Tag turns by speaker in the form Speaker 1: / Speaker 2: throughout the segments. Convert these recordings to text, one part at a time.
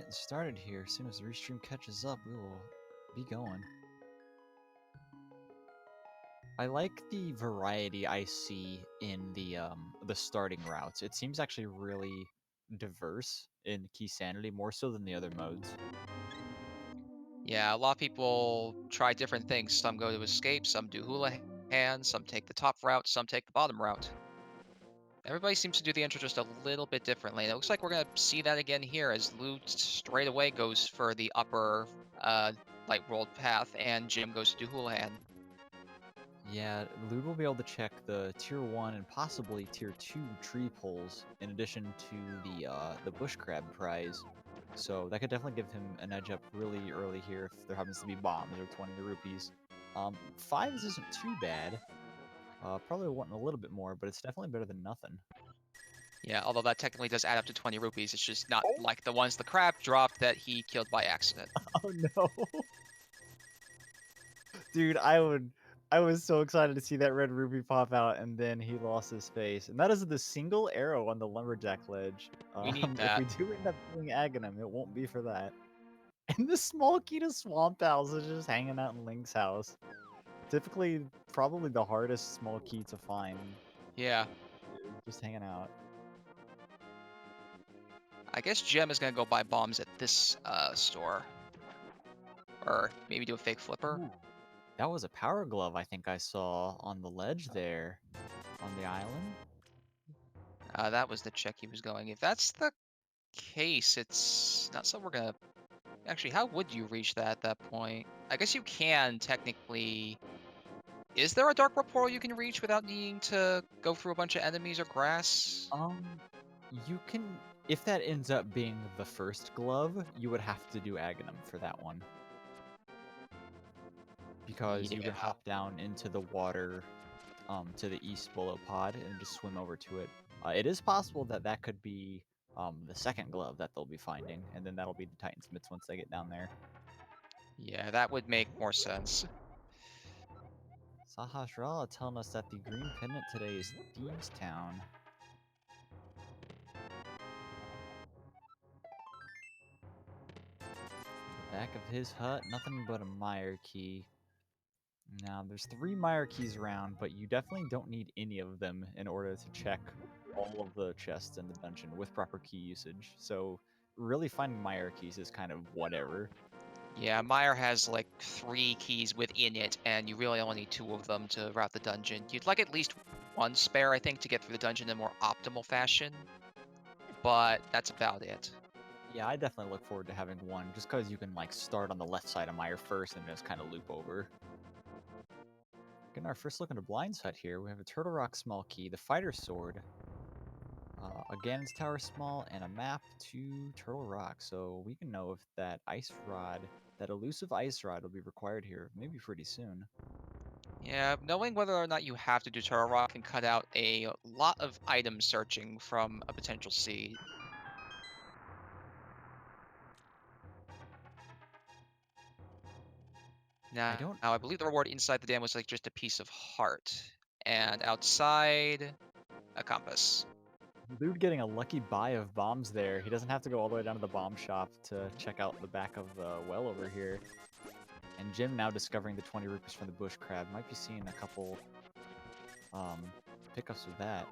Speaker 1: getting started here. As soon as the restream catches up, we will be going. I like the variety I see in the starting routes. It seems actually really diverse in Keysanity, more so than the other modes.
Speaker 2: Yeah, a lot of people try different things. Some go to escape, some do hula hand, some take the top route, some take the bottom route. Everybody seems to do the intro just a little bit differently. And it looks like we're gonna see that again here as Loot straight away goes for the upper light rolled path and Jim goes to do hula hand.
Speaker 1: Yeah, Lude will be able to check the tier 1 and possibly tier 2 tree poles in addition to the bush crab prize. So that could definitely give him an edge up really early here if there happens to be bombs or 20 rupees. 5s isn't too bad. Probably wanting a little bit more, but it's definitely better than nothing.
Speaker 2: Yeah, although that technically does add up to 20 rupees. It's just not like the ones the crab dropped that he killed by accident.
Speaker 1: Oh no. Dude, I was so excited to see that red ruby pop out, and then he lost his face. And that is the single arrow on the lumberjack ledge.
Speaker 2: We need
Speaker 1: If
Speaker 2: that.
Speaker 1: we do end up doing Aghanim, it won't be for that. And the small key to Swamp House is just hanging out in Link's house. Typically, probably the hardest small key to find.
Speaker 2: Yeah.
Speaker 1: Just hanging out.
Speaker 2: I guess Gem is gonna go buy bombs at this store. Or maybe do a fake flipper.
Speaker 1: Ooh. That was a power glove I think I saw on the ledge there on the island.
Speaker 2: That was the check he was going. If that's the case, it's not so we're gonna... Actually, how would you reach that at that point? I guess you can, technically. Is there a dark portal you can reach without needing to go through a bunch of enemies or grass?
Speaker 1: You can, if that ends up being the first glove, you would have to do Aghanim for that one. Because you
Speaker 2: Yeah.
Speaker 1: can hop down into the water to the east below pod and just swim over to it. It is possible that that could be the second glove that they'll be finding, and then that'll be the Titansmiths once they get down there.
Speaker 2: Yeah, that would make more sense.
Speaker 1: Sahasrara telling us that the green pendant today is Thieves Town. The back of his hut, nothing but a Meyer key. Now, there's 3 Meyer keys around, but you definitely don't need any of them in order to check all of the chests in the dungeon with proper key usage. So, really finding Meyer keys is kind of whatever.
Speaker 2: Yeah, Meyer has like 3 keys within it, and you really only need 2 of them to route the dungeon. You'd like at least 1 spare, I think, to get through the dungeon in a more optimal fashion. But that's about it.
Speaker 1: Yeah, I definitely look forward to having one, just because you can like start on the left side of Meyer first and just kind of loop over. Getting our first look into Blind's hut here, we have a Turtle Rock small key, the Fighter Sword, a Ganon's Tower small, and a map to Turtle Rock. So we can know if that ice rod, that elusive ice rod, will be required here, maybe pretty soon.
Speaker 2: Yeah, knowing whether or not you have to do Turtle Rock can cut out a lot of item searching from a potential seed.
Speaker 1: I
Speaker 2: Now,
Speaker 1: don't.
Speaker 2: I believe the reward inside the dam was like just a piece of heart, and outside, a compass.
Speaker 1: Dude getting a lucky buy of bombs there. He doesn't have to go all the way down to the bomb shop to check out the back of the well over here. And Jim now discovering the 20 rupees from the bush crab. Might be seeing a couple pickups with that.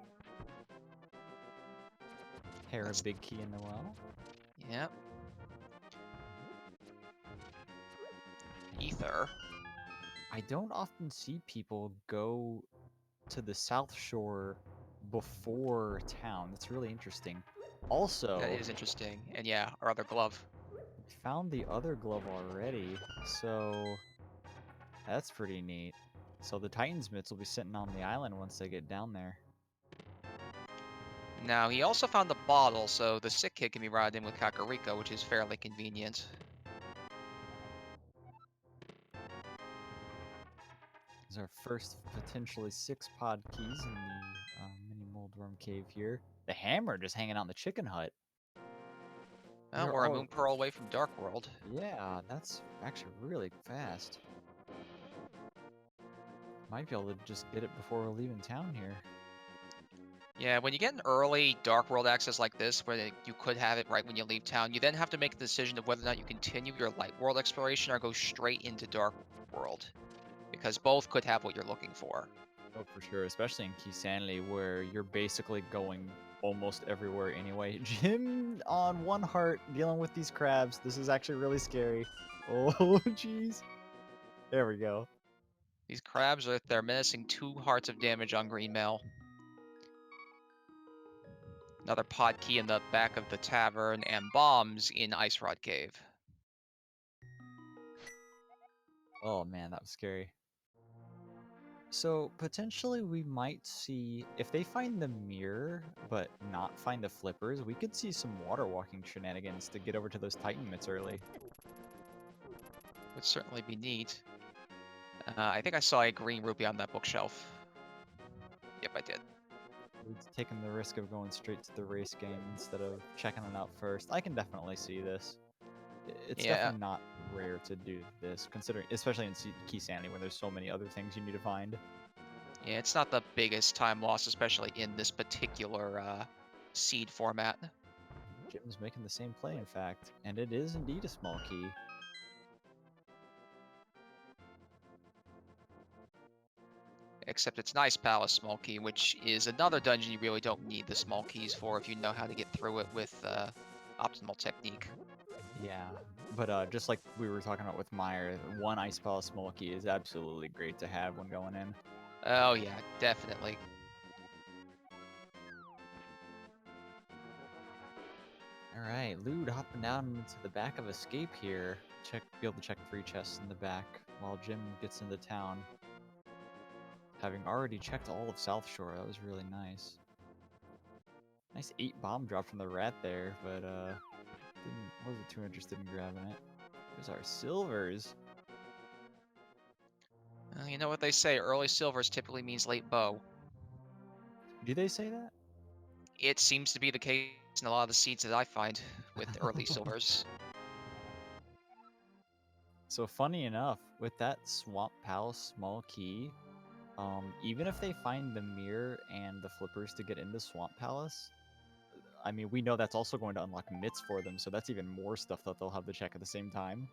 Speaker 1: Pair
Speaker 2: That's
Speaker 1: of big key in the well.
Speaker 2: Yep. Ether.
Speaker 1: I don't often see people go to the South Shore before town. That's really interesting.
Speaker 2: That
Speaker 1: Also,
Speaker 2: is interesting. And yeah, our other glove.
Speaker 1: we found the other glove already, so that's pretty neat. So the Titansmiths will be sitting on the island once they get down there.
Speaker 2: Now, he also found the bottle, so the sick kid can be routed in with Kakariko, which is fairly convenient.
Speaker 1: These are our first potentially 6 pod keys in the mini moldworm cave here. The hammer just hanging out in the chicken hut.
Speaker 2: Well, we're a moon pearl away from Dark World.
Speaker 1: Yeah, that's actually really fast. Might be able to just get it before we're leaving town here.
Speaker 2: Yeah, when you get an early Dark World access like this, where you could have it right when you leave town, you then have to make the decision of whether or not you continue your Light World exploration or go straight into Dark World, because both could have what you're looking for.
Speaker 1: Oh, for sure, especially in Keysanity, where you're basically going almost everywhere anyway. Jim on one heart dealing with these crabs. This is actually really scary. Oh, jeez. There we go.
Speaker 2: These crabs they're menacing 2 hearts of damage on Green Mail. Another pod key in the back of the tavern, and bombs in Ice Rod Cave.
Speaker 1: Oh man, that was scary. So potentially we might see, if they find the mirror but not find the flippers, we could see some water walking shenanigans to get over to those Titan mitts early.
Speaker 2: Would certainly be neat. I think I saw a green rupee on that bookshelf. Yep, I did.
Speaker 1: It's taking the risk of going straight to the race game instead of checking it out first. I can definitely see this. It's
Speaker 2: Yeah,
Speaker 1: definitely not rare to do this, considering, especially in Keysanity, where there's so many other things you need to find.
Speaker 2: yeah, it's not the biggest time loss, especially in this particular seed format.
Speaker 1: Jim's making the same play, in fact, and it is indeed a small key.
Speaker 2: Except it's Nice Palace small key, which is another dungeon you really don't need the small keys for if you know how to get through it with optimal technique.
Speaker 1: Yeah, but just like we were talking about with Meyer, one Ice Palace small key is absolutely great to have when going in.
Speaker 2: Oh yeah, definitely.
Speaker 1: All right, Lude hopping down into the back of Escape here. Be able to check 3 chests in the back while Jim gets into town. Having already checked all of South Shore, that was really nice. Nice 8 bomb drop from the rat there, but wasn't too interested in grabbing it. Here's our silvers.
Speaker 2: You know what they say, early silvers typically means late bow.
Speaker 1: Do they say that?
Speaker 2: It seems to be the case in a lot of the seeds that I find with early silvers.
Speaker 1: So funny enough, with that Swamp Palace small key, even if they find the mirror and the flippers to get into Swamp Palace, I mean, we know that's also going to unlock mitts for them, so that's even more stuff that they'll have to check at the same time.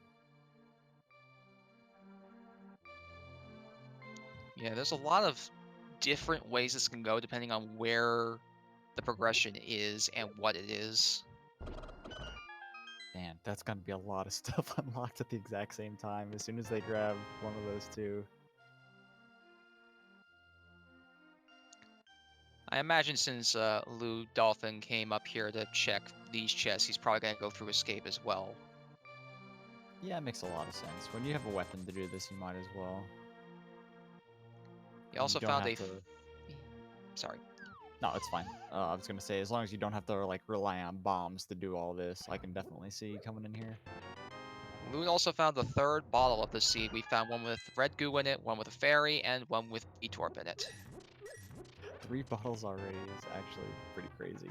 Speaker 2: Yeah, there's a lot of different ways this can go depending on where the progression is and what it is.
Speaker 1: Man, that's going to be a lot of stuff unlocked at the exact same time as soon as they grab one of those two.
Speaker 2: I imagine since LewdDolphin came up here to check these chests, he's probably going to go through Escape as well.
Speaker 1: Yeah, it makes a lot of sense. When you have a weapon to do this, you might as well.
Speaker 2: He
Speaker 1: And you
Speaker 2: also
Speaker 1: don't
Speaker 2: found
Speaker 1: have
Speaker 2: a...
Speaker 1: to...
Speaker 2: Sorry.
Speaker 1: No, it's fine. I was gonna say, as long as you don't have to like rely on bombs to do all this, I can definitely see coming in here.
Speaker 2: Lewd also found the 3rd bottle of the seed. We found one with red goo in it, one with a fairy, and one with Etorp in it.
Speaker 1: 3 bottles already is actually pretty crazy.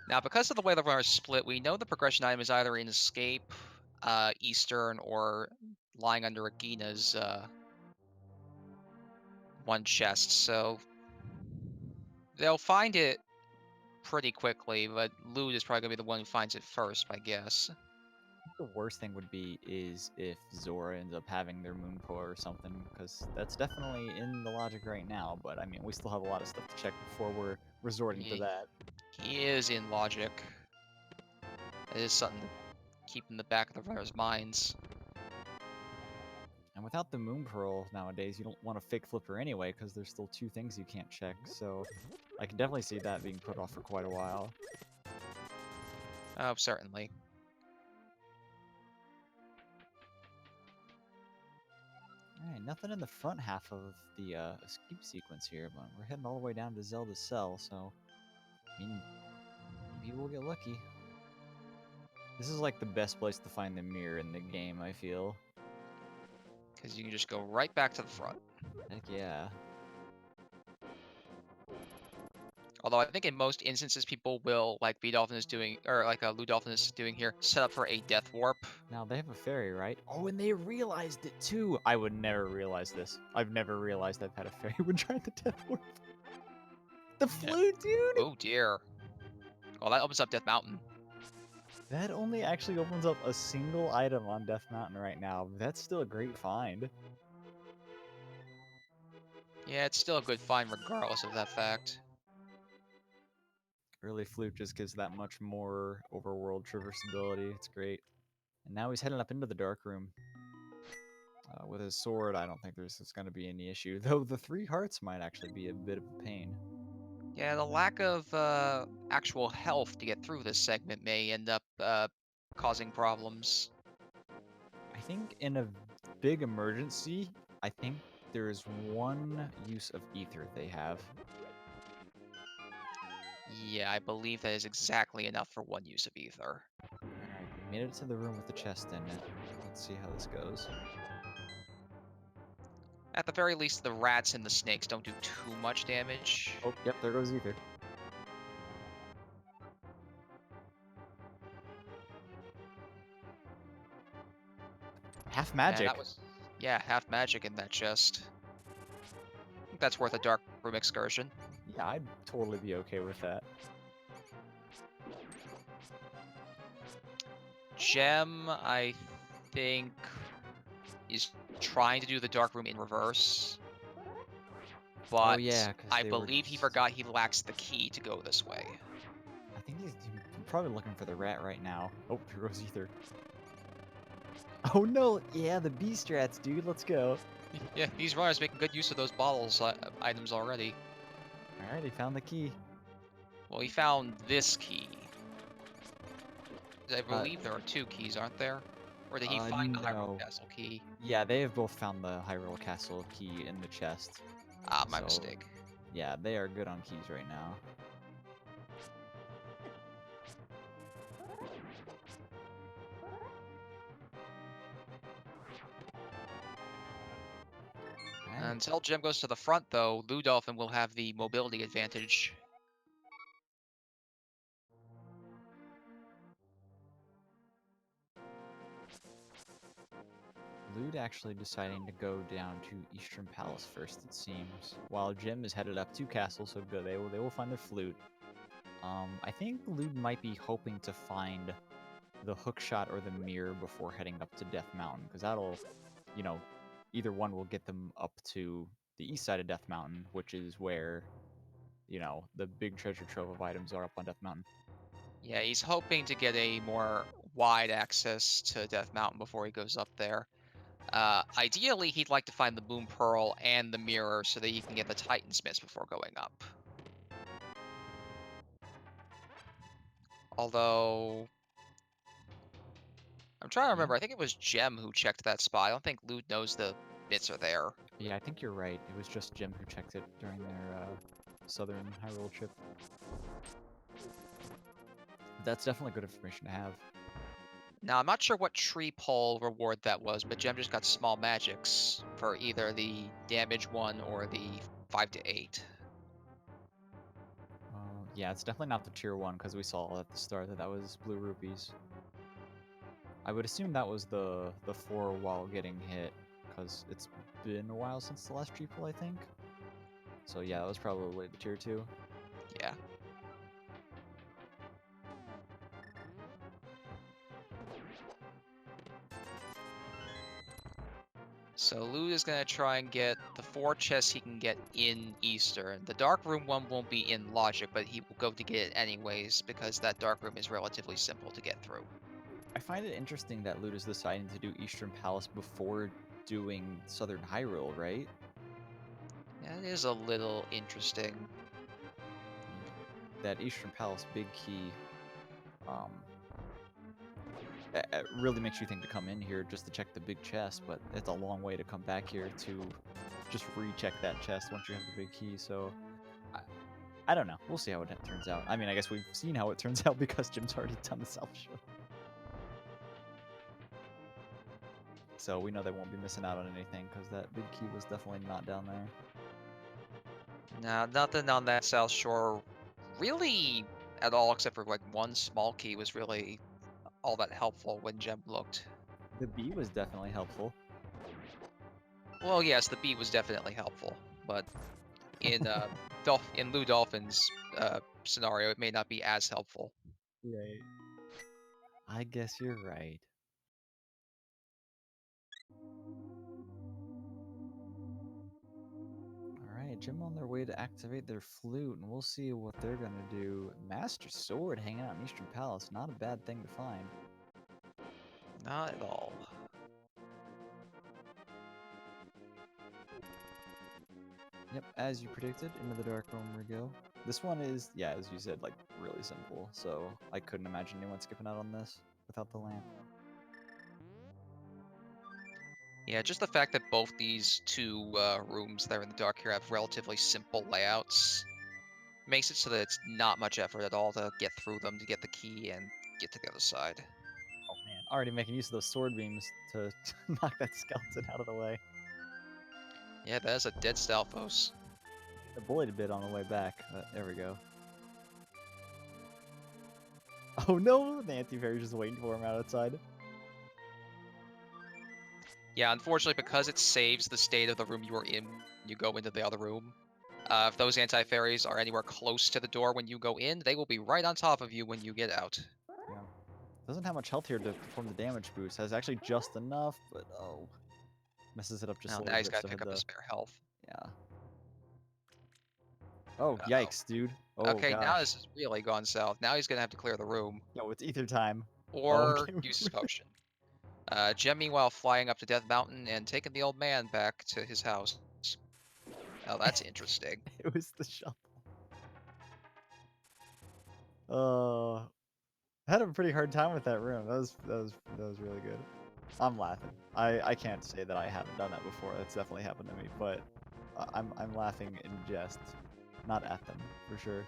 Speaker 2: Now, because of the way the runners split, we know the progression item is either in Escape, Eastern, or lying under Agina's one chest, so they'll find it pretty quickly, but Lewd is probably going to be the one who finds it first, I guess.
Speaker 1: The worst thing would be is if Zora ends up having their moon core or something, because that's definitely in the logic right now. But I mean, we still have a lot of stuff to check before we're resorting to
Speaker 2: He,
Speaker 1: that.
Speaker 2: he is in logic. It is something to keep in the back of the runners' minds.
Speaker 1: And without the moon pearl nowadays, you don't want a fake flipper anyway, because there's still 2 things you can't check. So I can definitely see that being put off for quite a while.
Speaker 2: Oh, certainly.
Speaker 1: Alright, nothing in the front half of the escape sequence here, but we're heading all the way down to Zelda's cell, so I mean, maybe we'll get lucky. This is like the best place to find the mirror in the game, I feel.
Speaker 2: Because you can just go right back to the front.
Speaker 1: Heck yeah.
Speaker 2: Although I think in most instances people will, like LewdDolphin is doing, or like LewdDolphin is doing here, set up for a death warp.
Speaker 1: Now they have a fairy, right? Oh, and they realized it too. I would never realize this. I've never realized I've had a fairy when trying the death warp. The
Speaker 2: Yeah.
Speaker 1: flute, dude!
Speaker 2: Oh dear. Well, that opens up Death Mountain.
Speaker 1: That only actually opens up a single item on Death Mountain right now. That's still a great find.
Speaker 2: Yeah, it's still a good find regardless of that fact.
Speaker 1: Early flute just gives that much more overworld traversability. It's great. And now he's heading up into the dark room. With his sword, I don't think there's going to be any issue. Though the 3 hearts might actually be a bit of a pain.
Speaker 2: Yeah, the lack of actual health to get through this segment may end up causing problems.
Speaker 1: I think in a big emergency, I think there is one use of ether they have.
Speaker 2: Yeah, I believe that is exactly enough for one use of ether.
Speaker 1: Alright, we made it to the room with the chest in it. Let's see how this goes.
Speaker 2: At the very least, the rats and the snakes don't do too much damage.
Speaker 1: Oh, yep, there goes ether. Half
Speaker 2: And
Speaker 1: magic.
Speaker 2: that was, yeah, half magic in that chest. I think that's worth a dark room excursion.
Speaker 1: Yeah, I'd totally be okay with that.
Speaker 2: Gem, I think, is trying to do the dark room in reverse.
Speaker 1: Oh
Speaker 2: But
Speaker 1: yeah, because
Speaker 2: I
Speaker 1: they were
Speaker 2: believe he
Speaker 1: just...
Speaker 2: forgot he lacks the key to go this way.
Speaker 1: I think he's probably looking for the rat right now. Oh, here goes ether. Oh no, yeah, the bee strats, dude. Let's go.
Speaker 2: Yeah, these runners making good use of those bottles items already.
Speaker 1: Alright, he found the key.
Speaker 2: Well, he found this key. I
Speaker 1: Uh,
Speaker 2: believe there are 2 keys, aren't there? Or did he find the Hyrule
Speaker 1: no.
Speaker 2: Castle key?
Speaker 1: Yeah, they have both found the Hyrule Castle key in the chest.
Speaker 2: Ah, my
Speaker 1: So,
Speaker 2: mistake.
Speaker 1: yeah, they are good on keys right now. Alright.
Speaker 2: Until Gem goes to the front, though, LewdDolphin will have the mobility advantage.
Speaker 1: Lude actually deciding to go down to Eastern Palace first, it seems. While Jim is headed up to Castle, so good. They will find their flute. I think Lude might be hoping to find the hookshot or the mirror before heading up to Death Mountain, because that'll, you know, either one will get them up to the east side of Death Mountain, which is where, you know, the big treasure trove of items are up on Death Mountain.
Speaker 2: Yeah, he's hoping to get a more wide access to Death Mountain before he goes up there. Ideally, he'd like to find the Moon Pearl and the mirror so that he can get the Titan Smiths before going up. Although, I'm trying to
Speaker 1: Yeah.
Speaker 2: remember. I think it was Gem who checked that spot. I don't think Lude knows the bits are there.
Speaker 1: Yeah, I think you're right. It was just Jim who checked it during their Southern Hyrule trip. That's definitely good information to have.
Speaker 2: Now, I'm not sure what tree pole reward that was, but Gem just got small magics for either the damage one or the 5 to 8.
Speaker 1: Yeah, it's definitely not the tier 1, because we saw at the start that was blue rupees. I would assume that was the 4 while getting hit, because it's been a while since the last tree pull, I think. So yeah, that was probably the tier 2.
Speaker 2: Yeah. So Lude is going to try and get the 4 chests he can get in Eastern. The Dark Room one won't be in Logic, but he will go to get it anyways because that Dark Room is relatively simple to get through.
Speaker 1: I find it interesting that Lute is deciding to do Eastern Palace before doing Southern Hyrule, right?
Speaker 2: That is a little interesting.
Speaker 1: That Eastern Palace big key, um, it really makes you think to come in here just to check the big chest, but it's a long way to come back here to just recheck that chest once you have the big key, so I don't know. We'll see how it turns out. I mean, I guess we've seen how it turns out because Jim's already done the South Show. So we know they won't be missing out on anything because that big key was definitely not down there.
Speaker 2: Now, nothing on that South Shore really at all, except for like one small key was really all that helpful when Gem looked.
Speaker 1: The bee was definitely helpful.
Speaker 2: Well, yes, the bee was definitely helpful, but in in LewdDolphin's scenario, it may not be as helpful.
Speaker 1: Right. I guess you're right. Alright, Jim on their way to activate their flute, and we'll see what they're gonna do. Master Sword hanging out in Eastern Palace, not a bad thing to find.
Speaker 2: Not at all.
Speaker 1: Yep, as you predicted, into the Dark Room we go. This one is, yeah, as you said, like, really simple, so I couldn't imagine anyone skipping out on this without the lamp.
Speaker 2: Yeah, just the fact that both these two rooms that are in the dark here have relatively simple layouts makes it so that it's not much effort at all to get through them to get the key and get to the other side.
Speaker 1: Oh man, already making use of those sword beams to knock that skeleton out of the way.
Speaker 2: Yeah, that is a dead Stalfos.
Speaker 1: I bullied a bit on the way back, but there we go. Oh no, the anti-fairy's just waiting for him outside.
Speaker 2: Yeah, unfortunately, because it saves the state of the room you were in when you go into the other room, if those anti-fairies are anywhere close to the door when you go in, they will be right on top of you when you get out.
Speaker 1: Yeah. Doesn't have much health here to perform the damage boost. Has actually just enough, but oh. Messes it up just
Speaker 2: Now,
Speaker 1: a
Speaker 2: now
Speaker 1: little
Speaker 2: he's
Speaker 1: bit,
Speaker 2: got to
Speaker 1: so
Speaker 2: pick
Speaker 1: had
Speaker 2: up his
Speaker 1: to,
Speaker 2: spare health.
Speaker 1: yeah. Oh,
Speaker 2: Uh-oh.
Speaker 1: yikes, dude. Oh
Speaker 2: Okay, now
Speaker 1: gosh.
Speaker 2: this has really gone south. Now he's going to have to clear the room.
Speaker 1: Yo, it's ether time. Oh,
Speaker 2: Or
Speaker 1: okay.
Speaker 2: use his potion. Gem, meanwhile, flying up to Death Mountain and taking the old man back to his house. Oh, that's interesting.
Speaker 1: It was the shovel. Uh, I had a pretty hard time with that room. That was really good. I'm laughing. I can't say that I haven't done that before. That's definitely happened to me, but I'm laughing in jest, not at them for sure.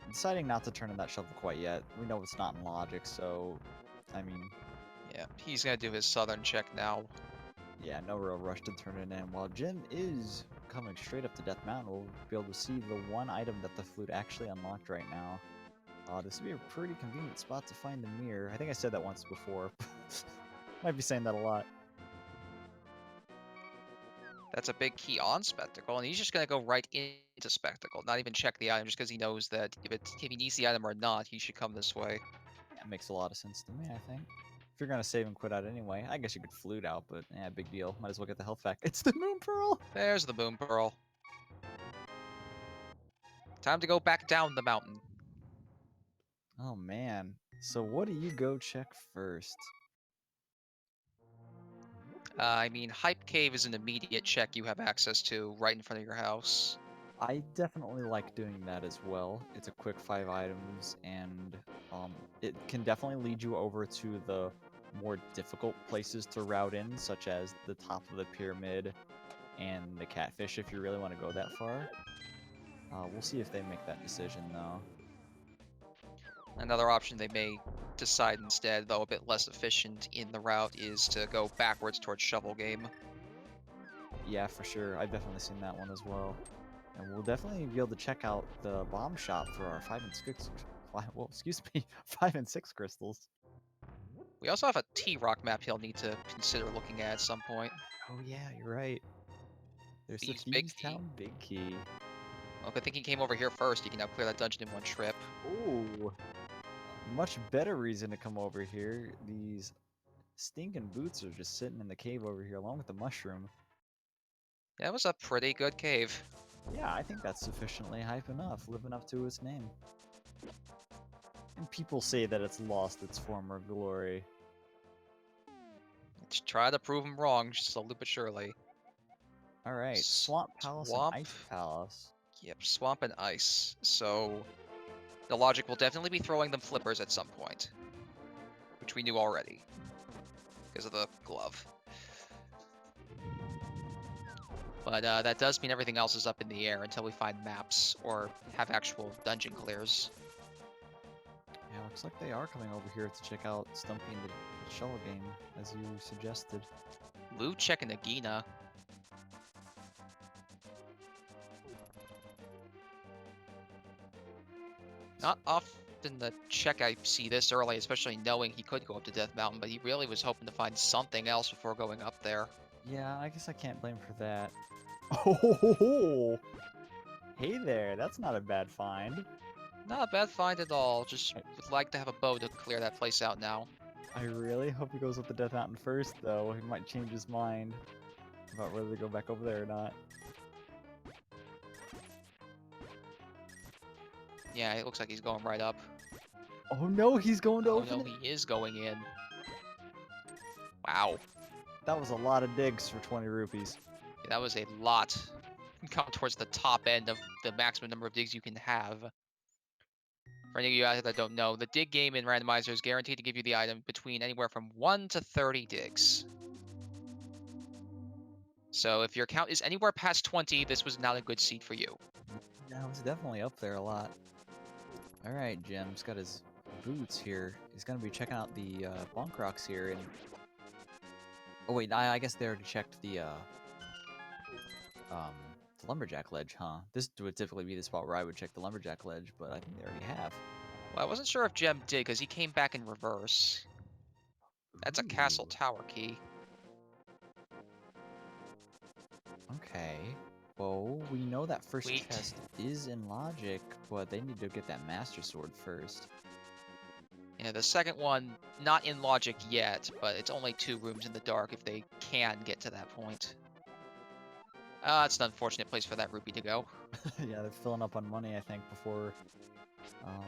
Speaker 1: Deciding not to turn in that shovel quite yet. We know it's not in logic, so I mean,
Speaker 2: Yeah, he's going to do his southern check now.
Speaker 1: yeah, no real rush to turn it in. While Jim is coming straight up to Death Mountain, we'll be able to see the one item that the flute actually unlocked right now. This would be a pretty convenient spot to find the mirror. I think I said that once before. Might be saying that a lot.
Speaker 2: That's a big key on Spectacle, and he's just going to go right into Spectacle, not even check the item, just because he knows that if he needs the item or not, he should come this way.
Speaker 1: That makes a lot of sense to me, I think. If you're gonna save and quit out anyway, I guess you could flute out, but yeah, big deal. Might as well get the health back. It's the Moon Pearl!
Speaker 2: There's the Boom Pearl. Time to go back down the mountain.
Speaker 1: Oh man. So what do you go check first?
Speaker 2: I mean, Hype Cave is an immediate check you have access to right in front of your house.
Speaker 1: I definitely like doing that as well. It's a quick 5 items, and it can definitely lead you over to the more difficult places to route in, such as the top of the pyramid and the catfish if you really want to go that far. We'll see if they make that decision, though.
Speaker 2: Another option they may decide instead, though a bit less efficient in the route, is to go backwards towards Shovel Game.
Speaker 1: Yeah, for sure. I've definitely seen that one as well. And we'll definitely be able to check out the bomb shop for our 5 and 6. Well, excuse me, 5 and 6 crystals.
Speaker 2: We also have a T-Rock map he'll need to consider looking at some point.
Speaker 1: Oh yeah, you're right. There's the
Speaker 2: Thieves' Big
Speaker 1: Thieves
Speaker 2: Key.
Speaker 1: Town Big Key.
Speaker 2: Well, good thing he came over here first. He can now clear that dungeon in one trip.
Speaker 1: Ooh, much better reason to come over here. These stinking boots are just sitting in the cave over here along with the mushroom.
Speaker 2: That was a pretty good cave.
Speaker 1: Yeah, I think that's sufficiently hype enough, living up to its name. And people say that it's lost its former glory.
Speaker 2: Let's try to prove him wrong, slowly but surely.
Speaker 1: Alright, Swamp Palace and
Speaker 2: Swamp.
Speaker 1: Ice Palace.
Speaker 2: Yep, swamp and ice. So the logic will definitely be throwing them flippers at some point, which we knew already because of the glove. But that does mean everything else is up in the air until we find maps or have actual dungeon clears.
Speaker 1: Yeah, looks like they are coming over here to check out Stumpy and the Shovel Game, as you suggested.
Speaker 2: Lou checking Nagina. Not often the check I see this early, especially knowing he could go up to Death Mountain, but he really was hoping to find something else before going up there.
Speaker 1: Yeah, I guess I can't blame for that. Oh, hey there. That's not a bad find.
Speaker 2: Not a bad find at all. Just would like to have a bow to clear that place out now.
Speaker 1: I really hope he goes with the Death Mountain first, though. He might change his mind about whether to go back over there or not.
Speaker 2: Yeah, it looks like he's going right up.
Speaker 1: Oh no, he's going to
Speaker 2: Oh
Speaker 1: open
Speaker 2: no,
Speaker 1: it.
Speaker 2: he is going in. Wow.
Speaker 1: That was a lot of digs for 20 rupees.
Speaker 2: Yeah, that was a lot. Come towards the top end of the maximum number of digs you can have. For any of you out there that don't know, the dig game in Randomizer is guaranteed to give you the item between anywhere from 1 to 30 digs. So if your count is anywhere past 20, this was not a good seed for you.
Speaker 1: That was definitely up there a lot. All right, Jim's got his boots here. He's gonna be checking out the bonk rocks here. And oh wait, I guess they already checked um, the lumberjack ledge, huh? This would typically be the spot where I would check the lumberjack ledge, but I think they already have.
Speaker 2: Well, I wasn't sure if Gem did, because he came back in reverse. That's a castle
Speaker 1: Ooh,
Speaker 2: tower key.
Speaker 1: okay. Well, we know that first
Speaker 2: Wait.
Speaker 1: chest is in logic, but they need to get that master sword first.
Speaker 2: Yeah, the second one, not in logic yet, but it's only 2 rooms in the dark if they can get to that point. It's an unfortunate place for that rupee to go.
Speaker 1: Yeah, they're filling up on money, I think, before, um,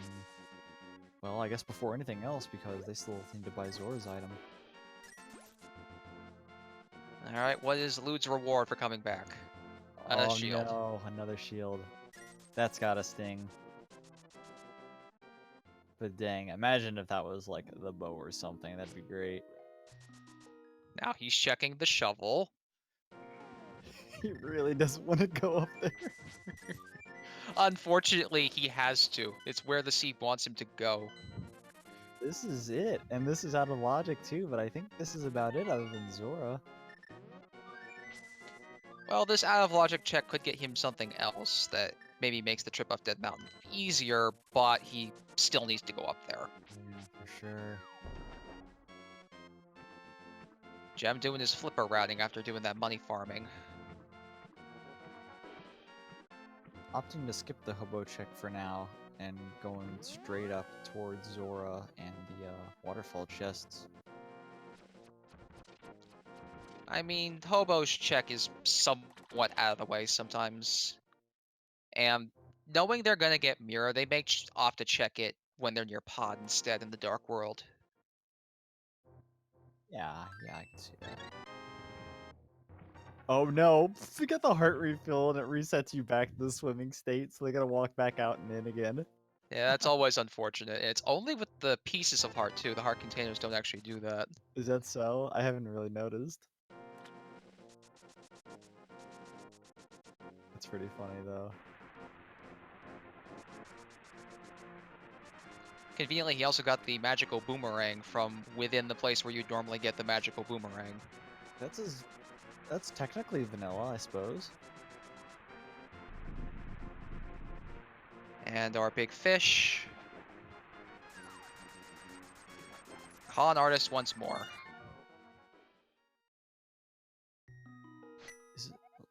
Speaker 1: well, I guess before anything else, because they still need to buy Zora's item.
Speaker 2: Alright, what is Lewd's reward for coming back? A
Speaker 1: Oh
Speaker 2: shield.
Speaker 1: no, another shield. That's gotta sting. But dang, imagine if that was like the bow or something, that'd be great.
Speaker 2: Now he's checking the shovel.
Speaker 1: He really doesn't want to go up there.
Speaker 2: Unfortunately, he has to. It's where the sea wants him to go.
Speaker 1: This is it, and this is out of logic too, but I think this is about it other than Zora.
Speaker 2: Well, this out of logic check could get him something else that maybe makes the trip up Dead Mountain easier, but he still needs to go up there.
Speaker 1: Yeah, for sure.
Speaker 2: Gem doing his flipper routing after doing that money farming.
Speaker 1: Opting to skip the hobo check for now and going straight up towards Zora and the waterfall chests.
Speaker 2: I mean, Hobo's check is somewhat out of the way sometimes. And knowing they're gonna get Mirror, they may opt to check it when they're near Pod instead in the Dark World.
Speaker 1: Yeah, I can see that. Oh no, we got the heart refill and it resets you back to the swimming state, so they gotta walk back out and in again.
Speaker 2: Yeah, that's always unfortunate. It's only with the pieces of heart, too. The heart containers don't actually do that.
Speaker 1: Is that so? I haven't really noticed. It's pretty funny though.
Speaker 2: Conveniently, he also got the magical boomerang from within the place where you'd normally get the magical boomerang.
Speaker 1: That's technically vanilla, I suppose.
Speaker 2: And our big fish. Con artist once more.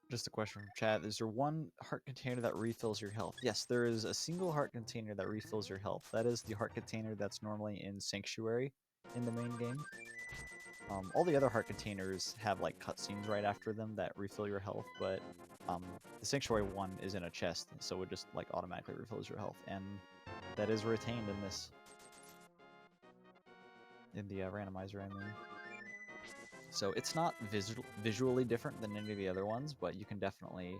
Speaker 1: Just a question from chat. Is there one heart container that refills your health? Yes, there is a single heart container that refills your health. That is the heart container that's normally in Sanctuary in the main game. All the other heart containers have like cutscenes right after them that refill your health, but the Sanctuary one is in a chest, so it just like automatically refills your health, and that is retained in this, in the randomizer, I mean. So it's not visually different than any of the other ones, but you can definitely,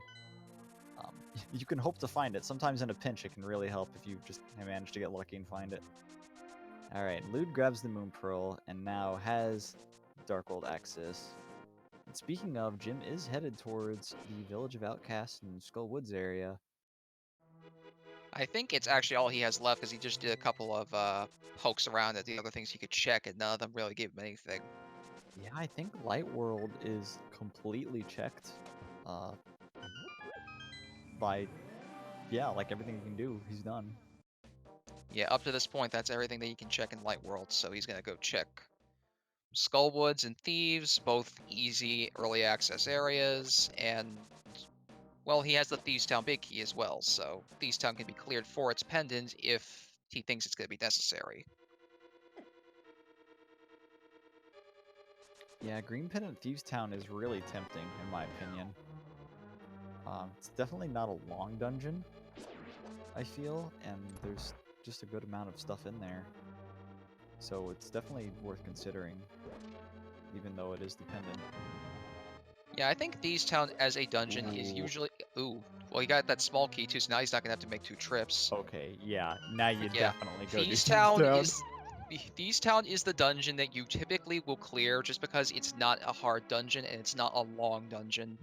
Speaker 1: you can hope to find it. Sometimes in a pinch it can really help if you just manage to get lucky and find it. Alright, Lewd grabs the Moon Pearl and now has Dark World access. And speaking of, Jim is headed towards the Village of Outcasts in Skull Woods area.
Speaker 2: I think it's actually all he has left because he just did a couple of pokes around at the other things he could check, and none of them really gave him anything.
Speaker 1: Yeah, I think Light World is completely checked uh, by, yeah, like everything he can do, he's done.
Speaker 2: Yeah, up to this point, that's everything that you can check in Light World. So he's gonna go check Skullwoods and Thieves, both easy early access areas, and well, he has the Thieves Town Big Key as well. So Thieves Town can be cleared for its pendant if he thinks it's gonna be necessary.
Speaker 1: Yeah, Green Pendant Thieves Town is really tempting, in my opinion. It's definitely not a long dungeon, I feel, and there's just a good amount of stuff in there. So it's definitely worth considering, even though it is dependent.
Speaker 2: Yeah, I think Thieves Town as a dungeon is
Speaker 1: Ooh.
Speaker 2: usually... Ooh, well, he got that small key too, so now he's not gonna have to make 2 trips.
Speaker 1: Okay, yeah, now you
Speaker 2: But yeah,
Speaker 1: definitely go to
Speaker 2: Thieves
Speaker 1: Thieves
Speaker 2: Town
Speaker 1: Town.
Speaker 2: is... Thieves Town is the dungeon that you typically will clear just because it's not a hard dungeon and it's not a long dungeon.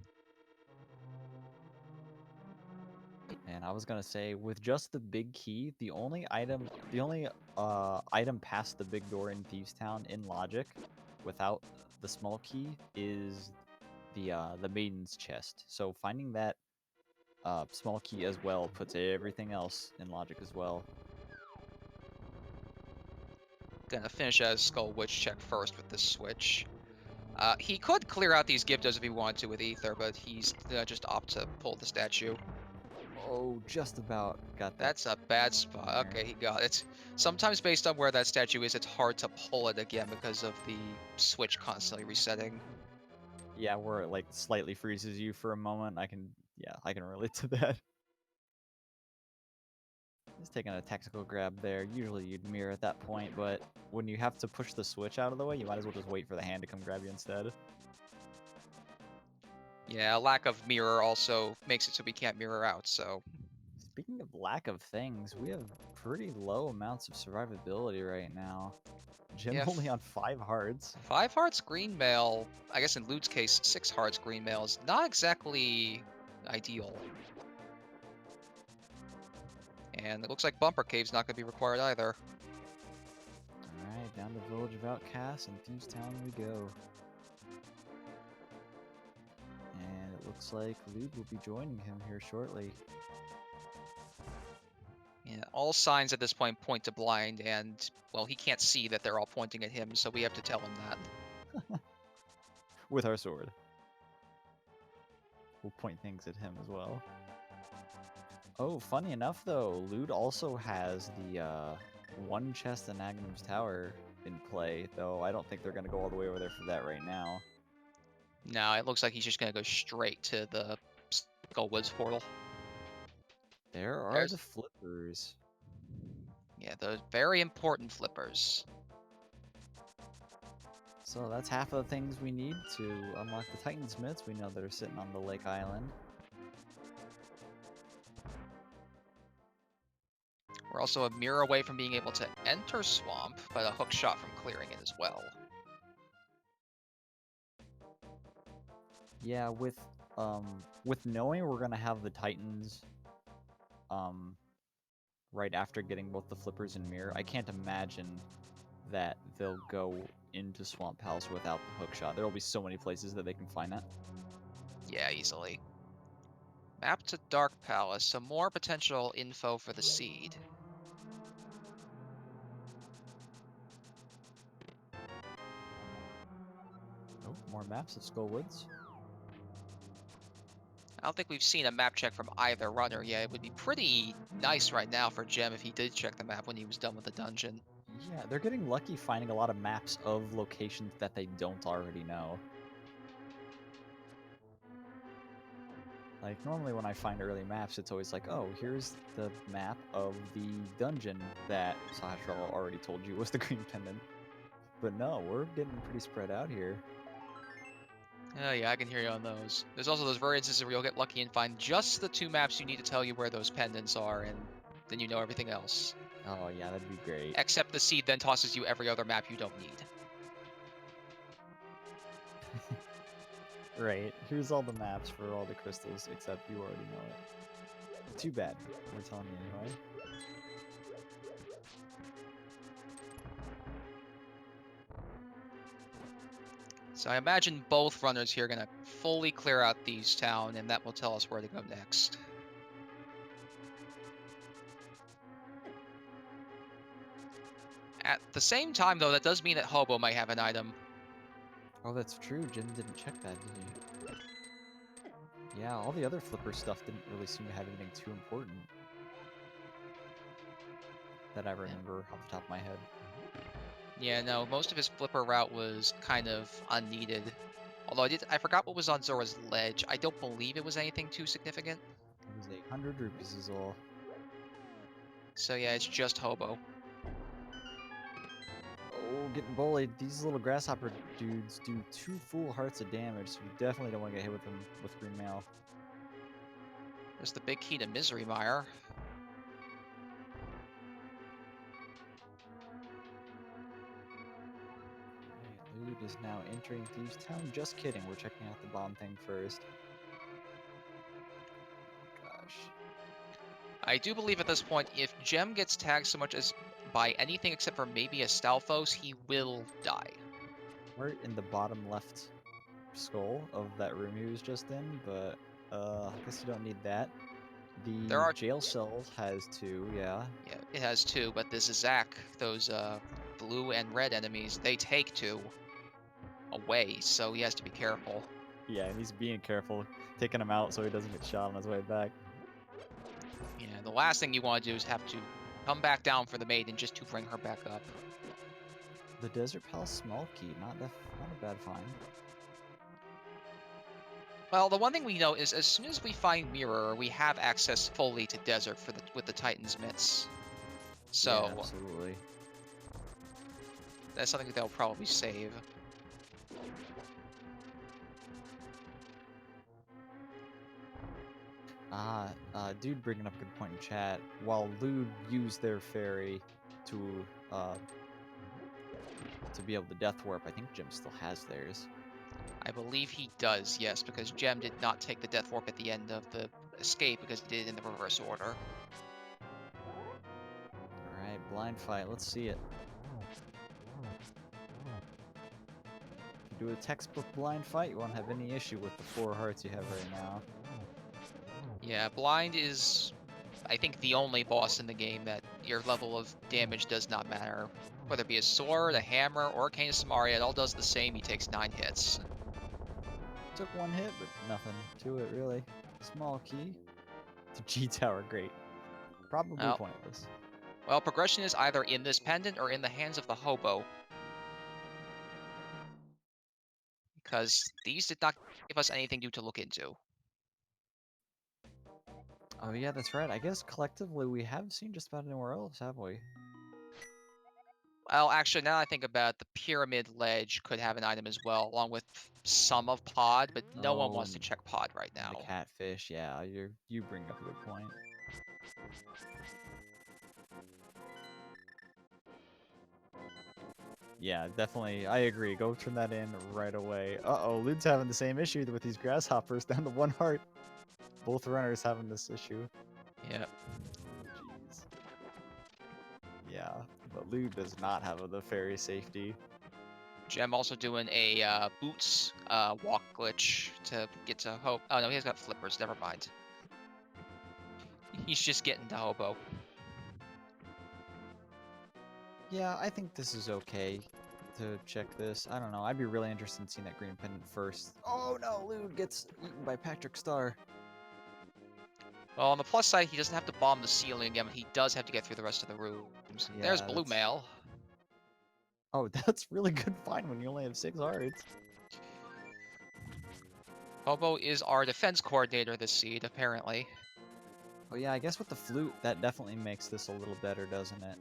Speaker 1: And I was gonna say, with just the big key, the only item past the big door in Thieves Town in Logic, without the small key, is the Maiden's Chest. So finding that small key as well puts everything else in Logic as well.
Speaker 2: Gonna finish as Skull Witch check first with this switch. He could clear out these Gyptos if he wanted to with Ether, but he's gonna just opt to pull the statue.
Speaker 1: Oh, just about got that.
Speaker 2: That's a bad spot. Okay, he got it. Sometimes based on where that statue is, it's hard to pull it again because of the switch constantly resetting.
Speaker 1: Yeah, where it like slightly freezes you for a moment. I can relate to that. Just taking a tactical grab there. Usually you'd mirror at that point, but when you have to push the switch out of the way, you might as well just wait for the hand to come grab you instead.
Speaker 2: Yeah, lack of mirror also makes it so we can't mirror out, so...
Speaker 1: Speaking of lack of things, we have pretty low amounts of survivability right now. Jim
Speaker 2: Yeah,
Speaker 1: only on 5 hearts.
Speaker 2: 5 hearts green mail, I guess in Lewd's case, 6 hearts green mail is not exactly ideal. And it looks like Bumper Cave's not going to be required either.
Speaker 1: Alright, down to Village of Outcasts and Thieves Town we go. And it looks like Lewd will be joining him here shortly.
Speaker 2: Yeah, all signs at this point point to blind, and, well, he can't see that they're all pointing at him, so we have to tell him that.
Speaker 1: With our sword. We'll point things at him as well. Oh, funny enough though, Lewd also has the one chest in Agnum's Tower in play, though I don't think they're going to go all the way over there for that right now.
Speaker 2: No, it looks like he's just going to go straight to the Skullwoods portal.
Speaker 1: There are
Speaker 2: There's...
Speaker 1: the flippers.
Speaker 2: Yeah, those very important flippers.
Speaker 1: So that's half of the things we need to unlock the Titan Smiths. We know that are sitting on the Lake Island.
Speaker 2: We're also a mirror away from being able to enter Swamp, but a hook shot from clearing it as well.
Speaker 1: Yeah, with knowing we're gonna have the Titans right after getting both the flippers and mirror, I can't imagine that they'll go into Swamp Palace without the hook shot. There will be so many places that they can find that.
Speaker 2: Yeah, easily. Map to Dark Palace, some more potential info for the seed.
Speaker 1: Oh, more maps of Skullwoods.
Speaker 2: I don't think we've seen a map check from either runner yet. It would be pretty nice right now for Jem if he did check the map when he was done with the dungeon.
Speaker 1: Yeah, they're getting lucky finding a lot of maps of locations that they don't already know. Like, normally when I find early maps, it's always like, oh, here's the map of the dungeon that Sahasral already told you was the Green Pendant. But no, we're getting pretty spread out here.
Speaker 2: Oh yeah, I can hear you on those. There's also those rare instances where you'll get lucky and find just the 2 maps you need to tell you where those pendants are, and then you know everything else.
Speaker 1: Oh yeah, that'd be great.
Speaker 2: Except the seed then tosses you every other map you don't need.
Speaker 1: Right, here's all the maps for all the crystals, except you already know it. Too bad, we're telling you anyway.
Speaker 2: So I imagine both runners here are going to fully clear out these town, and that will tell us where to go next. At the same time, though, that does mean that Hobo might have an item.
Speaker 1: Oh, that's true. Jim didn't check that, did he? Yeah, all the other flipper stuff didn't really seem to have anything too important that I remember off the top of my head.
Speaker 2: Yeah, no, most of his flipper route was kind of unneeded. Although I forgot what was on Zora's ledge. I don't believe it was anything too significant.
Speaker 1: It was 100 rupees is all.
Speaker 2: So yeah, it's just Hobo.
Speaker 1: Oh, getting bullied. These little grasshopper dudes do 2 full hearts of damage, so you definitely don't want to get hit with them with green mail.
Speaker 2: There's the big key to Misery Mire.
Speaker 1: Alright, Lude is now entering Thieves Town. Just kidding, we're checking out the bomb thing first. Gosh.
Speaker 2: I do believe at this point, if Gem gets tagged so much as by anything except for maybe a Stalfos, he will die.
Speaker 1: We're in the bottom left skull of that room he was just in, but I guess you don't need that.
Speaker 2: There
Speaker 1: The
Speaker 2: are,
Speaker 1: jail cell has 2, yeah.
Speaker 2: yeah, it has 2, but the Zizak, those blue and red enemies, they take 2 away, so he has to be careful.
Speaker 1: Yeah, and he's being careful, taking him out so he doesn't get shot on his way back.
Speaker 2: Yeah, the last thing you want to do is have to come back down for the maiden just to bring her back up.
Speaker 1: The Desert Palace small key, not a bad find.
Speaker 2: Well, the one thing we know is as soon as we find Mirror, we have access fully to Desert for with the Titan's Mitts. So
Speaker 1: Yeah, absolutely.
Speaker 2: that's something that they'll probably save.
Speaker 1: Dude bringing up a good point in chat. While Lude used their fairy to be able to death warp, I think Jim still has theirs.
Speaker 2: I believe he does, yes, because Gem did not take the Death Warp at the end of the escape because he did it in the reverse order.
Speaker 1: Alright, blind fight, let's see it. If you do a textbook blind fight, you won't have any issue with the 4 hearts you have right now.
Speaker 2: Yeah, Blind is, I think, the only boss in the game that your level of damage does not matter. Whether it be a sword, a hammer, or a cane of Samaria, it all does the same. He takes 9 hits.
Speaker 1: Took 1 hit, but nothing to it really. Small key. The G Tower, great. Probably
Speaker 2: Well,
Speaker 1: pointless.
Speaker 2: well, progression is either in this pendant or in the hands of the hobo. Because these did not give us anything new to look into.
Speaker 1: Oh yeah, that's right. I guess collectively we haven't seen just about anywhere else, have we?
Speaker 2: Well, actually, now I think about it, the Pyramid Ledge could have an item as well, along with some of Pod, but no one
Speaker 1: Oh,
Speaker 2: wants to check Pod right
Speaker 1: and the
Speaker 2: now.
Speaker 1: catfish. Yeah, you bring up a good point. Yeah, definitely. I agree. Go turn that in right away. Uh-oh, Lude's having the same issue with these grasshoppers down to 1 heart. Both runners having this issue.
Speaker 2: Yep.
Speaker 1: Jeez. Yeah, but Lude does not have the fairy safety.
Speaker 2: Gem also doing a boots walk glitch to get to Hope. Oh no, he has got flippers. Never mind. He's just getting to Hobo.
Speaker 1: Yeah, I think this is okay to check this. I don't know. I'd be really interested in seeing that green pendant first. Oh no, Lude gets eaten by Patrick Star.
Speaker 2: Well, on the plus side, he doesn't have to bomb the ceiling again, but he does have to get through the rest of the rooms. There's
Speaker 1: Yeah,
Speaker 2: Blue
Speaker 1: that's...
Speaker 2: Mail.
Speaker 1: Oh, that's really good find when you only have 6 hearts.
Speaker 2: Hobo is our defense coordinator this seed, apparently.
Speaker 1: Oh yeah, I guess with the flute, that definitely makes this a little better, doesn't it?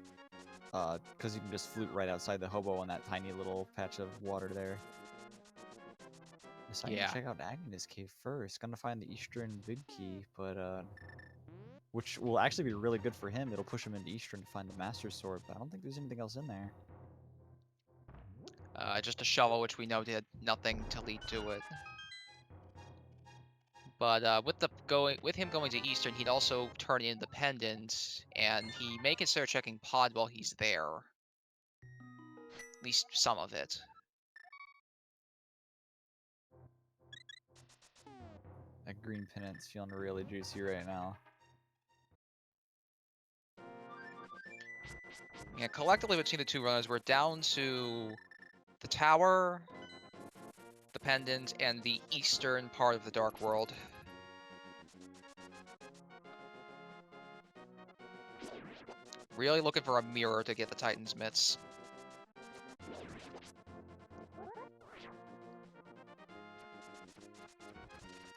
Speaker 1: Because you can just flute right outside the hobo on that tiny little patch of water there. Deciding
Speaker 2: Yeah.
Speaker 1: to check out Agnes Cave first. Gonna find the Eastern Big Key, but which will actually be really good for him. It'll push him into Eastern to find the Master Sword, but I don't think there's anything else in there.
Speaker 2: Just a shovel, which we know did nothing to lead to it. But with him going to Eastern, he'd also turn in the pendant, and he may consider checking Pod while he's there. At least some of it.
Speaker 1: That green pendant's feeling really juicy right now.
Speaker 2: Yeah, collectively between the two runners, we're down to the tower, the pendant, and the eastern part of the Dark World. Really looking for a mirror to get the Titan's mitts.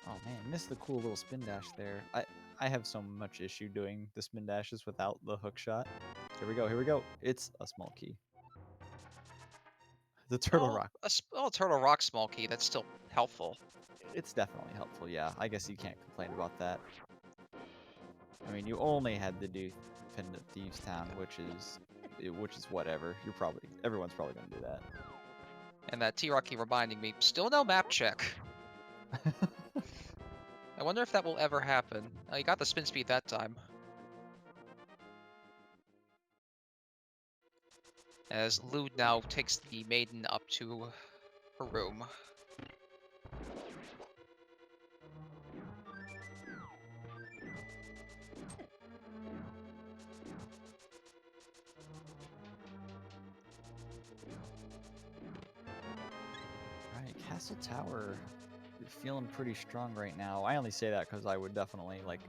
Speaker 1: Oh man, missed the cool little spin dash there. I have so much issue doing the spin dashes without the hook shot. Here we go, here we go. It's a small key. The turtle rock.
Speaker 2: Turtle rock small key, that's still helpful.
Speaker 1: It's definitely helpful, yeah. I guess you can't complain about that. I mean, you only had to do Pendant Thieves Town, which is whatever. Everyone's probably gonna do that.
Speaker 2: And that T-Rock key reminding me, still no map check. I wonder if that will ever happen. Oh, you got the spin speed that time. As Lewd now takes the maiden up to her room.
Speaker 1: Alright, Castle Tower. You're feeling pretty strong right now. I only say that because I would definitely like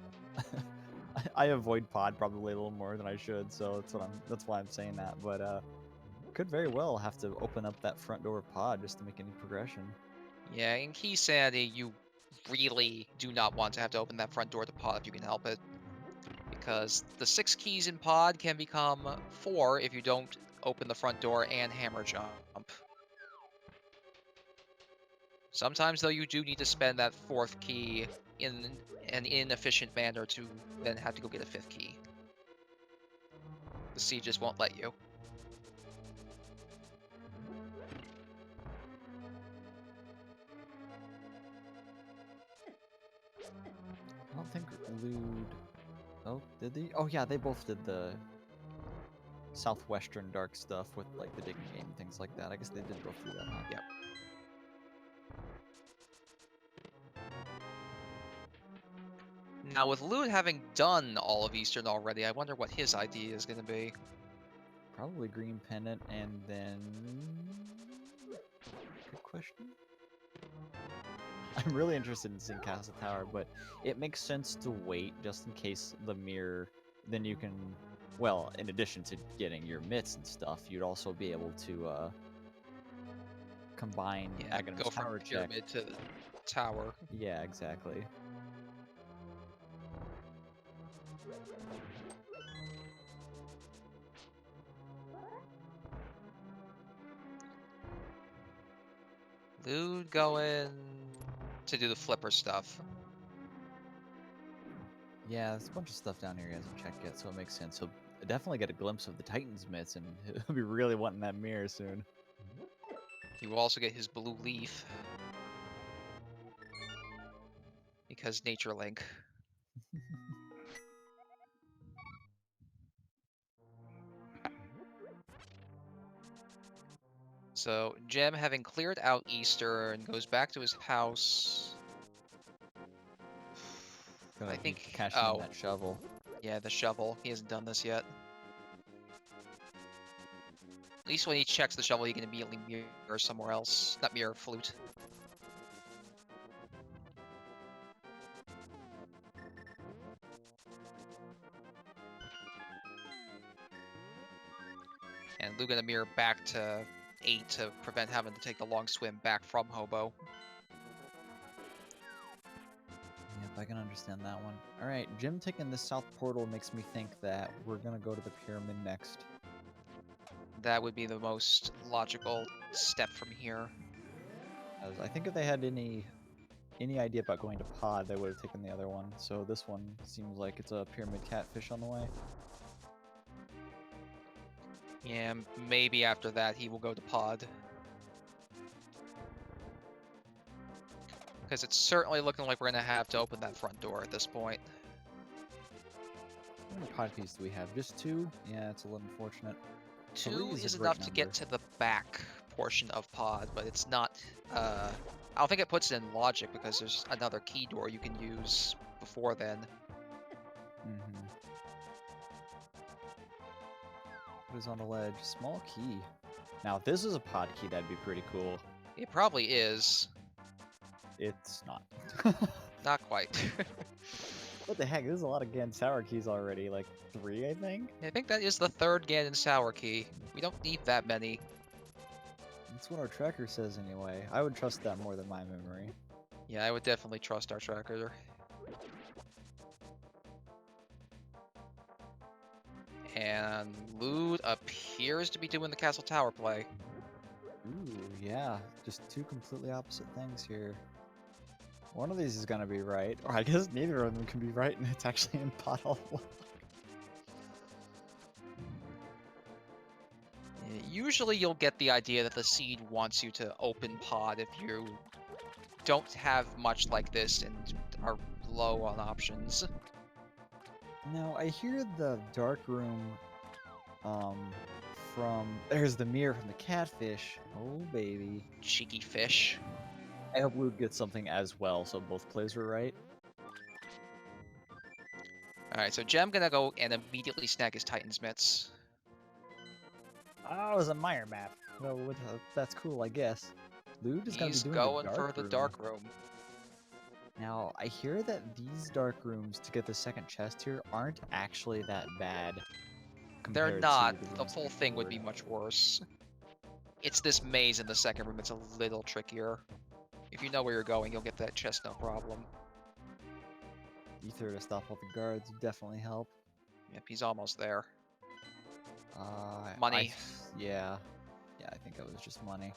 Speaker 1: I avoid pod probably a little more than I should, so that's why I'm saying that. But could very well have to open up that front door of pod just to make any progression.
Speaker 2: Yeah, in Keysanity, you really do not want to have to open that front door to pod if you can help it. Because the 6 keys in pod can become 4 if you don't open the front door and hammer jump. Sometimes, though, you do need to spend that 4th key in an inefficient manner to then have to go get a 5th key. The siege just won't let you.
Speaker 1: I don't think Lewd. Oh, did they? Oh yeah, they both did the southwestern dark stuff with like the digging game and things like that. I guess they did both do that, huh?
Speaker 2: Yep. Now, with Lewd having done all of Eastern already, I wonder what his idea is going to be.
Speaker 1: Probably green pendant and then. Good question. I'm really interested in seeing Castle Tower, but it makes sense to wait just in case the mirror. Then you can, well, in addition to getting your mitts and stuff, you'd also be able to combine Aghanim's
Speaker 2: go from
Speaker 1: tower check.
Speaker 2: pyramid to tower.
Speaker 1: Yeah, exactly.
Speaker 2: Lewd going to do the flipper stuff.
Speaker 1: Yeah, there's a bunch of stuff down here he hasn't checked yet, so it makes sense. He'll definitely get a glimpse of the Titan's mitts, and he'll be really wanting that mirror soon.
Speaker 2: He will also get his blue leaf. Because Nature Link. So, Gem, having cleared out Eastern, goes back to his house.
Speaker 1: Gonna
Speaker 2: I think.
Speaker 1: cash in that shovel.
Speaker 2: Yeah, the shovel. He hasn't done this yet. At least when he checks the shovel, he can immediately mirror somewhere else. Not mirror, flute. And Lou gonna mirror back to 8 to prevent having to take the long swim back from Hobo.
Speaker 1: Yep, I can understand that one. Alright, Jim taking this south portal makes me think that we're gonna go to the pyramid next.
Speaker 2: That would be the most logical step from here.
Speaker 1: As I think if they had any idea about going to pod, they would have taken the other one. So this one seems like it's a pyramid catfish on the way.
Speaker 2: Yeah, maybe after that he will go to pod. Because it's certainly looking like we're going to have to open that front door at this point.
Speaker 1: How many pod keys do we have? Just 2? Yeah, it's a little unfortunate.
Speaker 2: 2
Speaker 1: is
Speaker 2: is
Speaker 1: a great
Speaker 2: enough to get
Speaker 1: number.
Speaker 2: to the back portion of pod, but it's not... I don't think it puts it in logic because there's another key door you can use before then.
Speaker 1: What is on the ledge. Small key. Now, if this is a pod key, that'd be pretty cool.
Speaker 2: It probably is.
Speaker 1: It's not.
Speaker 2: Not quite.
Speaker 1: What the heck? There's a lot of Gan Sour keys already. Like 3, I think?
Speaker 2: I think that is the third Ganon Sour key. We don't need that many.
Speaker 1: That's what our tracker says anyway. I would trust that more than my memory.
Speaker 2: Yeah, I would definitely trust our tracker. And Lewd appears to be doing the Castle Tower play.
Speaker 1: Ooh, yeah. Just 2 completely opposite things here. One of these is gonna be right. Or I guess neither of them can be right, and it's actually in pot all along.
Speaker 2: Usually you'll get the idea that the seed wants you to open pod if you don't have much like this and are low on options.
Speaker 1: Now, I hear the dark room from... There's the mirror from the catfish. Oh, baby.
Speaker 2: Cheeky fish.
Speaker 1: I hope Luke gets something as well, so both plays were right.
Speaker 2: Alright, so Gem gonna go and immediately snag his Titan's mitts.
Speaker 1: Oh, it was a Meyer map. No, that's cool, I guess. Luke is gonna be
Speaker 2: He's
Speaker 1: doing
Speaker 2: going
Speaker 1: the
Speaker 2: for
Speaker 1: dark
Speaker 2: the
Speaker 1: room.
Speaker 2: dark room.
Speaker 1: Now, I hear that these dark rooms to get the second chest here aren't actually that bad.
Speaker 2: They're
Speaker 1: compared
Speaker 2: not.
Speaker 1: to
Speaker 2: The
Speaker 1: rooms
Speaker 2: whole thing would be
Speaker 1: before.
Speaker 2: much worse. It's this maze in the second room that's a little trickier. If you know where you're going, you'll get that chest no problem.
Speaker 1: Ether to stop all the guards would definitely help.
Speaker 2: Yep, he's almost there.
Speaker 1: Uh,
Speaker 2: Money.
Speaker 1: Yeah, I think it was just money.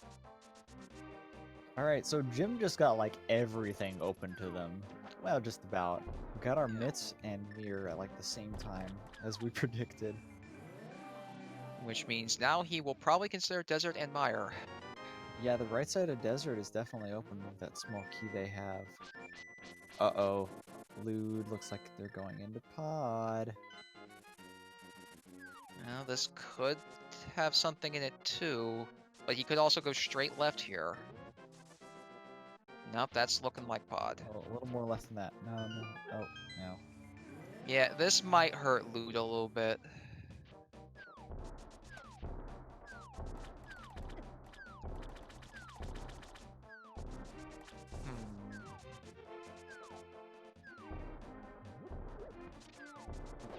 Speaker 1: Alright, so Jim just got like everything open to them. Well, just about. We got our mitts and mirror at like the same time as we predicted.
Speaker 2: Which means now he will probably consider Desert and Mire.
Speaker 1: Yeah, the right side of desert is definitely open with that small key they have. Uh-oh. Lude looks like they're going into pod.
Speaker 2: Now, this could have something in it too, but he could also go straight left here. Nope, that's looking like pod.
Speaker 1: Oh, a little more left than that. No. Oh, no.
Speaker 2: Yeah, this might hurt Lewd a little bit.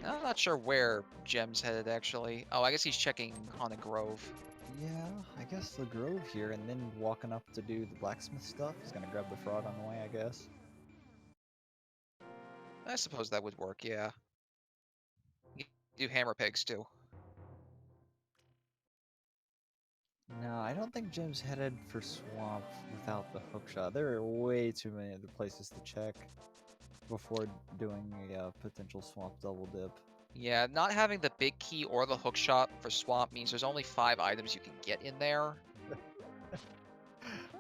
Speaker 2: I'm not sure where Gem's headed, actually. Oh, I guess he's checking on a grove.
Speaker 1: Yeah, I guess the grove here, and then walking up to do the blacksmith stuff. He's gonna grab the frog on the way, I guess.
Speaker 2: I suppose that would work, yeah. You do hammer pegs, too.
Speaker 1: No, I don't think Jim's headed for swamp without the hookshot. There are way too many other places to check before doing a potential swamp double dip.
Speaker 2: Yeah, not having the big key or the hookshot for swamp means there's only 5 items you can get in there.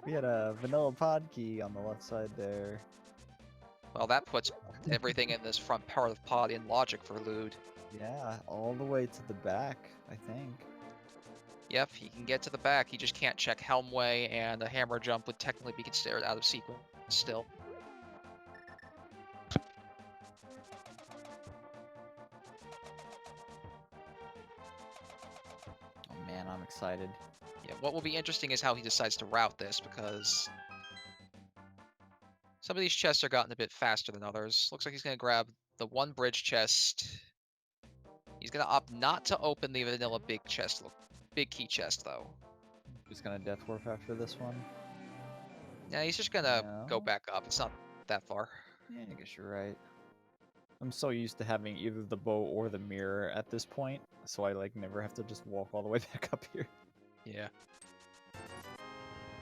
Speaker 1: We had a vanilla pod key on the left side there.
Speaker 2: Well, that puts everything in this front part of pod in logic for Lewd.
Speaker 1: Yeah, all the way to the back, I think.
Speaker 2: Yep, he can get to the back, he just can't check Helmway, and a hammer jump would technically be considered out of sequence still.
Speaker 1: Oh man, I'm excited.
Speaker 2: Yeah, what will be interesting is how he decides to route this, because some of these chests are gotten a bit faster than others. Looks like he's going to grab the one bridge chest. He's going to opt not to open the vanilla big chest, big key chest, though.
Speaker 1: Just gonna death warp after this one.
Speaker 2: Yeah, he's just going to go
Speaker 1: No.
Speaker 2: back up. It's not that far.
Speaker 1: Yeah, I guess you're right. I'm so used to having either the bow or the mirror at this point, so I like never have to just walk all the way back up here.
Speaker 2: Yeah.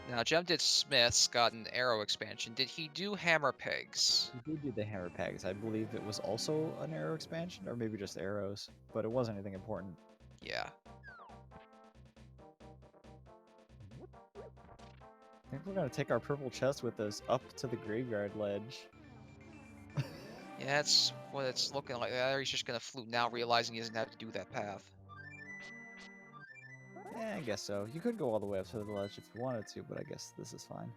Speaker 2: Now, Gem did Smith's, got an arrow expansion. Did he do hammer pegs?
Speaker 1: You did do the hammer pegs. I believe it was also an arrow expansion, or maybe just arrows, but it wasn't anything important.
Speaker 2: Yeah.
Speaker 1: I think we're gonna take our purple chest with us up to the graveyard ledge.
Speaker 2: Yeah, that's what it's looking like. Or he's just going to flute now, realizing he doesn't have to do that path.
Speaker 1: Yeah, I guess so. You could go all the way up to the ledge if you wanted to, but I guess this is fine.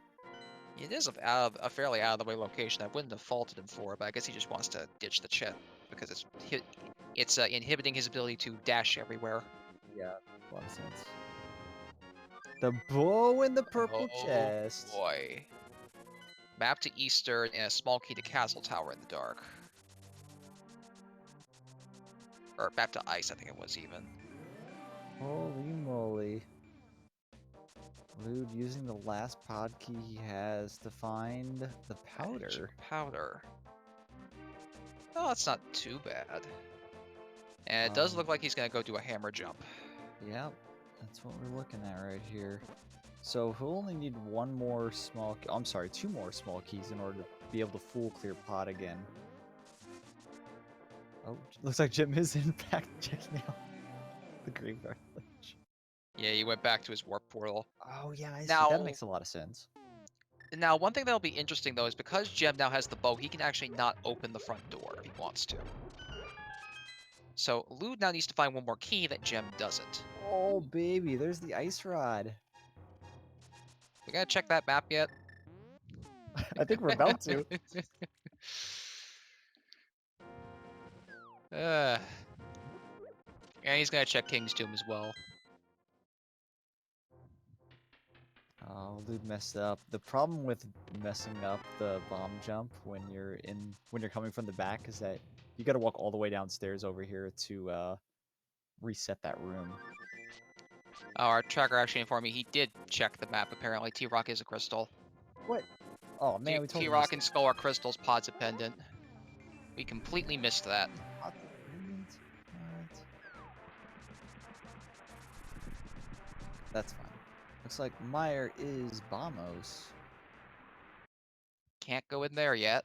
Speaker 2: It is a fairly out-of-the-way location. I wouldn't have faulted him for it, but I guess he just wants to ditch the chest because it's inhibiting his ability to dash everywhere.
Speaker 1: Yeah, a lot of sense. The bow in the purple
Speaker 2: Oh
Speaker 1: chest.
Speaker 2: boy. Map to Eastern and a small key to Castle Tower in the dark. Or map to Ice, I think it was even.
Speaker 1: Holy moly. Lude using the last pod key he has to find the powder.
Speaker 2: Powder. Oh, that's not too bad. And it does look like he's gonna go do a hammer jump.
Speaker 1: Yep, that's what we're looking at right here. So he'll only need one more small key. I'm sorry, two more small keys in order to be able to full clear pod again. Oh, looks like Jim is in fact checking out the graveyard ledge.
Speaker 2: Yeah, he went back to his warp portal.
Speaker 1: Oh yeah, I see.
Speaker 2: Now,
Speaker 1: That makes a lot of sense.
Speaker 2: Now, one thing that'll be interesting though is because Jem now has the bow, he can actually not open the front door if he wants to. So Lude now needs to find one more key that Jem doesn't.
Speaker 1: Oh baby, there's the ice rod.
Speaker 2: We gotta check that map yet?
Speaker 1: I think we're about to.
Speaker 2: And he's gonna check King's Tomb as well.
Speaker 1: Oh, Lude messed up. The problem with messing up the bomb jump when you're coming from the back is that you got to walk all the way downstairs over here to reset that room.
Speaker 2: Oh, our tracker actually informed me he did check the map. Apparently, T-Rock is a crystal.
Speaker 1: What? Oh man, we totally
Speaker 2: T-Rock
Speaker 1: missed
Speaker 2: and Skull are crystals, pod dependent. We completely missed that.
Speaker 1: What? That's fine. Looks like Meyer is Bamos.
Speaker 2: Can't go in there yet.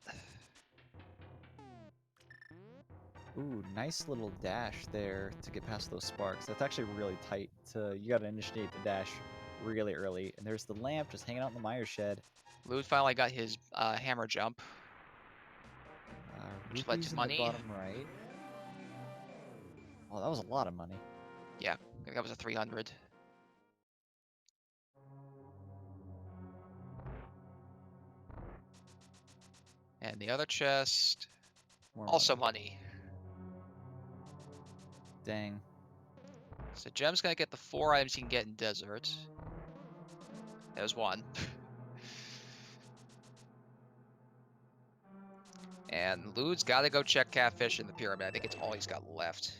Speaker 1: Ooh, nice little dash there to get past those sparks. That's actually really tight. You got to initiate the dash really early. And there's the lamp just hanging out in the Meyer shed.
Speaker 2: Lude finally got his hammer jump, which led
Speaker 1: Rupees
Speaker 2: to
Speaker 1: in the
Speaker 2: money.
Speaker 1: bottom right. Oh, that was a lot of money.
Speaker 2: Yeah, I think that was a 300. And the other chest,
Speaker 1: More
Speaker 2: also money.
Speaker 1: Dang.
Speaker 2: So Gem's gonna get the 4 items he can get in Desert. There's one. And Lude's gotta go check Catfish in the Pyramid. I think it's all he's got left.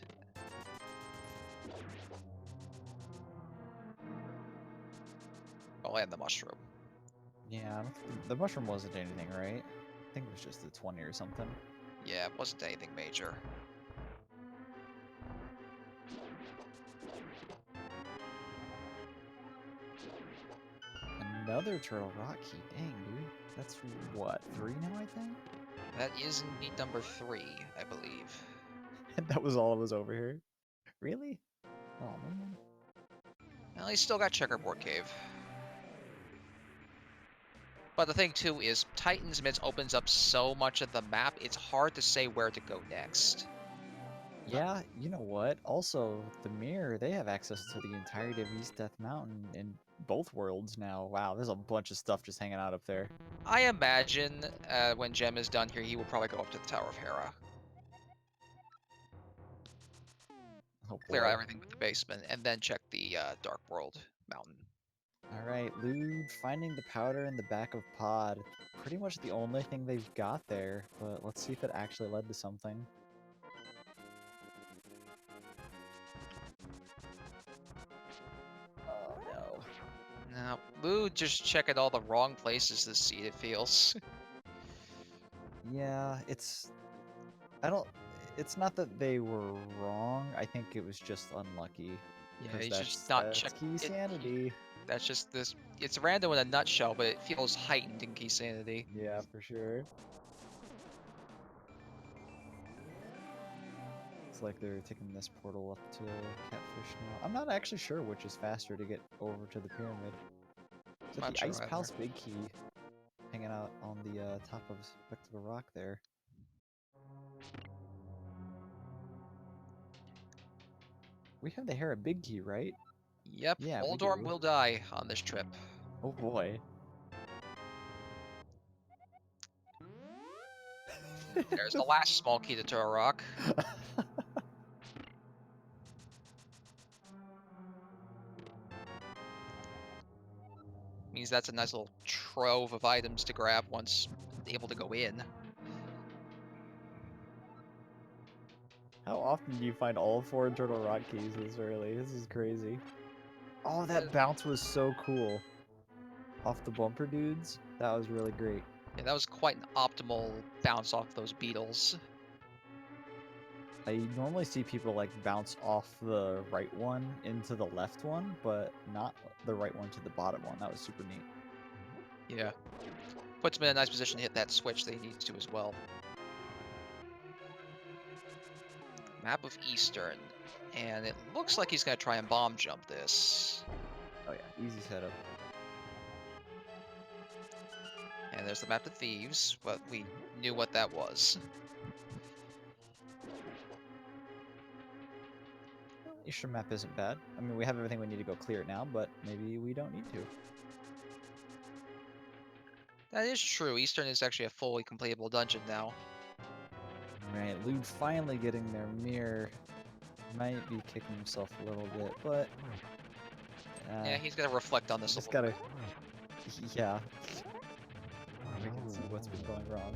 Speaker 2: Oh, and the mushroom.
Speaker 1: Yeah, I don't think the mushroom wasn't anything, right? I think it was just a 20 or something.
Speaker 2: Yeah, it wasn't anything major.
Speaker 1: Another turtle rock key. Dang, dude. That's what, 3 now, I think?
Speaker 2: That is indeed number 3, I believe.
Speaker 1: And that was all it was over here? Really? Oh, man.
Speaker 2: Well, he's still got Checkerboard Cave. But the thing, too, is Titan's Midst opens up so much of the map, it's hard to say where to go next.
Speaker 1: Yeah, you know what? Also, the mirror, they have access to the entirety of East Death Mountain in both worlds now. Wow, there's a bunch of stuff just hanging out up there.
Speaker 2: I imagine when Gem is done here, he will probably go up to the Tower of Hera.
Speaker 1: Oh,
Speaker 2: Clear
Speaker 1: boy.
Speaker 2: out everything with the basement, and then check the Dark World Mountain.
Speaker 1: Alright, Lude finding the powder in the back of Pod. Pretty much the only thing they've got there, but let's see if it actually led to something. Oh no.
Speaker 2: Now, Lude just checking all the wrong places this seed, it feels.
Speaker 1: Yeah, it's... I don't... It's not that they were wrong, I think it was just unlucky.
Speaker 2: Yeah,
Speaker 1: Because
Speaker 2: he's just not checking.
Speaker 1: Keysanity.
Speaker 2: That's just this. It's random in a nutshell, but it feels heightened in Keysanity.
Speaker 1: Yeah, for sure. It's like they're taking this portal up to Catfish now. I'm not actually sure which is faster to get over to the pyramid. Is it
Speaker 2: Not
Speaker 1: the
Speaker 2: sure
Speaker 1: Ice
Speaker 2: either.
Speaker 1: Palace Big Key hanging out on the top of the rock there? We have the Hera Big Key, right?
Speaker 2: Yep,
Speaker 1: Yeah, we
Speaker 2: Voldorm
Speaker 1: do.
Speaker 2: will die on this trip.
Speaker 1: Oh boy.
Speaker 2: There's the last small key to Turtle Rock. Means that's a nice little trove of items to grab once able to go in.
Speaker 1: How often do you find all 4 Turtle Rock keys this early? This is crazy. Oh, that bounce was so cool. Off the bumper dudes? That was really great.
Speaker 2: Yeah, that was quite an optimal bounce off those beetles.
Speaker 1: I normally see people like bounce off the right one into the left one, but not the right one to the bottom one. That was super neat.
Speaker 2: Yeah. Puts him in a nice position to hit that switch that he needs to as well. Map of Eastern. And it looks like he's going to try and bomb jump this.
Speaker 1: Oh yeah, easy setup.
Speaker 2: And there's the map of Thieves, but we knew what that was.
Speaker 1: Eastern map isn't bad. I mean, we have everything we need to go clear it now, but maybe we don't need to.
Speaker 2: That is true. Eastern is actually a fully completable dungeon now.
Speaker 1: Right, Lude finally getting their mirror. Might be kicking himself a little bit, but
Speaker 2: Yeah, he's going to reflect on this a
Speaker 1: just
Speaker 2: little
Speaker 1: gotta,
Speaker 2: bit.
Speaker 1: yeah. We can see what's been going wrong.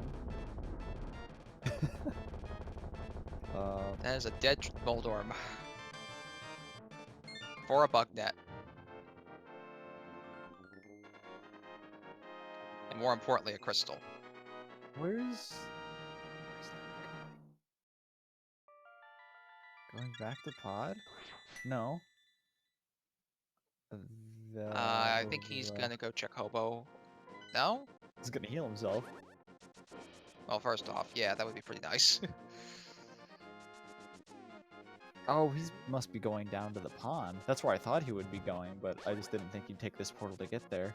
Speaker 2: That is a dead Moldorm. For a bug net. And more importantly, a crystal.
Speaker 1: Where's going back to pod? No.
Speaker 2: I think he's gonna go check Hobo. No?
Speaker 1: He's gonna heal himself.
Speaker 2: Well, first off, yeah, that would be pretty nice.
Speaker 1: Oh, he must be going down to the pond. That's where I thought he would be going, but I just didn't think he'd take this portal to get there.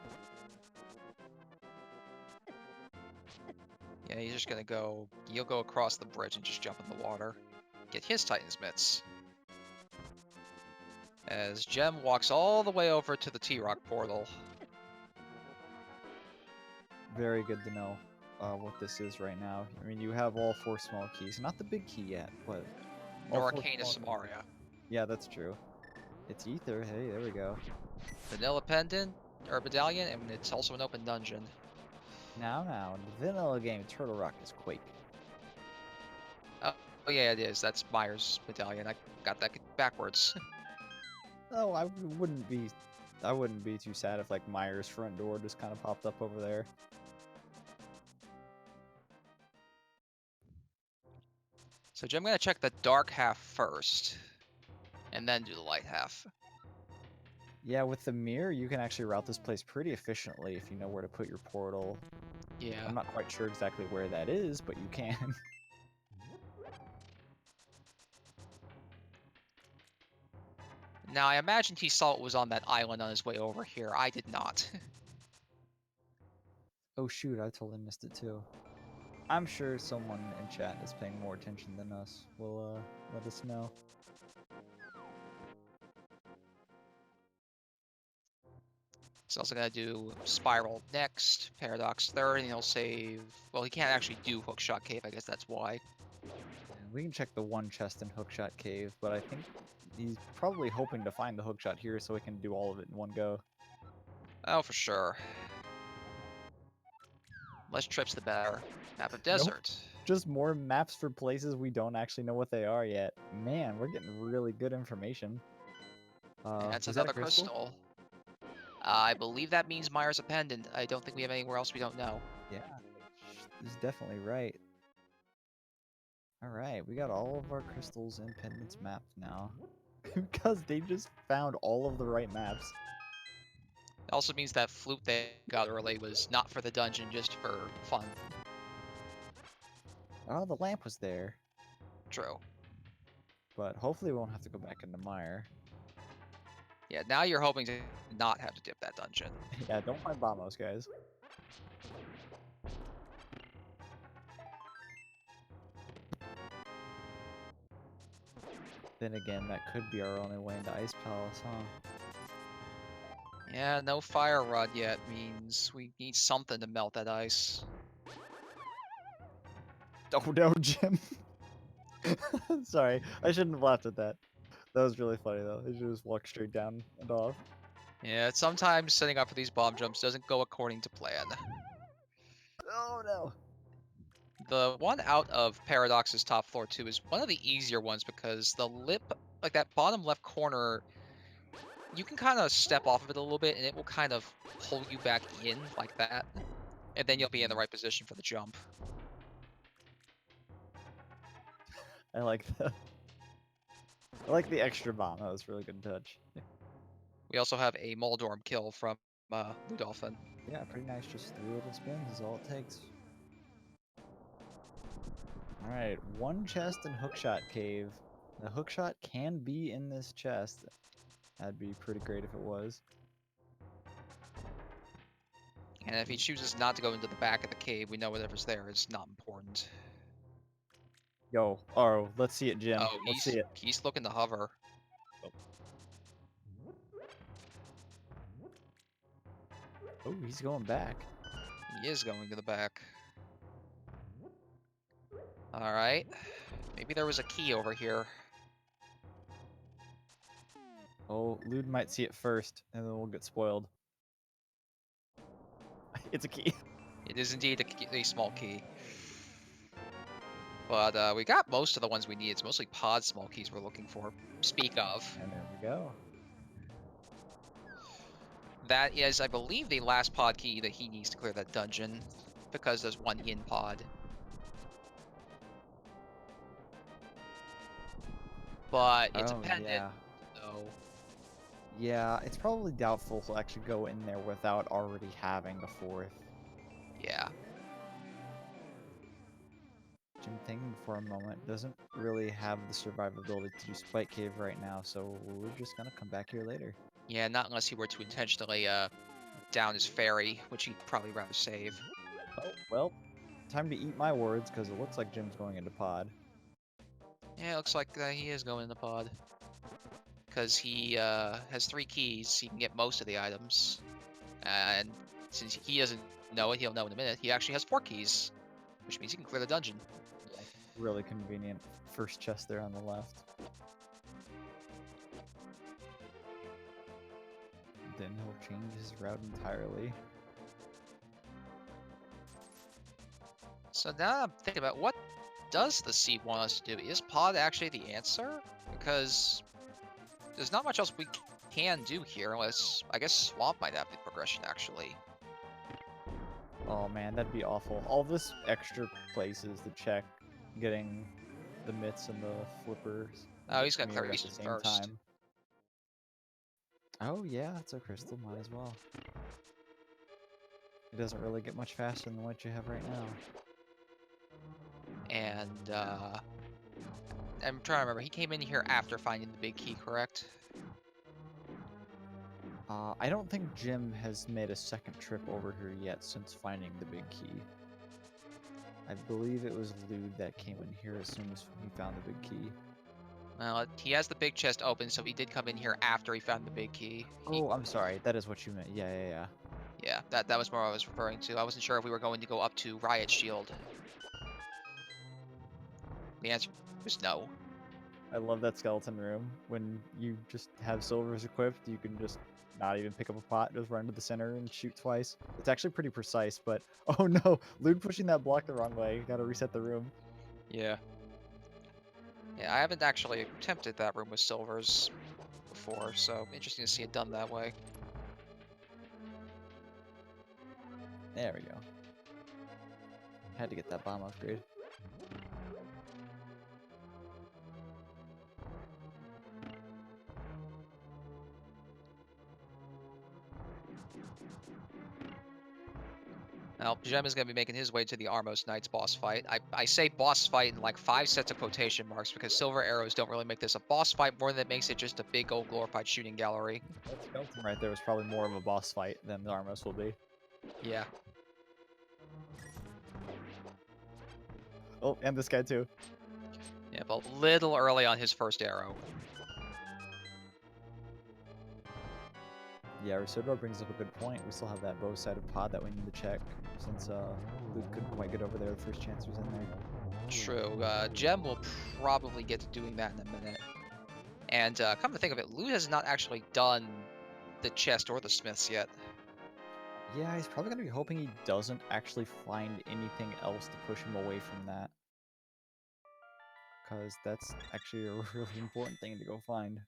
Speaker 2: Yeah, he's just gonna go. He'll go across the bridge and just jump in the water. Get his Titan's Mitts. As Gem walks all the way over to the T-Rock portal.
Speaker 1: Very good to know what this is right now. I mean, you have all 4 small keys. Not the big key yet, but all 4
Speaker 2: Norarcana
Speaker 1: small keys.
Speaker 2: Samaria.
Speaker 1: Yeah, that's true. It's Ether. Hey, there we go.
Speaker 2: Vanilla Pendant, or Medallion, and it's also an open dungeon.
Speaker 1: Now, in the vanilla game, Turtle Rock is Quake.
Speaker 2: Oh yeah, it is. That's Myers' Medallion. I got that backwards.
Speaker 1: Oh, I wouldn't be too sad if like Myers' front door just kind of popped up over there.
Speaker 2: So I'm gonna check the dark half first, and then do the light half.
Speaker 1: Yeah, with the mirror, you can actually route this place pretty efficiently if you know where to put your portal.
Speaker 2: Yeah.
Speaker 1: I'm not quite sure exactly where that is, but you can.
Speaker 2: Now, I imagined he saw it was on that island on his way over here. I did not.
Speaker 1: Oh shoot, I totally missed it too. I'm sure someone in chat is paying more attention than us. Will let us know.
Speaker 2: He's also gonna do Spiral next, Paradox third, and he'll save... Well, he can't actually do Hookshot Cave, I guess that's why.
Speaker 1: We can check the one chest in Hookshot Cave, but I think he's probably hoping to find the hookshot here so he can do all of it in one go.
Speaker 2: Oh, for sure. Less trips, the better. Map of Desert.
Speaker 1: Just more maps for places we don't actually know what they are yet. Man, we're getting really good information.
Speaker 2: And that's
Speaker 1: Was that a
Speaker 2: another crystal. I believe that means Myers a pendant. I don't think we have anywhere else we don't know.
Speaker 1: Yeah, this is definitely right. Alright, we got all of our crystals and pendants mapped now. Because they just found all of the right maps.
Speaker 2: It also means that flute they got early was not for the dungeon, just for fun.
Speaker 1: Oh, the lamp was there.
Speaker 2: True.
Speaker 1: But hopefully we won't have to go back into Mire.
Speaker 2: Yeah, now you're hoping to not have to dip that dungeon.
Speaker 1: Yeah, don't find Bombos, guys. Then again, that could be our only way into Ice Palace, huh?
Speaker 2: Yeah, no fire rod yet means we need something to melt that ice.
Speaker 1: Oh no, Jim. Sorry, I shouldn't have laughed at that. That was really funny though. He should just walk straight down and off.
Speaker 2: Yeah, sometimes setting up for these bomb jumps doesn't go according to plan.
Speaker 1: Oh no.
Speaker 2: The one out of Paradox's top floor too is one of the easier ones because the lip, like that bottom left corner, you can kind of step off of it a little bit and it will kind of pull you back in like that. And then you'll be in the right position for the jump.
Speaker 1: I like the I like the extra bomb. That was a really good touch.
Speaker 2: We also have a Moldorm kill from LewdDolphin.
Speaker 1: Yeah, pretty nice. Just 3 little spins is all it takes. All right, 1 chest and hookshot cave. The hookshot can be in this chest. That'd be pretty great if it was.
Speaker 2: And if he chooses not to go into the back of the cave, we know whatever's there is not important.
Speaker 1: Yo, oh, let's see it, Jim.
Speaker 2: Oh,
Speaker 1: Let's see it.
Speaker 2: he's looking to hover.
Speaker 1: Oh, he's going back.
Speaker 2: He is going to the back. Alright. Maybe there was a key over here.
Speaker 1: Oh, Lude might see it first, and then we'll get spoiled. It's a key.
Speaker 2: It is indeed a small key. But we got most of the ones we need. It's mostly pod small keys we're looking for. Speak of.
Speaker 1: And there we go.
Speaker 2: That is, I believe, the last pod key that he needs to clear that dungeon. Because there's one in pod. But it's
Speaker 1: Oh,
Speaker 2: a pendant,
Speaker 1: yeah.
Speaker 2: so...
Speaker 1: Yeah, it's probably doubtful to actually go in there without already having a 4th.
Speaker 2: Yeah.
Speaker 1: Jim thinking for a moment doesn't really have the survivability to do Spike Cave right now, so we're just gonna come back here later.
Speaker 2: Yeah, not unless he were to intentionally down his fairy, which he'd probably rather save.
Speaker 1: Oh, well, time to eat my words, because it looks like Jim's going into pod.
Speaker 2: Yeah, it looks like he is going in the pod. Because he has 3 keys, he can get most of the items. And since he doesn't know it, he'll know in a minute, he actually has 4 keys. Which means he can clear the dungeon.
Speaker 1: Really convenient first chest there on the left. Then he'll change his route entirely.
Speaker 2: So now I'm thinking about what does the seed want us to do? Is pod actually the answer? Because there's not much else we can do here unless, I guess Swamp might have the progression actually.
Speaker 1: Oh man, that'd be awful. All this extra places to check, getting the mitts and the flippers.
Speaker 2: Oh, he's gonna clear
Speaker 1: mirrored at
Speaker 2: Eastern
Speaker 1: the same
Speaker 2: first.
Speaker 1: time. Oh yeah, it's a crystal, might as well. It doesn't really get much faster than what you have right now.
Speaker 2: And I'm trying to remember, he came in here after finding the big key, correct?
Speaker 1: I don't think Jim has made a second trip over here yet since finding the big key. I believe it was Lude that came in here as soon as he found the big key.
Speaker 2: Well, he has the big chest open, so he did come in here after he found the big key.
Speaker 1: Oh, I'm sorry. That is what you meant. Yeah.
Speaker 2: Yeah, that was more what I was referring to. I wasn't sure if we were going to go up to Riot Shield. The answer is no.
Speaker 1: I love that skeleton room. When you just have silvers equipped, you can just not even pick up a pot, just run to the center and shoot twice. It's actually pretty precise, but oh no, Lude pushing that block the wrong way. Gotta reset the room.
Speaker 2: Yeah. Yeah, I haven't actually attempted that room with silvers before, so interesting to see it done that way.
Speaker 1: There we go. Had to get that bomb upgrade.
Speaker 2: Now, Jem is going to be making his way to the Armos Knights boss fight. I say boss fight in like 5 sets of quotation marks because silver arrows don't really make this a boss fight more than it makes it just a big old glorified shooting gallery.
Speaker 1: That skeleton right there was probably more of a boss fight than the Armos will be.
Speaker 2: Yeah.
Speaker 1: Oh, and this guy too.
Speaker 2: Yeah, but a little early on his first arrow.
Speaker 1: Yeah, Risodor brings up a good point. We still have that both side of pod that we need to check since Luke couldn't quite get over there the first chance he was in there.
Speaker 2: True. Jem will probably get to doing that in a minute. And come to think of it, Luke has not actually done the chest or the smiths yet.
Speaker 1: Yeah, he's probably gonna be hoping he doesn't actually find anything else to push him away from that. Because that's actually a really important thing to go find.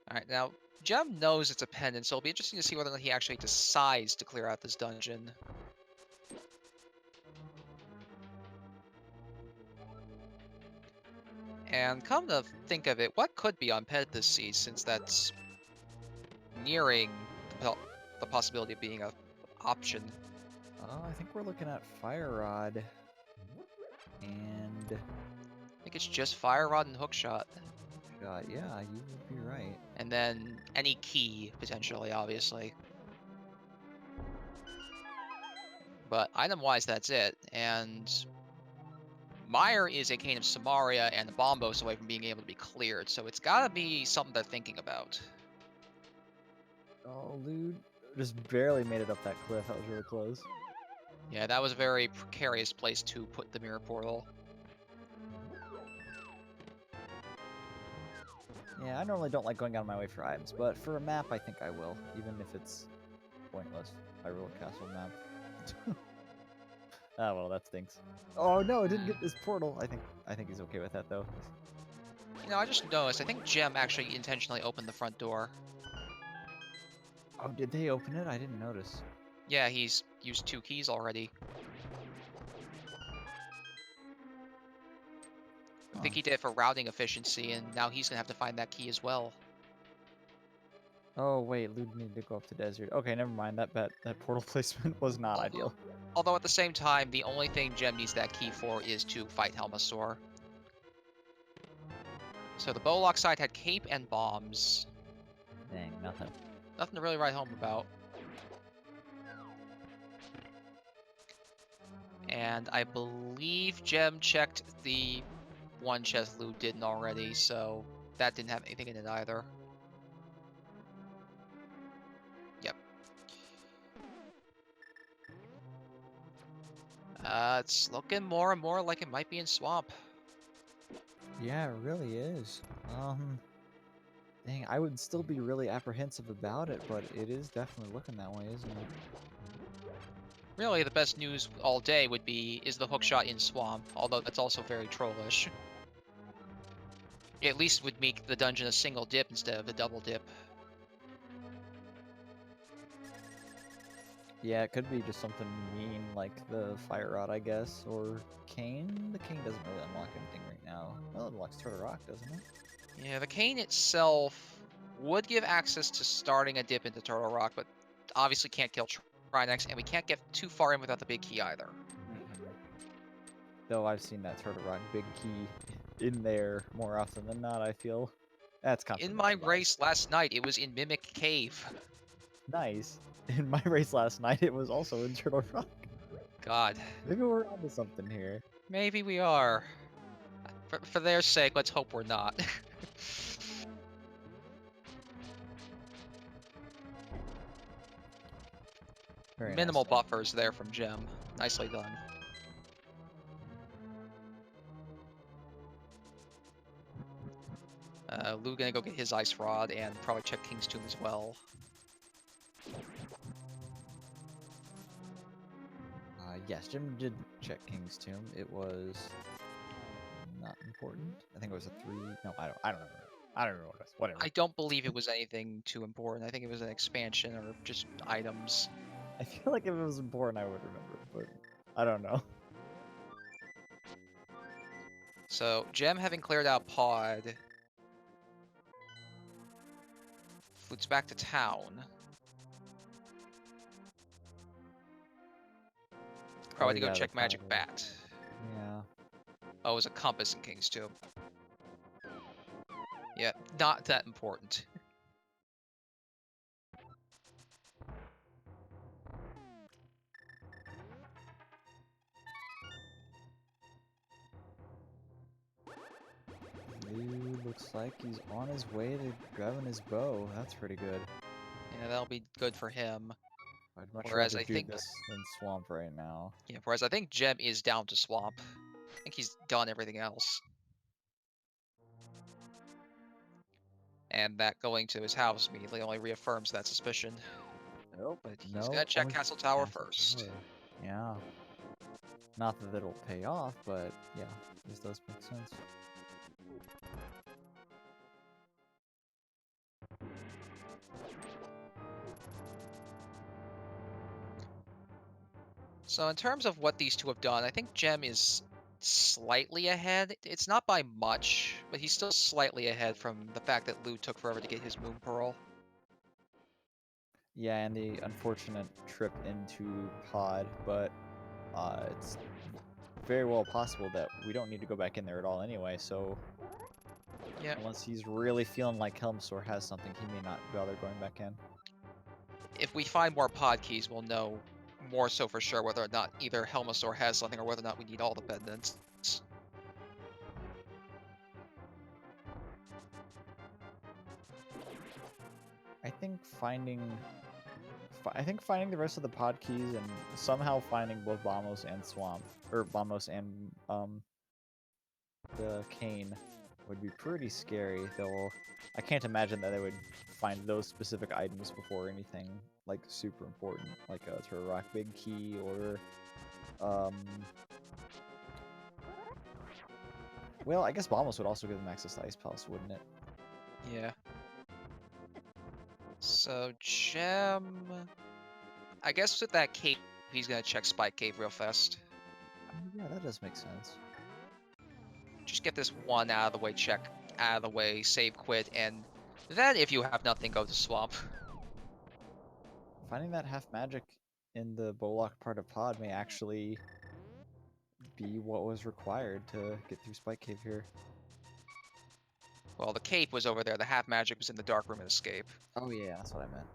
Speaker 2: Alright, now, Jem knows it's a pendant, so it'll be interesting to see whether or not he actually decides to clear out this dungeon. And come to think of it, what could be on Pedith's, since that's nearing the possibility of being a option?
Speaker 1: I think we're looking at Fire Rod. And...
Speaker 2: I think it's just Fire Rod and Hookshot.
Speaker 1: yeah, you would be right.
Speaker 2: And then any key, potentially, obviously. But item-wise, that's it. And Meyer is a Cane of Samaria and the Bombos away from being able to be cleared, so it's gotta be something they're thinking about.
Speaker 1: Oh, Lude just barely made it up that cliff. That was really close.
Speaker 2: Yeah, that was a very precarious place to put the mirror portal.
Speaker 1: Yeah, I normally don't like going out of my way for items, but for a map, I think I will, even if it's pointless. Hyrule Castle map. Ah, well, that stinks. Oh no, I didn't get this portal. I think he's okay with that though.
Speaker 2: You know, I just noticed, I think Jem actually intentionally opened the front door.
Speaker 1: Oh, did they open it? I didn't notice.
Speaker 2: Yeah, he's used 2 keys already. I think he did it for routing efficiency, and now he's gonna have to find that key as well.
Speaker 1: Oh wait, Lude needed to go up the desert. Okay, never mind. That portal placement was not ideal.
Speaker 2: Although at the same time, the only thing Jem needs that key for is to fight Helmasaur. So the Bowlock side had cape and bombs.
Speaker 1: Dang, nothing.
Speaker 2: Nothing to really write home about. And I believe Jem checked the one chest Lou didn't already, so that didn't have anything in it either. Yep. It's looking more and more like it might be in Swamp.
Speaker 1: Yeah, it really is. Dang, I would still be really apprehensive about it, but it is definitely looking that way, isn't it?
Speaker 2: Really, the best news all day would be, is the hookshot in Swamp, although that's also very trollish. It at least would make the dungeon a single dip instead of a double dip.
Speaker 1: Yeah, it could be just something mean like the Fire Rod, I guess, or Cane. The Cane doesn't really unlock anything right now. Well, it unlocks Turtle Rock, doesn't it?
Speaker 2: Yeah, the cane itself would give access to starting a dip into Turtle Rock, but obviously can't kill Trinex, and we can't get too far in without the big key either.
Speaker 1: Though I've seen that Turtle Rock big key in there more often than not, I feel. That's
Speaker 2: In my
Speaker 1: confirmation bias.
Speaker 2: race last night, it was in Mimic Cave.
Speaker 1: Nice. In my race last night, it was also in Turtle Rock.
Speaker 2: God.
Speaker 1: Maybe we're onto something here.
Speaker 2: Maybe we are. For their sake, let's hope we're not.
Speaker 1: Very
Speaker 2: Minimal
Speaker 1: nice.
Speaker 2: buffers there from Gem. Nicely done. Lou gonna go get his Ice Rod and probably check King's Tomb as well.
Speaker 1: Yes, Jim did check King's Tomb. It was not important. I think it was a 3. No, I don't remember. I don't remember what it was. Whatever.
Speaker 2: I don't believe it was anything too important. I think it was an expansion or just items.
Speaker 1: I feel like if it was important, I would remember, but I don't know.
Speaker 2: So, Gem having cleared out Pod, flutes back to town. Probably to go
Speaker 1: yeah,
Speaker 2: check
Speaker 1: the
Speaker 2: Magic
Speaker 1: power.
Speaker 2: Bat.
Speaker 1: Yeah.
Speaker 2: Oh, it was a compass in King's Tomb. Yeah, not that important.
Speaker 1: Dude looks like he's on his way to grabbing his bow. That's pretty good.
Speaker 2: Yeah, that'll be good for him.
Speaker 1: I'd much
Speaker 2: Whereas
Speaker 1: rather
Speaker 2: I
Speaker 1: do
Speaker 2: think,
Speaker 1: this than swamp right now.
Speaker 2: yeah, whereas I think Gem is down to swamp. I think he's done everything else. And that going to his house immediately only reaffirms that suspicion.
Speaker 1: Nope.
Speaker 2: But he's gonna
Speaker 1: No.
Speaker 2: check
Speaker 1: Only
Speaker 2: Castle Tower
Speaker 1: Castle
Speaker 2: first.
Speaker 1: Tower. Yeah. Not that it'll pay off, but yeah, this does make sense.
Speaker 2: So in terms of what these two have done, I think Gem is slightly ahead. It's not by much, but he's still slightly ahead from the fact that Lewd took forever to get his Moon Pearl.
Speaker 1: Yeah, and the unfortunate trip into Pod, but it's very well possible that we don't need to go back in there at all anyway, so
Speaker 2: Yeah.
Speaker 1: unless he's really feeling like Helmsor has something, he may not bother going back in.
Speaker 2: If we find more pod keys, we'll know more so for sure whether or not either Helmasaur has something or whether or not we need all the pendants.
Speaker 1: I think finding the rest of the pod keys and somehow finding both Bombos and Swamp, or Bombos and the Cane would be pretty scary, though I can't imagine that they would find those specific items before anything like super important, like a Turtle Rock Big Key or well, I guess Bombos would also give them access to Ice Palace, wouldn't it?
Speaker 2: Yeah. So Gem, I guess with that cave, he's gonna check Spike Cave real fast.
Speaker 1: Yeah, that does make sense.
Speaker 2: Just get this one out of the way, check out of the way, save, quit, and then if you have nothing, go to Swamp.
Speaker 1: Finding that half magic in the Bolok part of Pod may actually be what was required to get through Spike Cave here.
Speaker 2: Well, the cape was over there, the half magic was in the dark room and escape.
Speaker 1: Oh yeah, that's what I meant.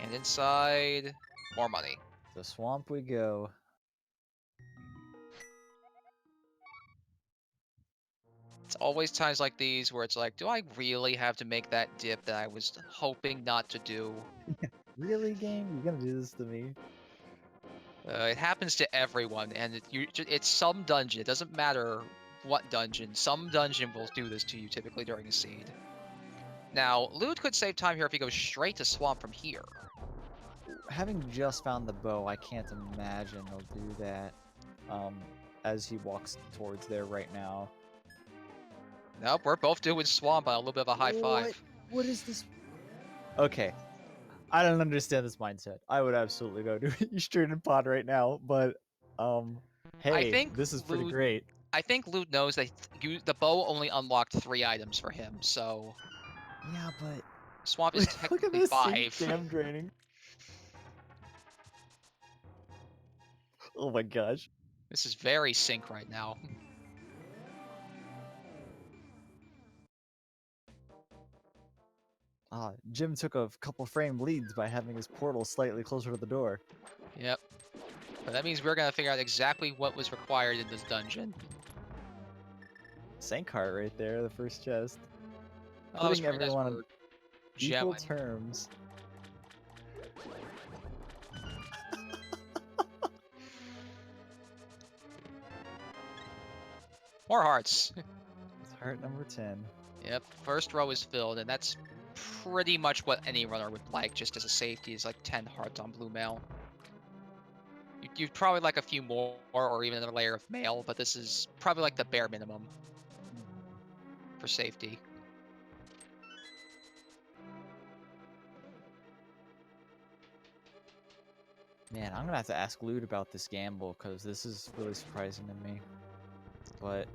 Speaker 2: And inside, more money.
Speaker 1: The swamp we go.
Speaker 2: It's always times like these where it's like, do I really have to make that dip that I was hoping not to do?
Speaker 1: Really, game? You gonna do this to me?
Speaker 2: It happens to everyone, and it's some dungeon. It doesn't matter what dungeon. Some dungeon will do this to you typically during a seed. Now, Lewd could save time here if he goes straight to Swamp from here.
Speaker 1: Having just found the bow, I can't imagine they'll do that. As he walks towards there right now.
Speaker 2: Nope, we're both doing Swamp on a little bit of a high five.
Speaker 1: What is this? Okay, I don't understand this mindset. I would absolutely go to Eastern Pod right now, but hey, this is pretty great.
Speaker 2: I think Lewd knows that the bow only unlocked 3 items for him, so
Speaker 1: Yeah, but
Speaker 2: Swamp is
Speaker 1: look at
Speaker 2: technically
Speaker 1: this
Speaker 2: 5.
Speaker 1: damn draining. Oh my gosh.
Speaker 2: This is very sync right now.
Speaker 1: Jim took a couple frame leads by having his portal slightly closer to the door.
Speaker 2: Yep. But that means we're gonna figure out exactly what was required in this dungeon.
Speaker 1: Sank cart right there, the first chest.
Speaker 2: Oh, that was
Speaker 1: Putting
Speaker 2: pretty nice
Speaker 1: everyone on
Speaker 2: word.
Speaker 1: equal
Speaker 2: Gem.
Speaker 1: terms.
Speaker 2: More hearts.
Speaker 1: It's heart number 10.
Speaker 2: Yep, first row is filled, and that's pretty much what any runner would like, just as a safety, is like 10 hearts on blue mail. You'd probably like a few more, or even another layer of mail, but this is probably like the bare minimum for safety.
Speaker 1: Man, I'm gonna have to ask Lewd about this gamble, because this is really surprising to me. But,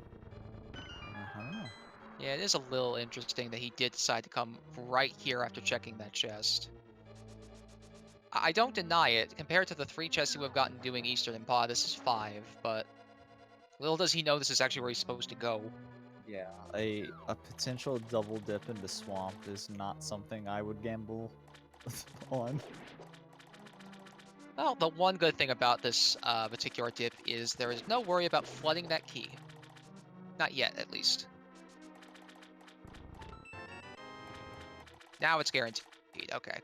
Speaker 1: I don't know.
Speaker 2: Yeah, it is a little interesting that he did decide to come right here after checking that chest. I don't deny it. Compared to the 3 chests he would have gotten doing Eastern and Pod, this is 5, but little does he know this is actually where he's supposed to go.
Speaker 1: Yeah, a potential double dip into Swamp is not something I would gamble on.
Speaker 2: Well, the one good thing about this particular dip is there is no worry about flooding that key. Not yet, at least. Now it's guaranteed. Okay.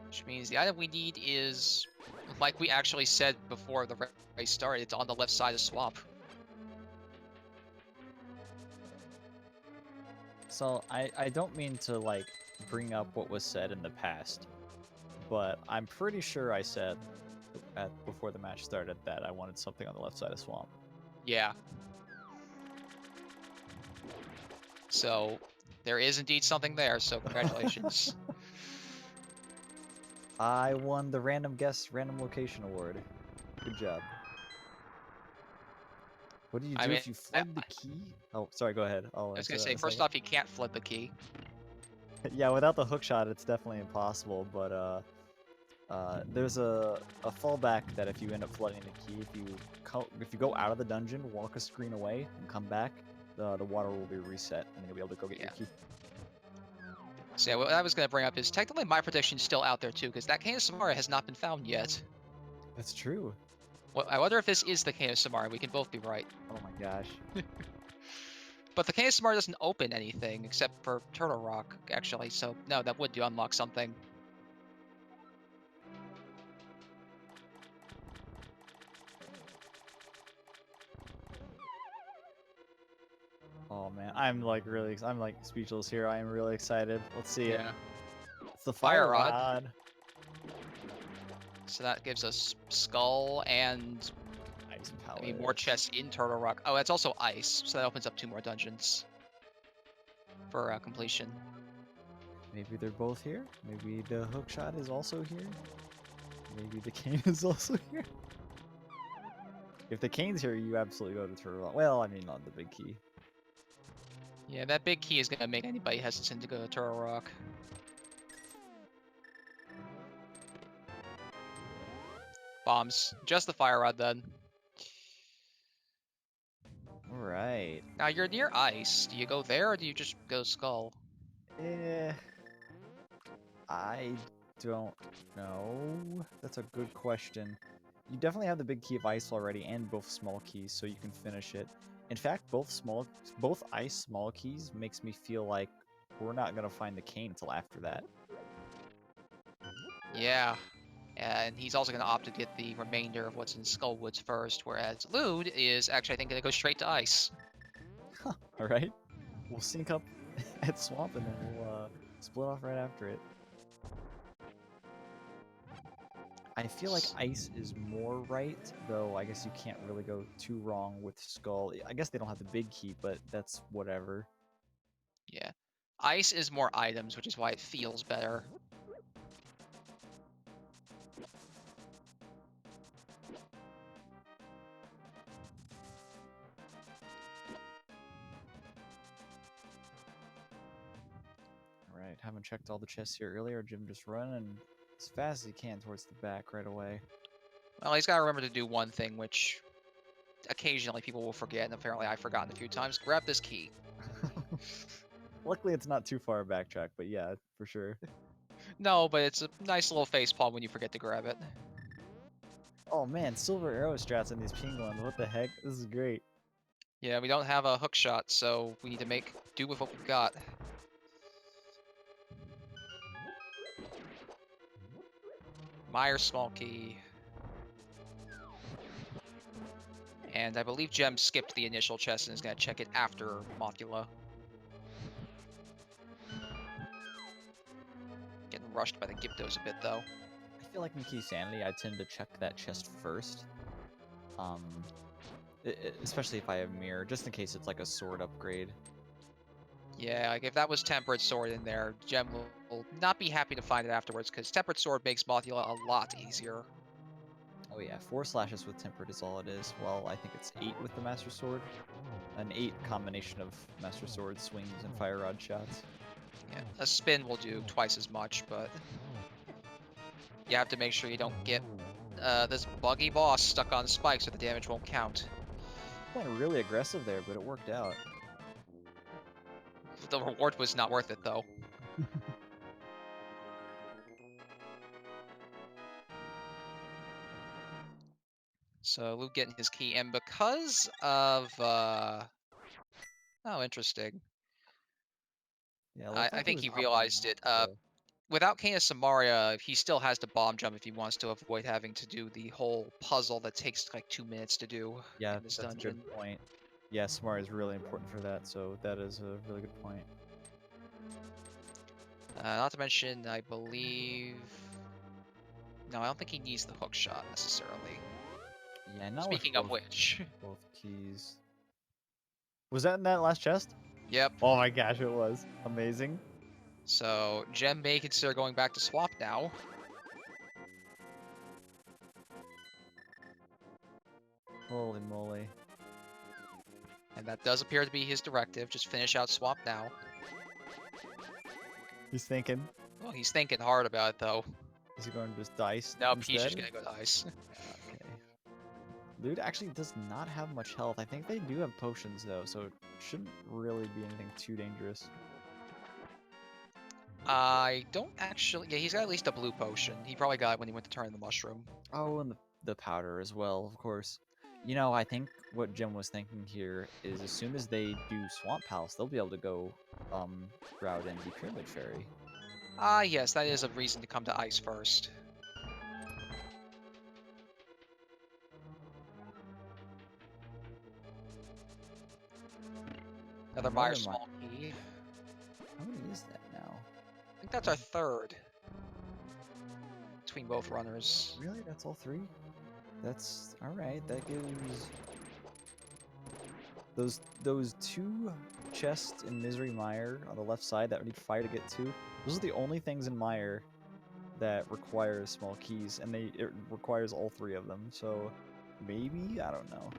Speaker 2: Which means the item we need is, like we actually said before the race started, it's on the left side of swamp.
Speaker 1: So I don't mean to like bring up what was said in the past, but I'm pretty sure I said before the match started that I wanted something on the left side of swamp.
Speaker 2: Yeah. So there is indeed something there, so congratulations.
Speaker 1: I won the random location award. Good job. What do you
Speaker 2: I
Speaker 1: do
Speaker 2: mean,
Speaker 1: if you
Speaker 2: I,
Speaker 1: flood the key? Oh, sorry, go ahead. I'll
Speaker 2: I was
Speaker 1: answer
Speaker 2: gonna
Speaker 1: that
Speaker 2: say,
Speaker 1: in a
Speaker 2: first
Speaker 1: second.
Speaker 2: off, you can't flood the key.
Speaker 1: Yeah, without the hook shot, it's definitely impossible, but there's a fallback that if you end up flooding the key, if you go out of the dungeon, walk a screen away, and come back, the water will be reset, and you'll be able to go get your
Speaker 2: Yeah.
Speaker 1: key.
Speaker 2: So yeah, what I was gonna bring up is technically my prediction's still out there too, because that Cane of Samara has not been found yet.
Speaker 1: That's true.
Speaker 2: Well, I wonder if this is the Cane of Samara. We can both be right.
Speaker 1: Oh my gosh.
Speaker 2: But the Cane of Samara doesn't open anything except for Turtle Rock, actually. So no, that would unlock something.
Speaker 1: Oh man, I'm like speechless here. I am really excited. Let's see it.
Speaker 2: Yeah.
Speaker 1: It's the
Speaker 2: Fire
Speaker 1: fire
Speaker 2: rod.
Speaker 1: rod.
Speaker 2: So that gives us Skull and
Speaker 1: Ice
Speaker 2: I mean more
Speaker 1: palace.
Speaker 2: chests in Turtle Rock. Oh, it's also ice, so that opens up 2 more dungeons for completion.
Speaker 1: Maybe they're both here. Maybe the hook shot is also here. Maybe the cane is also here. If the cane's here, you absolutely go to Turtle Rock. Well, I mean, on the big key.
Speaker 2: Yeah, that big key is gonna make anybody hesitant to go to Turtle Rock. Bombs. Just the fire rod then.
Speaker 1: All right.
Speaker 2: Now you're near ice. Do you go there or do you just go Skull?
Speaker 1: Eh, I don't know. That's a good question. You definitely have the big key of ice already, and both small keys, so you can finish it. In fact, both ice small keys makes me feel like we're not gonna find the cane until after that.
Speaker 2: Yeah. And he's also going to opt to get the remainder of what's in Skullwoods first, whereas Lewd is actually, I think, going to go straight to ice.
Speaker 1: All right, we'll sync up at swamp, and then we'll split off right after it. I feel like ice is more right, though I guess you can't really go too wrong with Skull. I guess they don't have the big key, but that's whatever.
Speaker 2: Yeah. Ice is more items, which is why it feels better.
Speaker 1: Alright, haven't checked all the chests here earlier. Jim just running as fast as he can towards the back right away.
Speaker 2: Well, he's got to remember to do one thing, which occasionally people will forget, and apparently I've forgotten a few times. Grab this key.
Speaker 1: Luckily, it's not too far backtrack, but yeah, for sure.
Speaker 2: No, but it's a nice little facepalm when you forget to grab it.
Speaker 1: Oh man, silver arrow strats on these penguins. What the heck? This is great.
Speaker 2: Yeah, we don't have a hook shot, so we need to make do with what we've got. Meyer small key. And I believe Gem skipped the initial chest and is going to check it after Mothula. Getting rushed by the Gyptos a bit, though.
Speaker 1: I feel like in Keysanity, I tend to check that chest first. Especially if I have mirror, just in case it's like a sword upgrade.
Speaker 2: Yeah, like if that was Tempered Sword in there, Gem will not be happy to find it afterwards, because Tempered Sword makes Mothula a lot easier.
Speaker 1: Oh yeah, 4 slashes with tempered is all it is. Well, I think it's 8 with the Master Sword. An 8 combination of Master Sword swings and fire rod shots.
Speaker 2: Yeah, a spin will do twice as much, but you have to make sure you don't get this buggy boss stuck on spikes so the damage won't count.
Speaker 1: Playing really aggressive there, but it worked out.
Speaker 2: The reward was not worth it, though. So Luke getting his key, and because of oh, interesting.
Speaker 1: Yeah, it looked
Speaker 2: I
Speaker 1: like it
Speaker 2: think
Speaker 1: was
Speaker 2: he
Speaker 1: operating
Speaker 2: realized it.
Speaker 1: the
Speaker 2: Without King of Samaria, he still has to bomb jump if he wants to avoid having to do the whole puzzle that takes like 2 minutes to do
Speaker 1: yeah,
Speaker 2: in this
Speaker 1: that's a
Speaker 2: dungeon.
Speaker 1: good point. Yeah, Smart is really important for that, so that is a really good point.
Speaker 2: Not to mention, I believe. No, I don't think he needs the hook shot necessarily.
Speaker 1: Yeah, not with
Speaker 2: Speaking of which,
Speaker 1: both keys. Was that in that last chest?
Speaker 2: yep.
Speaker 1: Oh my gosh, it was. Amazing.
Speaker 2: So Gem may consider going back to swap now.
Speaker 1: Holy moly.
Speaker 2: And that does appear to be his directive. Just finish out swap now.
Speaker 1: He's thinking.
Speaker 2: Well, he's thinking hard about it though.
Speaker 1: Is he going to just dice
Speaker 2: Nope, he's
Speaker 1: instead?
Speaker 2: just gonna go to ice.
Speaker 1: Okay. Lude actually does not have much health. I think they do have potions though, so it shouldn't really be anything too dangerous.
Speaker 2: I don't actually. Yeah, he's got at least a blue potion. He probably got it when he went to turn the mushroom.
Speaker 1: Oh, and the powder as well, of course. You know, I think what Jim was thinking here is as soon as they do Swamp Palace, they'll be able to go route in the Pyramid Fairy.
Speaker 2: Ah, yes, that is a reason to come to ice first. Another Meyer small key.
Speaker 1: How many is that now?
Speaker 2: I think that's our third between both runners.
Speaker 1: Really? That's all three? That's alright. That gives those two chests in Misery Mire on the left side that we need fire to get to. Those are the only things in Mire that require small keys, and it requires all three of them. So maybe, I don't know.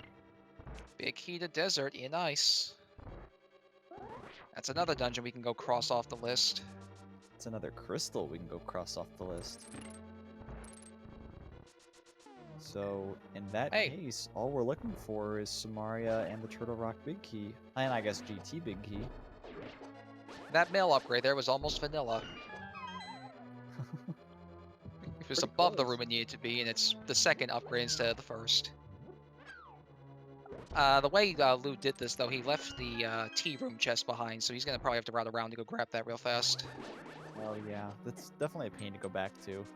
Speaker 2: Big key to desert in ice. That's another dungeon we can go cross off the list.
Speaker 1: It's another crystal we can go cross off the list. So in that
Speaker 2: Hey.
Speaker 1: case, all we're looking for is Samaria and the Turtle Rock Big Key, and I guess GT Big Key.
Speaker 2: That mail upgrade there was almost vanilla. It was
Speaker 1: Pretty
Speaker 2: above the
Speaker 1: close.
Speaker 2: room it needed to be, and it's the second upgrade instead of the first. The way Lou did this, though, he left the tea room chest behind, so he's gonna probably have to route around to go grab that real fast.
Speaker 1: Oh yeah, that's definitely a pain to go back to.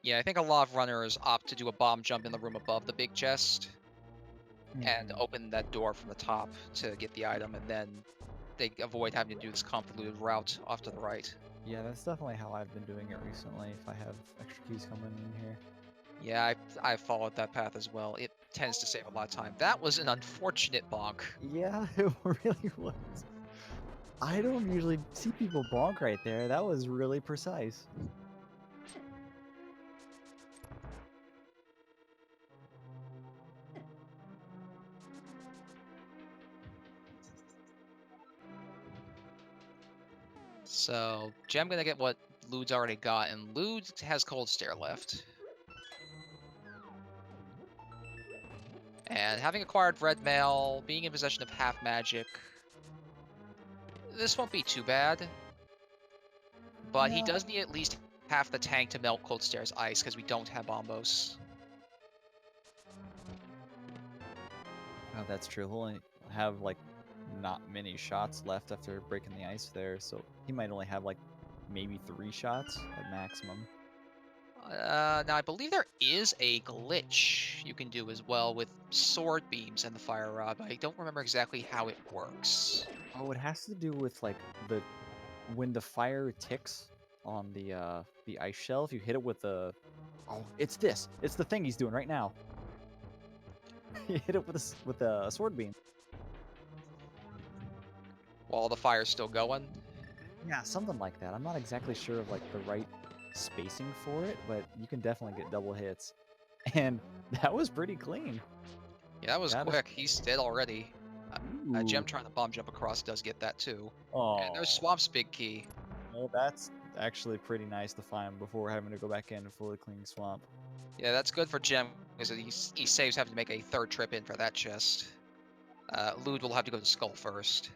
Speaker 2: Yeah, I think a lot of runners opt to do a bomb jump in the room above the big chest and open that door from the top to get the item, and then they avoid having to do this convoluted route off to the right.
Speaker 1: Yeah, that's definitely how I've been doing it recently, if I have extra keys coming in here.
Speaker 2: Yeah, I followed that path as well. It tends to save a lot of time. That was an unfortunate bonk.
Speaker 1: Yeah, it really was. I don't usually see people bonk right there. That was really precise.
Speaker 2: So, Gem gonna get what Lude's already got, and Lude has Cold Stare left. And having acquired Red Mail, being in possession of half magic, this won't be too bad. But he
Speaker 1: No.
Speaker 2: does need at least half the tank to melt Cold Stare's ice, because we don't have Bombos.
Speaker 1: Oh, that's true. He'll only have, like, not many shots left after breaking the ice there, so he might only have, like, maybe 3 shots at maximum.
Speaker 2: Now, I believe there is a glitch you can do as well with sword beams and the fire rod, but I don't remember exactly how it works.
Speaker 1: Oh, it has to do with, like, when the fire ticks on the ice shelf, you hit it with a... Oh, it's this! It's the thing he's doing right now! You hit it with a sword beam.
Speaker 2: While the fire's still going.
Speaker 1: Yeah, something like that. I'm not exactly sure of like the right spacing for it, but you can definitely get double hits. And that was pretty clean.
Speaker 2: Yeah, that was
Speaker 1: Gotta
Speaker 2: quick. He's dead already. Gem
Speaker 1: Ooh.
Speaker 2: trying to bomb jump across does get that too. And there's
Speaker 1: Oh.
Speaker 2: Swamp's big key.
Speaker 1: Well, that's actually pretty nice to find before having to go back in and fully clean swamp.
Speaker 2: Yeah, that's good for Gem, because he saves having to make a third trip in for that chest. Lude will have to go to Skull first.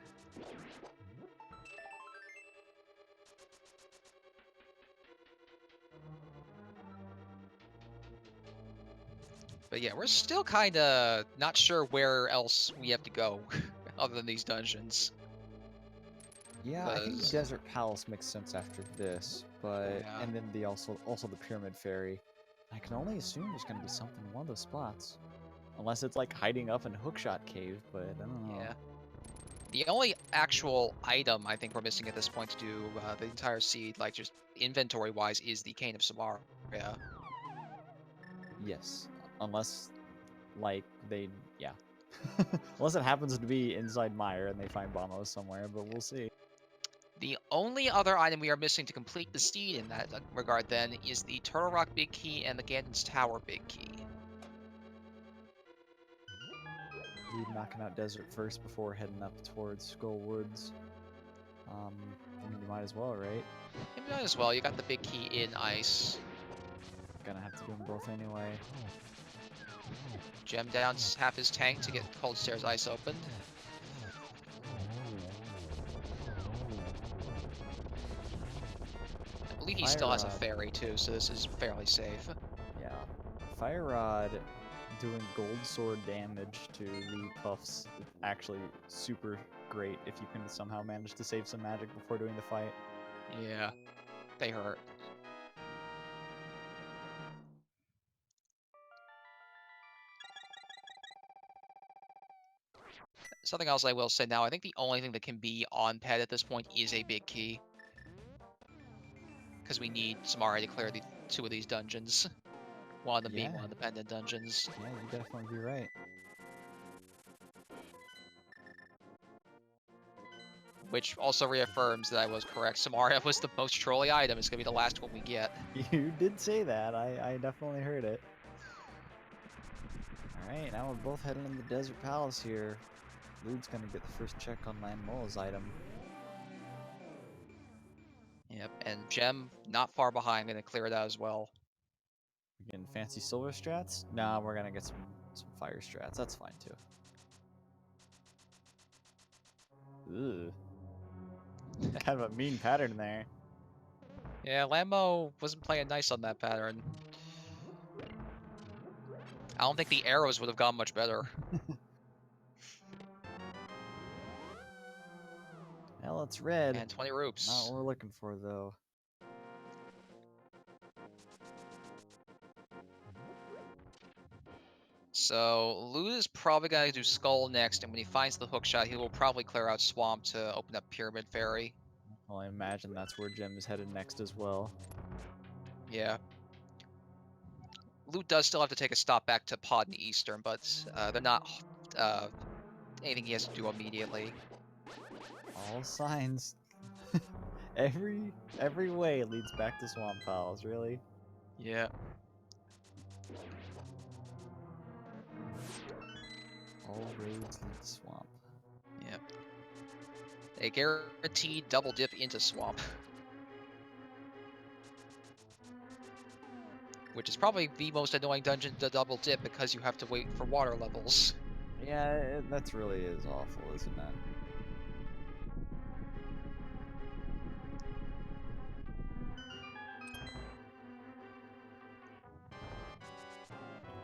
Speaker 2: But yeah, we're still kind of not sure where else we have to go other than these dungeons.
Speaker 1: Yeah, I think the
Speaker 2: 'Cause-
Speaker 1: Desert Palace makes sense after this, but
Speaker 2: Yeah.
Speaker 1: and then the also the Pyramid Ferry. I can only assume there's gonna be something in one of those spots, unless it's like hiding up in Hookshot Cave. But I don't know.
Speaker 2: Yeah. The only actual item I think we're missing at this point to do the entire seed, like just inventory-wise, is the Cane of Samara. Yeah.
Speaker 1: Yes, unless like yeah, unless it happens to be inside Mire and they find Bombos somewhere, but we'll see.
Speaker 2: The only other item we are missing to complete the seed in that regard, then, is the Turtle Rock Big Key and the Ganon's Tower Big Key.
Speaker 1: Lead knocking out Desert first before heading up towards Skull Woods. I mean, you might as well, right?
Speaker 2: You might as well. You got the Big Key in ice.
Speaker 1: Gonna have to do them both anyway.
Speaker 2: Gem downs half his tank to get Cold Stairs ice open. I believe he still has a fairy too, so this is fairly safe.
Speaker 1: Yeah. Fire Rod doing gold sword damage to the puffs is actually super great if you can somehow manage to save some magic before doing the fight.
Speaker 2: Yeah, they hurt. Something else I will say now, I think the only thing that can be on ped at this point is a Big Key. Because we need Samari to clear the 2 of these dungeons. One of them being one of the pendant dungeons.
Speaker 1: Yeah, you definitely be right.
Speaker 2: Which also reaffirms that I was correct. Samaria was the most trolly item. It's going to be the last one we get.
Speaker 1: You did say that. I definitely heard it. Alright, now we're both heading in the Desert Palace here. Lewd's gonna get the first check on Land Mole's item.
Speaker 2: Yep, and Gem, not far behind, going to clear that as well.
Speaker 1: We're getting fancy silver strats? Nah, we're gonna get some fire strats. That's fine too. Ugh. Kind of a mean pattern there.
Speaker 2: Yeah, Lambo wasn't playing nice on that pattern. I don't think the arrows would have gone much better.
Speaker 1: Well, it's red.
Speaker 2: And 20 roops.
Speaker 1: Not what we're looking for, though.
Speaker 2: So, Lewd is probably going to do Skull next, and when he finds the hookshot, he will probably clear out Swamp to open up Pyramid Ferry.
Speaker 1: Well, I imagine that's where Gem is headed next as well.
Speaker 2: Yeah. Lewd does still have to take a stop back to Pod and Eastern, but they're not anything he has to do immediately.
Speaker 1: All signs. every way leads back to Swamp Palace, really?
Speaker 2: Yeah.
Speaker 1: All roads lead to Swamp.
Speaker 2: Yep. A guaranteed double dip into Swamp. Which is probably the most annoying dungeon to double dip because you have to wait for water levels.
Speaker 1: Yeah, that really is awful, isn't it?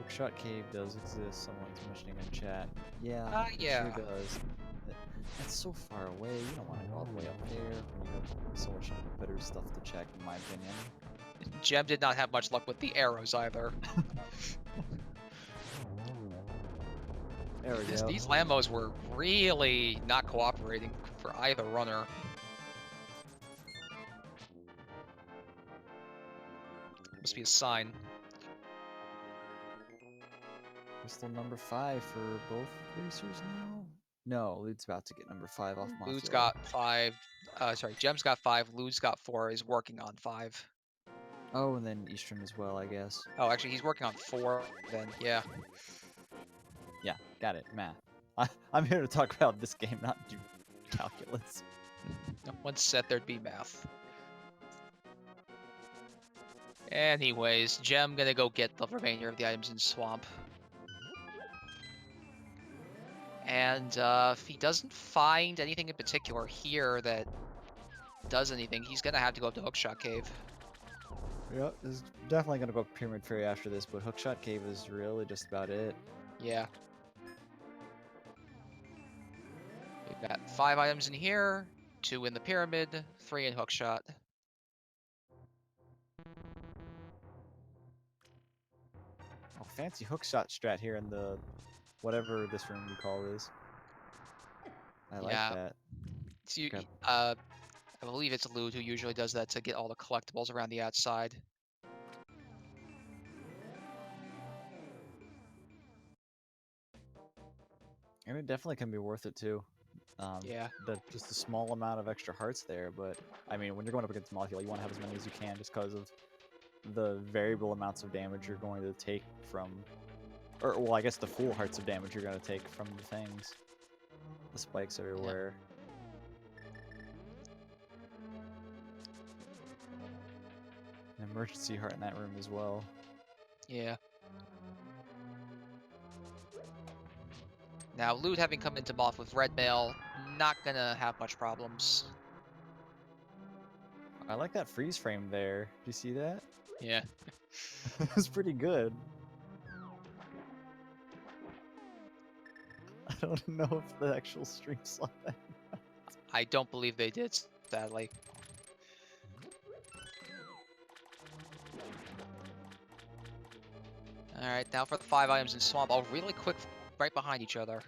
Speaker 1: Hookshot Cave does exist, someone's mentioning in chat. Yeah,
Speaker 2: Yeah.
Speaker 1: it sure does. It's so far away, you don't want to go all the way up there when you have so much better stuff to check, in my opinion.
Speaker 2: Gem did not have much luck with the arrows either.
Speaker 1: There we go.
Speaker 2: These Lambos were really not cooperating for either runner. Must be a sign.
Speaker 1: Crystal number 5 for both racers now? No, Lewd's about to get number 5 off Mafia.
Speaker 2: Lewd's got 5. Sorry, Gem's got 5. Lewd's got 4. Is working on 5.
Speaker 1: Oh, and then Eastern as well, I guess.
Speaker 2: Oh, actually, he's working on 4. Then, yeah.
Speaker 1: Yeah, got it. Math. I'm here to talk about this game, not do calculus.
Speaker 2: Once said there'd be math. Anyways, Gem gonna go get the remainder of the items in Swamp. And if he doesn't find anything in particular here that does anything, he's gonna have to go up to Hookshot Cave.
Speaker 1: Yep, there's definitely gonna go Pyramid Fairy after this, but Hookshot Cave is really just about it.
Speaker 2: Yeah. We've got 5 items in here, 2 in the pyramid, 3 in hookshot.
Speaker 1: Oh, fancy Hookshot strat here in the whatever this room we call is. I like
Speaker 2: Yeah.
Speaker 1: that.
Speaker 2: So
Speaker 1: Grab.
Speaker 2: I believe it's Lewd who usually does that to get all the collectibles around the outside.
Speaker 1: And it definitely can be worth it too.
Speaker 2: Yeah.
Speaker 1: Just a small amount of extra hearts there, but I mean, when you're going up against Molecule, you want to have as many as you can, just because of the variable amounts of damage you're going to take from, or well, I guess the full hearts of damage you're going to take from the things, the spikes everywhere. An emergency heart in that room as well.
Speaker 2: Yeah. Now, Lewd having come into Moth with red mail, not gonna have much problems.
Speaker 1: I like that freeze frame there. Do you see that?
Speaker 2: Yeah.
Speaker 1: It's pretty good. I don't know if the actual stream saw that.
Speaker 2: I don't believe they did, sadly. Alright, now for the 5 items in Swamp. All really quick, right behind each other.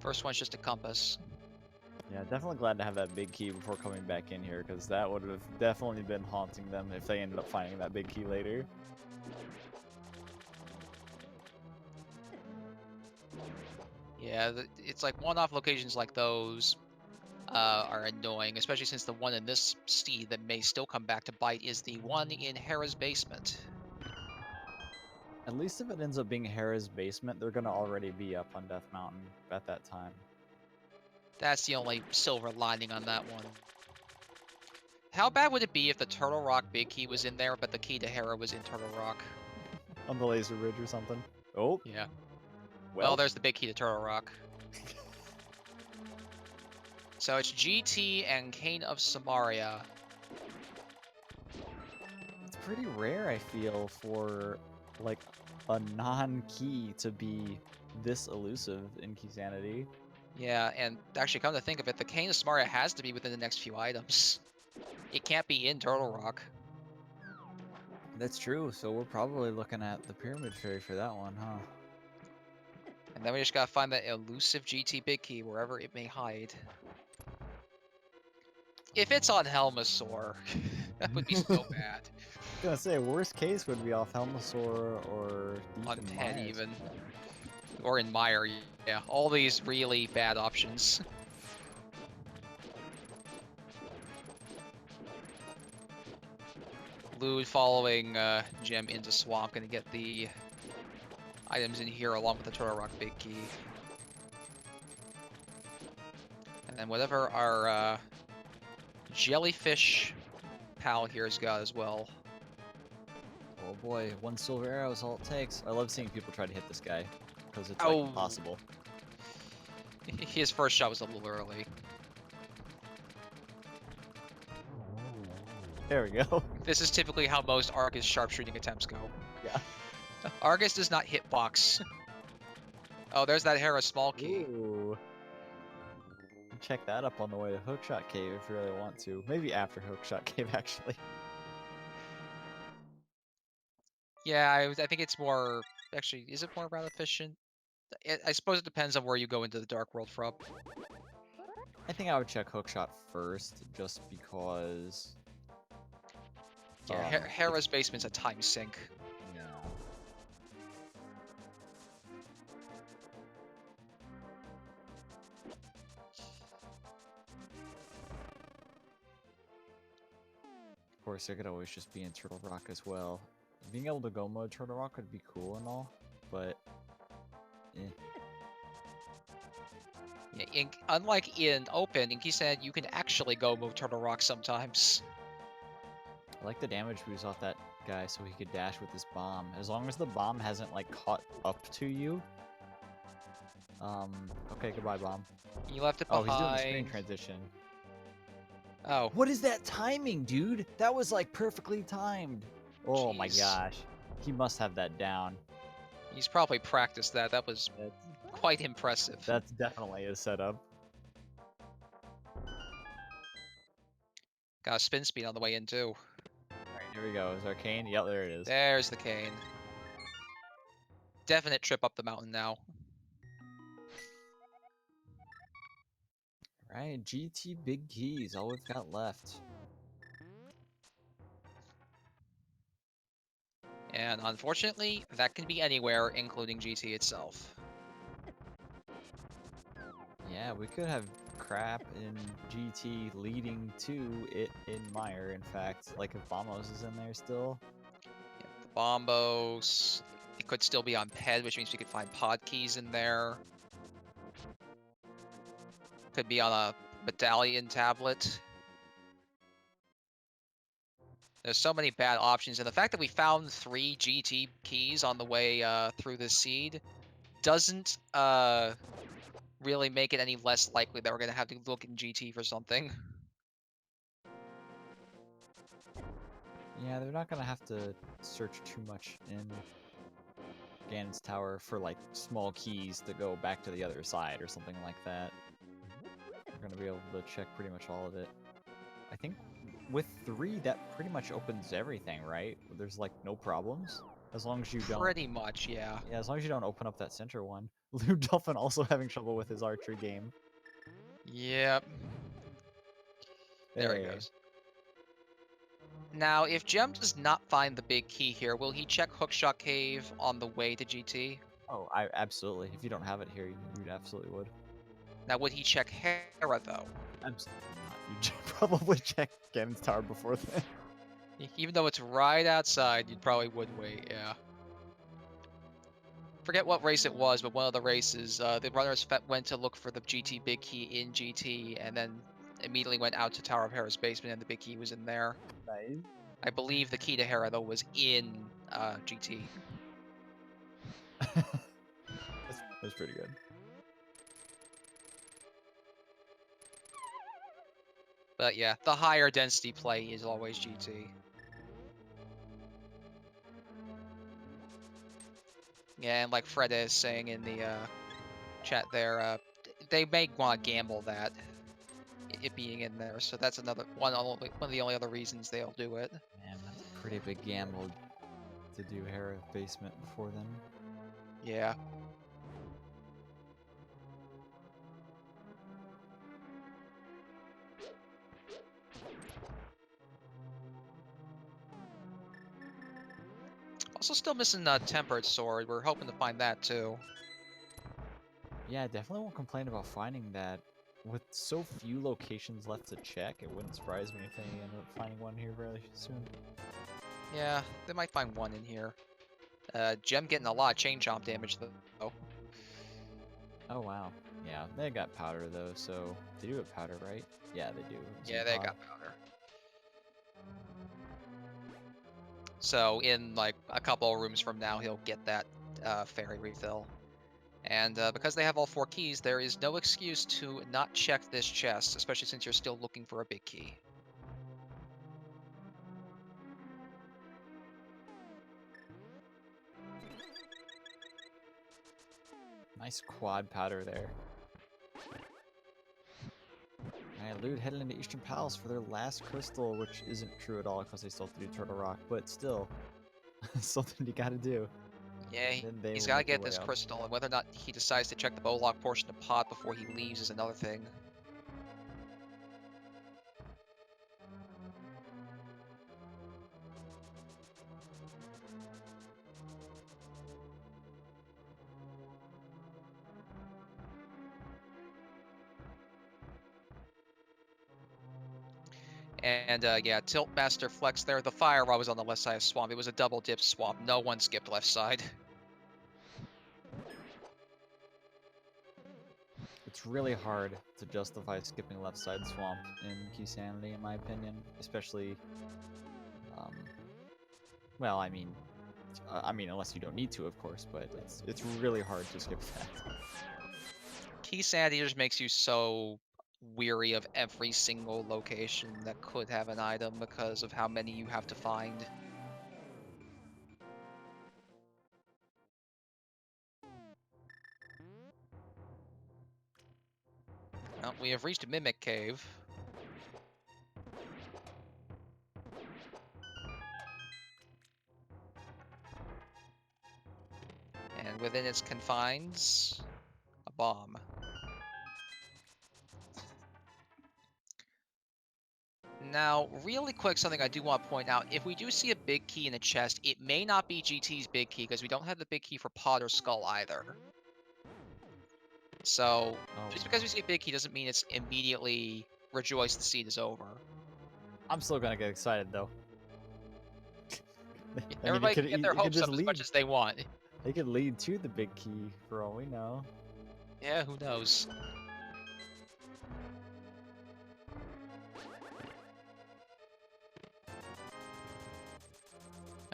Speaker 2: First one's just a compass.
Speaker 1: Yeah, definitely glad to have that big key before coming back in here, because that would have definitely been haunting them if they ended up finding that big key later.
Speaker 2: Yeah, it's like one-off locations like those are annoying, especially since the one in this steed that may still come back to bite is the one in Hera's basement.
Speaker 1: At least if it ends up being Hera's basement, they're gonna already be up on Death Mountain at that time.
Speaker 2: That's the only silver lining on that one. How bad would it be if the Turtle Rock big key was in there, but the key to Hera was in Turtle Rock?
Speaker 1: On the laser bridge or something. Oh,
Speaker 2: Yeah. Well,
Speaker 1: well.
Speaker 2: there's the big key to Turtle Rock. So it's GT and Cane of Samaria.
Speaker 1: It's pretty rare, I feel, for like a non-key to be this elusive in Keysanity.
Speaker 2: Yeah, and actually, come to think of it, the Cane of Samaria has to be within the next few items. It can't be in Turtle Rock.
Speaker 1: That's true, so we're probably looking at the Pyramid Fairy for that one, huh?
Speaker 2: And then we just gotta find that elusive GT big key wherever it may hide. If it's on Helmasaur, that would be so bad.
Speaker 1: I was gonna say, worst case would be off Helmasaur or deep
Speaker 2: On
Speaker 1: in
Speaker 2: 10
Speaker 1: Myers.
Speaker 2: even. Or in Meyer, yeah. All these really bad options. Lewd following Gem into Swamp, gonna get the items in here along with the Turtle Rock big key. And then whatever our jellyfish pal here's got as well.
Speaker 1: Oh boy, one silver arrow is all it takes. I love seeing people try to hit this guy, because it's
Speaker 2: Oh.
Speaker 1: like possible.
Speaker 2: His first shot was a little early.
Speaker 1: There we go.
Speaker 2: This is typically how most Argus sharpshooting attempts go.
Speaker 1: Yeah.
Speaker 2: Argus does not hitbox. Oh, there's that Hera small key.
Speaker 1: Ooh. Check that up on the way to Hookshot Cave if you really want to. Maybe after Hookshot Cave, actually.
Speaker 2: Yeah, I think it's more... Actually, is it more route efficient? I suppose it depends on where you go into the Dark World from.
Speaker 1: I think I would check Hookshot first, just because...
Speaker 2: Yeah, Hera's basement's a time sink.
Speaker 1: Yeah. Of course, it could always just be in Turtle Rock as well. Being able to go mode Turtle Rock would be cool and all, but...
Speaker 2: Yeah, unlike in Open, Inky said you can actually go move Turtle Rock sometimes.
Speaker 1: I like the damage boost off that guy so he could dash with his bomb. As long as the bomb hasn't, like, caught up to you. Okay, goodbye, bomb.
Speaker 2: You left it
Speaker 1: Oh,
Speaker 2: behind.
Speaker 1: he's doing the screen transition.
Speaker 2: Oh,
Speaker 1: What is that timing, dude? That was like perfectly timed. Oh my
Speaker 2: jeez.
Speaker 1: gosh. He must have that down.
Speaker 2: He's probably practiced that. That was
Speaker 1: That's,
Speaker 2: quite impressive.
Speaker 1: that's definitely a setup.
Speaker 2: Got a spin speed on the way in, too.
Speaker 1: Alright, here we go. Is Arcane? Yep, there it is.
Speaker 2: There's the cane. Definite trip up the mountain now.
Speaker 1: Right, GT Big Keys, all we've got left.
Speaker 2: And unfortunately, that can be anywhere, including GT itself.
Speaker 1: Yeah, we could have crap in GT leading to it in Mire, in fact. Like if Vamos is in there still.
Speaker 2: Yeah, the Bombos. It could still be on PED, which means we could find pod keys in there. Could be on a medallion tablet. There's so many bad options, and the fact that we found 3 GT keys on the way through this seed doesn't really make it any less likely that we're gonna have to look in GT for something.
Speaker 1: Yeah, they're not gonna have to search too much in Ganon's Tower for like small keys to go back to the other side or something like that. We're gonna be able to check pretty much all of it. I think with 3, that pretty much opens everything, right? There's like no problems as long as you don't.
Speaker 2: Pretty much, yeah.
Speaker 1: Yeah, as long as you don't open up that center one. LewdDolphin also having trouble with his archery game.
Speaker 2: Yep. There he
Speaker 1: Hey.
Speaker 2: goes. Now, if Gem does not find the big key here, will he check Hookshot Cave on the way to GT?
Speaker 1: Oh, I absolutely. If you don't have it here, you'd absolutely would.
Speaker 2: Now, would he check Hera, though?
Speaker 1: Absolutely not. You'd probably check Ganon's Tower before then.
Speaker 2: Even though it's right outside, you probably would wait, yeah. Forget what race it was, but one of the races, the runners went to look for the GT big key in GT, and then immediately went out to Tower of Hera's basement, and the big key was in there.
Speaker 1: Nice.
Speaker 2: I believe the key to Hera, though, was in GT.
Speaker 1: That's pretty good.
Speaker 2: But yeah, the higher density play is always GT. Yeah, and like Fred is saying in the chat there, they may want to gamble that it being in there, so that's another one of the only other reasons they'll do it.
Speaker 1: Man, that's a pretty big gamble to do Hera basement before then.
Speaker 2: Yeah. Also, still missing a tempered sword. We're hoping to find that too.
Speaker 1: Yeah, I definitely won't complain about finding that. With so few locations left to check, it wouldn't surprise me if they end up finding one here very soon.
Speaker 2: Yeah, they might find one in here. Gem getting a lot of chain chomp damage though.
Speaker 1: Oh wow. Yeah, they got powder though, so they do have powder, right? Yeah, they do.
Speaker 2: Yeah, they got powder. So in like a couple of rooms from now, he'll get that fairy refill. And because they have all 4 keys, there is no excuse to not check this chest, especially since you're still looking for a big key.
Speaker 1: Nice quad powder there. Alright, Lewd heading into Eastern Palace for their last crystal, which isn't true at all because they still have to do Turtle Rock, but still, something you gotta do.
Speaker 2: Yeah,
Speaker 1: Then they
Speaker 2: he's
Speaker 1: will
Speaker 2: got to
Speaker 1: make their
Speaker 2: get
Speaker 1: way
Speaker 2: this
Speaker 1: up.
Speaker 2: crystal, and whether or not he decides to check the Bowlock portion of pot before he leaves is another thing. And yeah, Tilt Master Flex there. The Fire Rod was on the left side of Swamp. It was a double dip swamp. No one skipped left side.
Speaker 1: It's really hard to justify skipping left side swamp in Keysanity, in my opinion, especially, well, I mean, unless you don't need to, of course, but it's really hard to skip that.
Speaker 2: Keysanity just makes you so weary of every single location that could have an item because of how many you have to find. Well, we have reached a Mimic Cave. And within its confines, a bomb. Now, really quick, something I do want to point out. If we do see a big key in a chest, it may not be GT's big key, because we don't have the big key for Pod or Skull either. So, just because we see a big key doesn't mean it's immediately rejoice the seed is over.
Speaker 1: I'm still gonna get excited though.
Speaker 2: Everybody can get their hopes up as much as they want.
Speaker 1: It could lead to the big key for all we know.
Speaker 2: Yeah, who knows?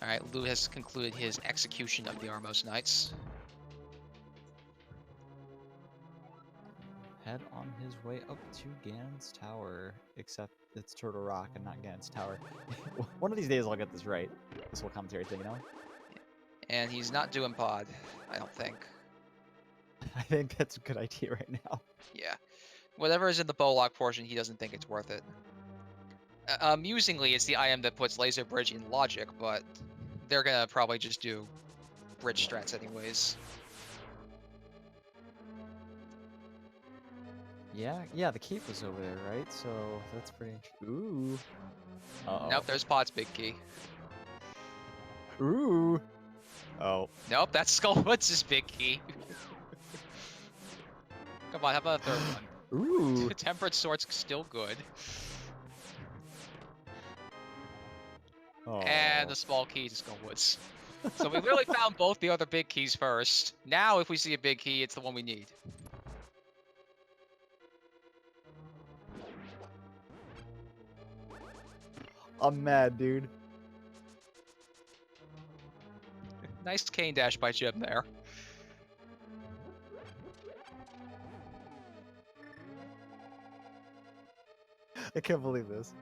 Speaker 2: Alright, Lew has concluded his execution of the Armos Knights.
Speaker 1: Head on his way up to Gan's Tower, except it's Turtle Rock and not Gan's Tower. One of these days I'll get this right. This whole commentary thing, you know?
Speaker 2: And he's not doing Pod, I don't think.
Speaker 1: I think that's a good idea right now.
Speaker 2: Yeah. Whatever is in the Bowlock portion, he doesn't think it's worth it. Amusingly, it's the IM that puts Laser Bridge in Logic, but they're gonna probably just do bridge strats anyways.
Speaker 1: Yeah, the keep was over there, right? So that's pretty interesting. Ooh. Uh-oh.
Speaker 2: Nope, there's Pod's big key.
Speaker 1: Ooh. Oh.
Speaker 2: Nope, that's Skullwoods' big key. Come on, how about a third one?
Speaker 1: Ooh.
Speaker 2: Tempered Sword's still good.
Speaker 1: Oh.
Speaker 2: And the small key to Skullwoods. So we literally found both the other big keys first. Now, if we see a big key, it's the one we need.
Speaker 1: I'm mad, dude.
Speaker 2: Nice cane dash by Jim there.
Speaker 1: I can't believe this.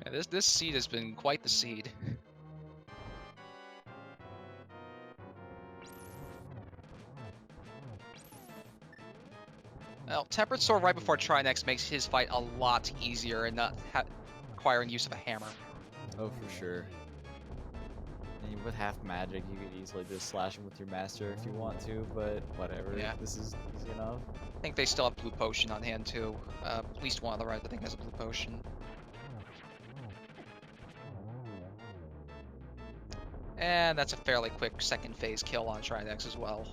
Speaker 2: Yeah, this seed has been quite the seed. Well, Tempered Sword right before Trinex makes his fight a lot easier and not requiring use of a hammer.
Speaker 1: Oh, for sure. And with half magic, you could easily just slash him with your master if you want to, but whatever.
Speaker 2: Yeah.
Speaker 1: This is easy enough.
Speaker 2: I think they still have Blue Potion on hand too. At least one of the right, I think, has a Blue Potion. And that's a fairly quick second phase kill on Trinex as well.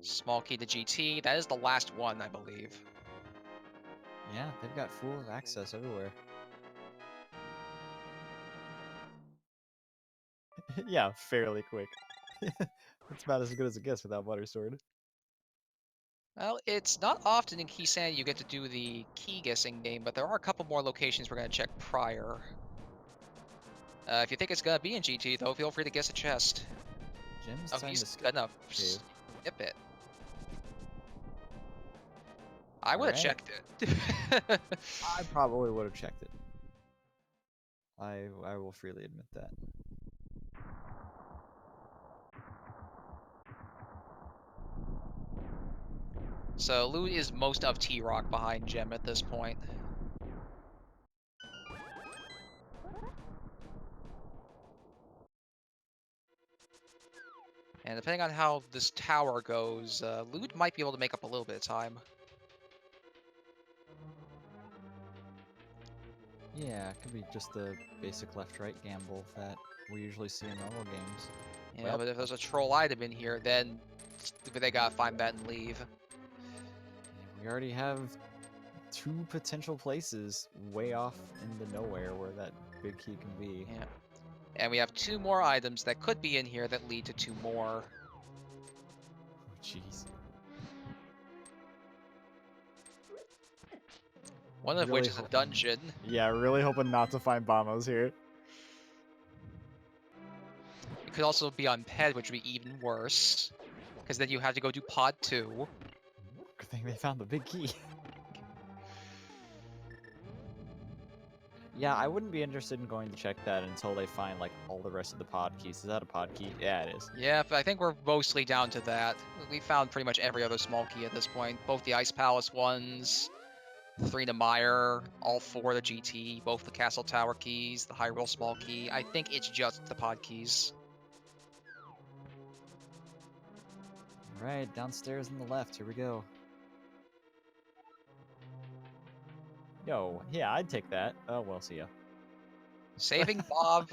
Speaker 2: Small key to GT. That is the last one, I believe.
Speaker 1: Yeah, they've got full access everywhere. Yeah, fairly quick. That's about as good as it gets without Butter Sword.
Speaker 2: Well, it's not often in Keysanity you get to do the key guessing game, but there are a couple more locations we're going to check prior. If you think it's going to be in GT, though, feel free to guess a chest.
Speaker 1: Jim's
Speaker 2: Oh,
Speaker 1: trying
Speaker 2: he's
Speaker 1: to skip.
Speaker 2: gonna
Speaker 1: Cave.
Speaker 2: skip it. I would have checked it.
Speaker 1: I probably would have checked it. I will freely admit that.
Speaker 2: So Lew is most of T-Rock behind Gem at this point. And depending on how this tower goes, Lewd might be able to make up a little bit of time.
Speaker 1: Yeah, it could be just the basic left-right gamble that we usually see in normal games.
Speaker 2: Yeah,
Speaker 1: Well,
Speaker 2: but if there's a troll item in here, then they gotta find that and leave.
Speaker 1: we already have 2 potential places way off in the nowhere where that big key can be.
Speaker 2: Yeah. And we have 2 more items that could be in here that lead to 2 more.
Speaker 1: Oh, jeez.
Speaker 2: One of which is a dungeon.
Speaker 1: Yeah, really hoping not to find Bombos here.
Speaker 2: could also be on Ped, which would be even worse. Because then you have to go do Pod 2.
Speaker 1: Good thing they found the big key. Yeah, I wouldn't be interested in going to check that until they find, like, all the rest of the pod keys. Is that a pod key? Yeah, it is.
Speaker 2: Yeah, but I think we're mostly down to that. We found pretty much every other small key at this point. Both the Ice Palace ones, 3 to Mire, all 4 to GT, both the Castle Tower keys, the Hyrule small key. I think it's just the pod keys.
Speaker 1: Right, downstairs on the left. Here we go. Yo, yeah, I'd take that. Oh, well, see ya.
Speaker 2: Saving Bob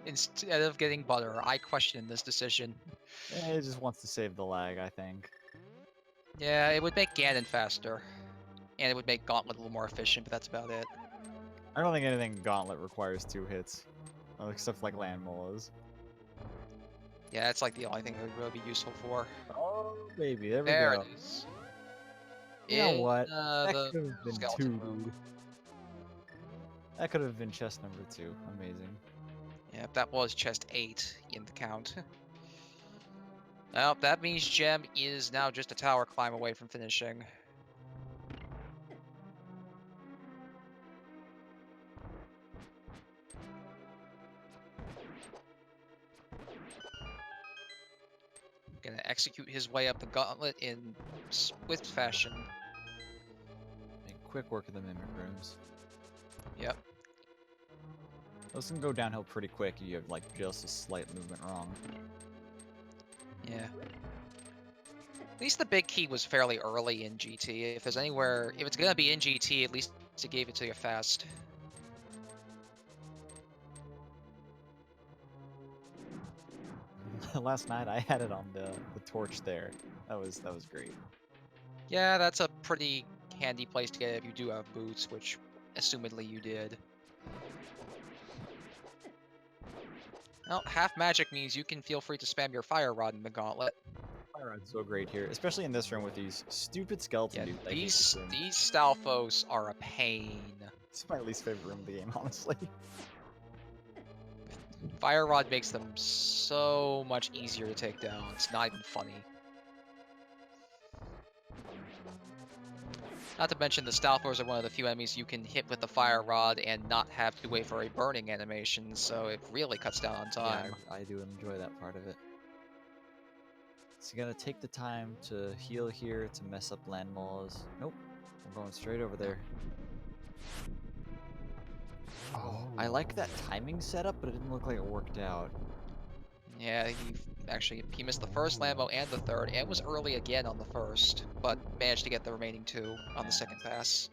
Speaker 2: instead of getting Butter. I question this decision.
Speaker 1: It just wants to save the lag, I think.
Speaker 2: Yeah, it would make Ganon faster. And it would make Gauntlet a little more efficient, but that's about it.
Speaker 1: I don't think anything Gauntlet requires 2 hits. Except, like, land molars.
Speaker 2: Yeah, that's like the only thing it would really be useful for.
Speaker 1: Oh, baby, there we
Speaker 2: There
Speaker 1: go.
Speaker 2: it is.
Speaker 1: You know what? That
Speaker 2: The
Speaker 1: could have been
Speaker 2: skeleton
Speaker 1: 2,
Speaker 2: room.
Speaker 1: dude. That could have been chest number 2. Amazing.
Speaker 2: Yeah, that was chest 8 in the count. Well, that means Gem is now just a tower climb away from finishing. Gonna execute his way up the gauntlet in swift fashion.
Speaker 1: Make quick work of the mimic rooms.
Speaker 2: Yep.
Speaker 1: Those can go downhill pretty quick if you have, like, just a slight movement wrong.
Speaker 2: Yeah. At least the big key was fairly early in GT. If there's anywhere, if it's gonna be in GT, at least it gave it to you fast.
Speaker 1: Last night I had it on the torch there. That was great.
Speaker 2: Yeah, that's a pretty handy place to get it if you do have boots, which assumedly you did. Well, half magic means you can feel free to spam your fire rod in the gauntlet.
Speaker 1: Fire rod's so great here, especially in this room with these stupid skeleton
Speaker 2: Yeah,
Speaker 1: dudes. I hate this room.
Speaker 2: these Stalfos are a pain.
Speaker 1: It's my least favorite room of the game, honestly.
Speaker 2: Fire rod makes them so much easier to take down. It's not even funny. Not to mention the Stalfos are one of the few enemies you can hit with the fire rod and not have to wait for a burning animation, so it really cuts down on time.
Speaker 1: Yeah, I do enjoy that part of it. So you gotta take the time to heal here to mess up land malls. Nope, we're going straight over there. Oh, I like that timing setup, but it didn't look like it worked out.
Speaker 2: Yeah, he missed the first Lambo and the third, and was early again on the first, but managed to get the remaining 2 on the second pass.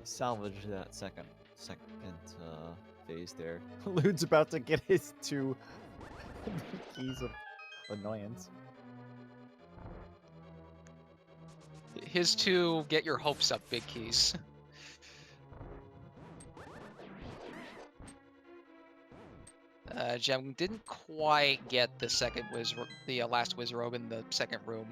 Speaker 1: Salvage that second phase there. Lude's about to get his 2 keys of annoyance.
Speaker 2: His 2 get your hopes up big keys. Gem didn't quite get the last Wizrobe in the second room.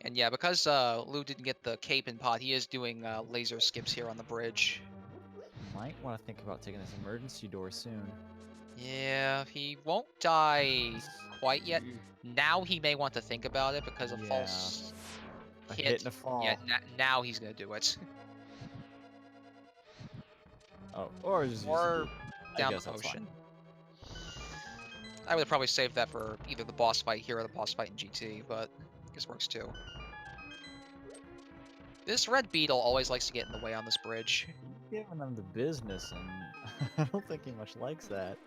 Speaker 2: And yeah, because Lou didn't get the cape and pot, he is doing laser skips here on the bridge.
Speaker 1: Might want to think about taking this emergency door soon.
Speaker 2: Yeah, he won't die quite yet. Now he may want to think about it because of false
Speaker 1: hit and a fall.
Speaker 2: Yeah, now he's gonna do it.
Speaker 1: Oh, or just
Speaker 2: or down
Speaker 1: the
Speaker 2: the potion. I would have probably saved that for either the boss fight here or the boss fight in GT, but I guess works too. This red beetle always likes to get in the way on this bridge.
Speaker 1: He's giving them the business, and I don't think he much likes that.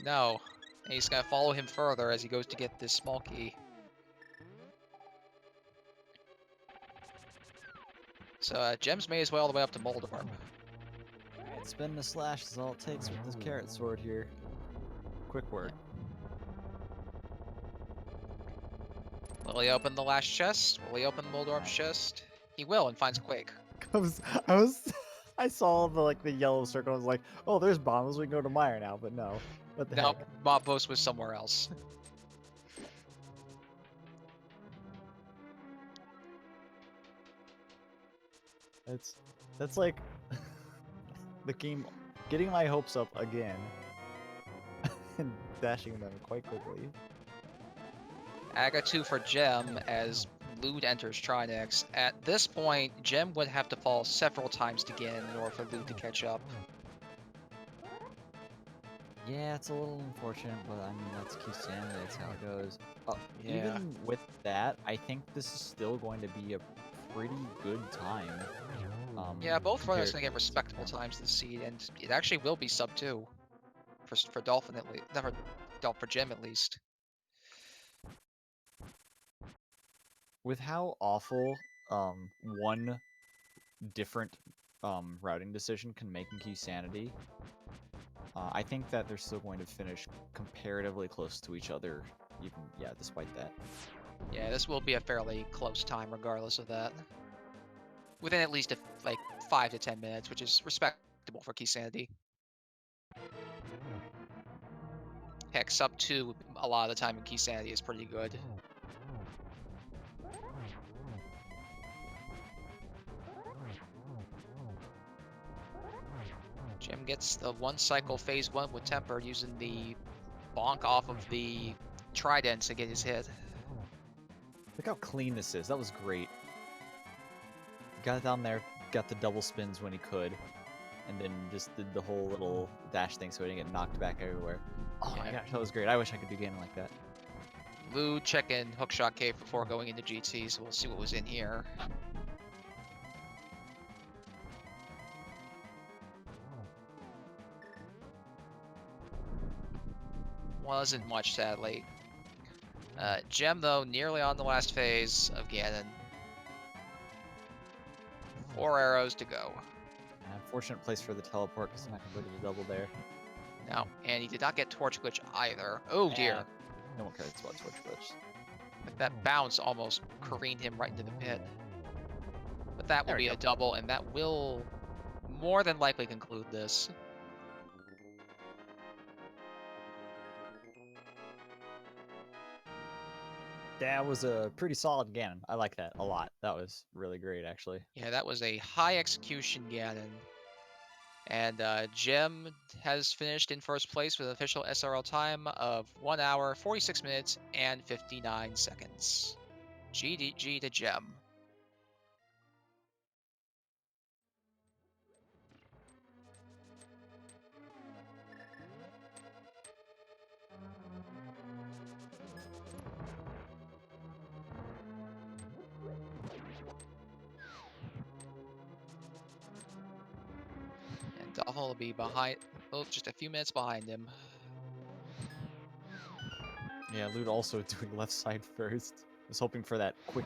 Speaker 2: No, and he's gonna follow him further as he goes to get this small key. So Gems may as well all the way up to Moldorm.
Speaker 1: Alright, spin the slash is all it takes with this carrot sword here. Quick work.
Speaker 2: Will he open the last chest? Will he open Moldorm's chest? He will, and finds Quake.
Speaker 1: I saw the yellow circle. I was like, oh, there's bombs. We can go to Mire now, but no. What the
Speaker 2: Nope,
Speaker 1: heck?
Speaker 2: Mobos was somewhere else.
Speaker 1: That's like the game getting my hopes up again and dashing them quite quickly.
Speaker 2: Aga 2 for Gem as Lewd enters Trinex. At this point, Gem would have to fall several times to get in order for Lewd to catch up.
Speaker 1: Yeah, it's a little unfortunate, but I mean that's Keysanity, that's how it goes.
Speaker 2: Yeah.
Speaker 1: Even with that, I think this is still going to be a pretty good time.
Speaker 2: Yeah, both runners
Speaker 1: compared
Speaker 2: gonna get
Speaker 1: to
Speaker 2: respectable
Speaker 1: September.
Speaker 2: times this seed, and it actually will be sub 2 for Dolphin at least. Not for Gem at least.
Speaker 1: With how awful one different routing decision can make in Keysanity, I think that they're still going to finish comparatively close to each other, even despite that.
Speaker 2: Yeah, this will be a fairly close time regardless of that. Within at least like 5 to 10 minutes, which is respectable for Keysanity. Heck, sub 2 a lot of the time in Keysanity is pretty good. Jim gets the one cycle phase 1 with Temper using the bonk off of the Trident to get his hit.
Speaker 1: Look how clean this is. That was great. Got down there, got the double spins when he could, and then just did the whole little dash thing so he didn't get knocked back everywhere. Oh my gosh, that was great. I wish I could do gaming like that.
Speaker 2: Lewd checking hookshot cave before going into GT, so we'll see what was in here. Wasn't much, sadly. Gem, though, nearly on the last phase of Ganon. 4 arrows to go.
Speaker 1: Unfortunate place for the teleport because I'm not going to do the double there.
Speaker 2: Now, and he did not get Torch Glitch either. Oh dear.
Speaker 1: No one cares about Torch Glitch.
Speaker 2: But that bounce almost careened him right into the pit. But that will be a double, and that will more than likely conclude this.
Speaker 1: That was a pretty solid Ganon. I like that a lot. That was really great, actually.
Speaker 2: Yeah, that was a high execution Ganon. And Gem has finished in first place with an official SRL time of 1 hour, 46 minutes, and 59 seconds. GG to Gem. And Dolphin will be behind, oh, just a few minutes behind him.
Speaker 1: Yeah, Lewd also doing left side first. Was hoping for that quick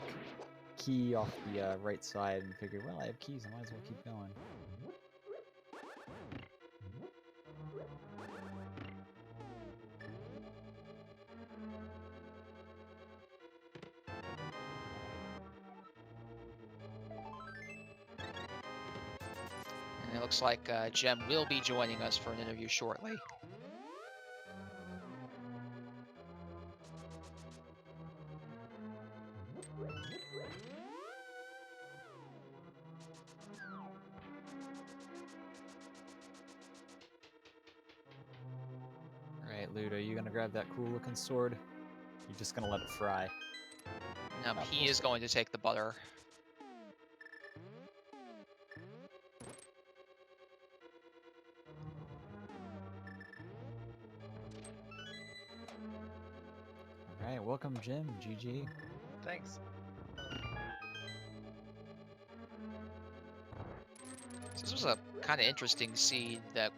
Speaker 1: key off the right side and figured, well, I have keys, I might as well keep going.
Speaker 2: And it looks like Gem will be joining us for an interview shortly.
Speaker 1: Alright, Lewd, are you gonna grab that cool looking sword? You're just gonna let it fry.
Speaker 2: He is going to take the butter.
Speaker 1: Alright, welcome Jim, GG.
Speaker 3: Thanks.
Speaker 2: So this was a kind of interesting seed that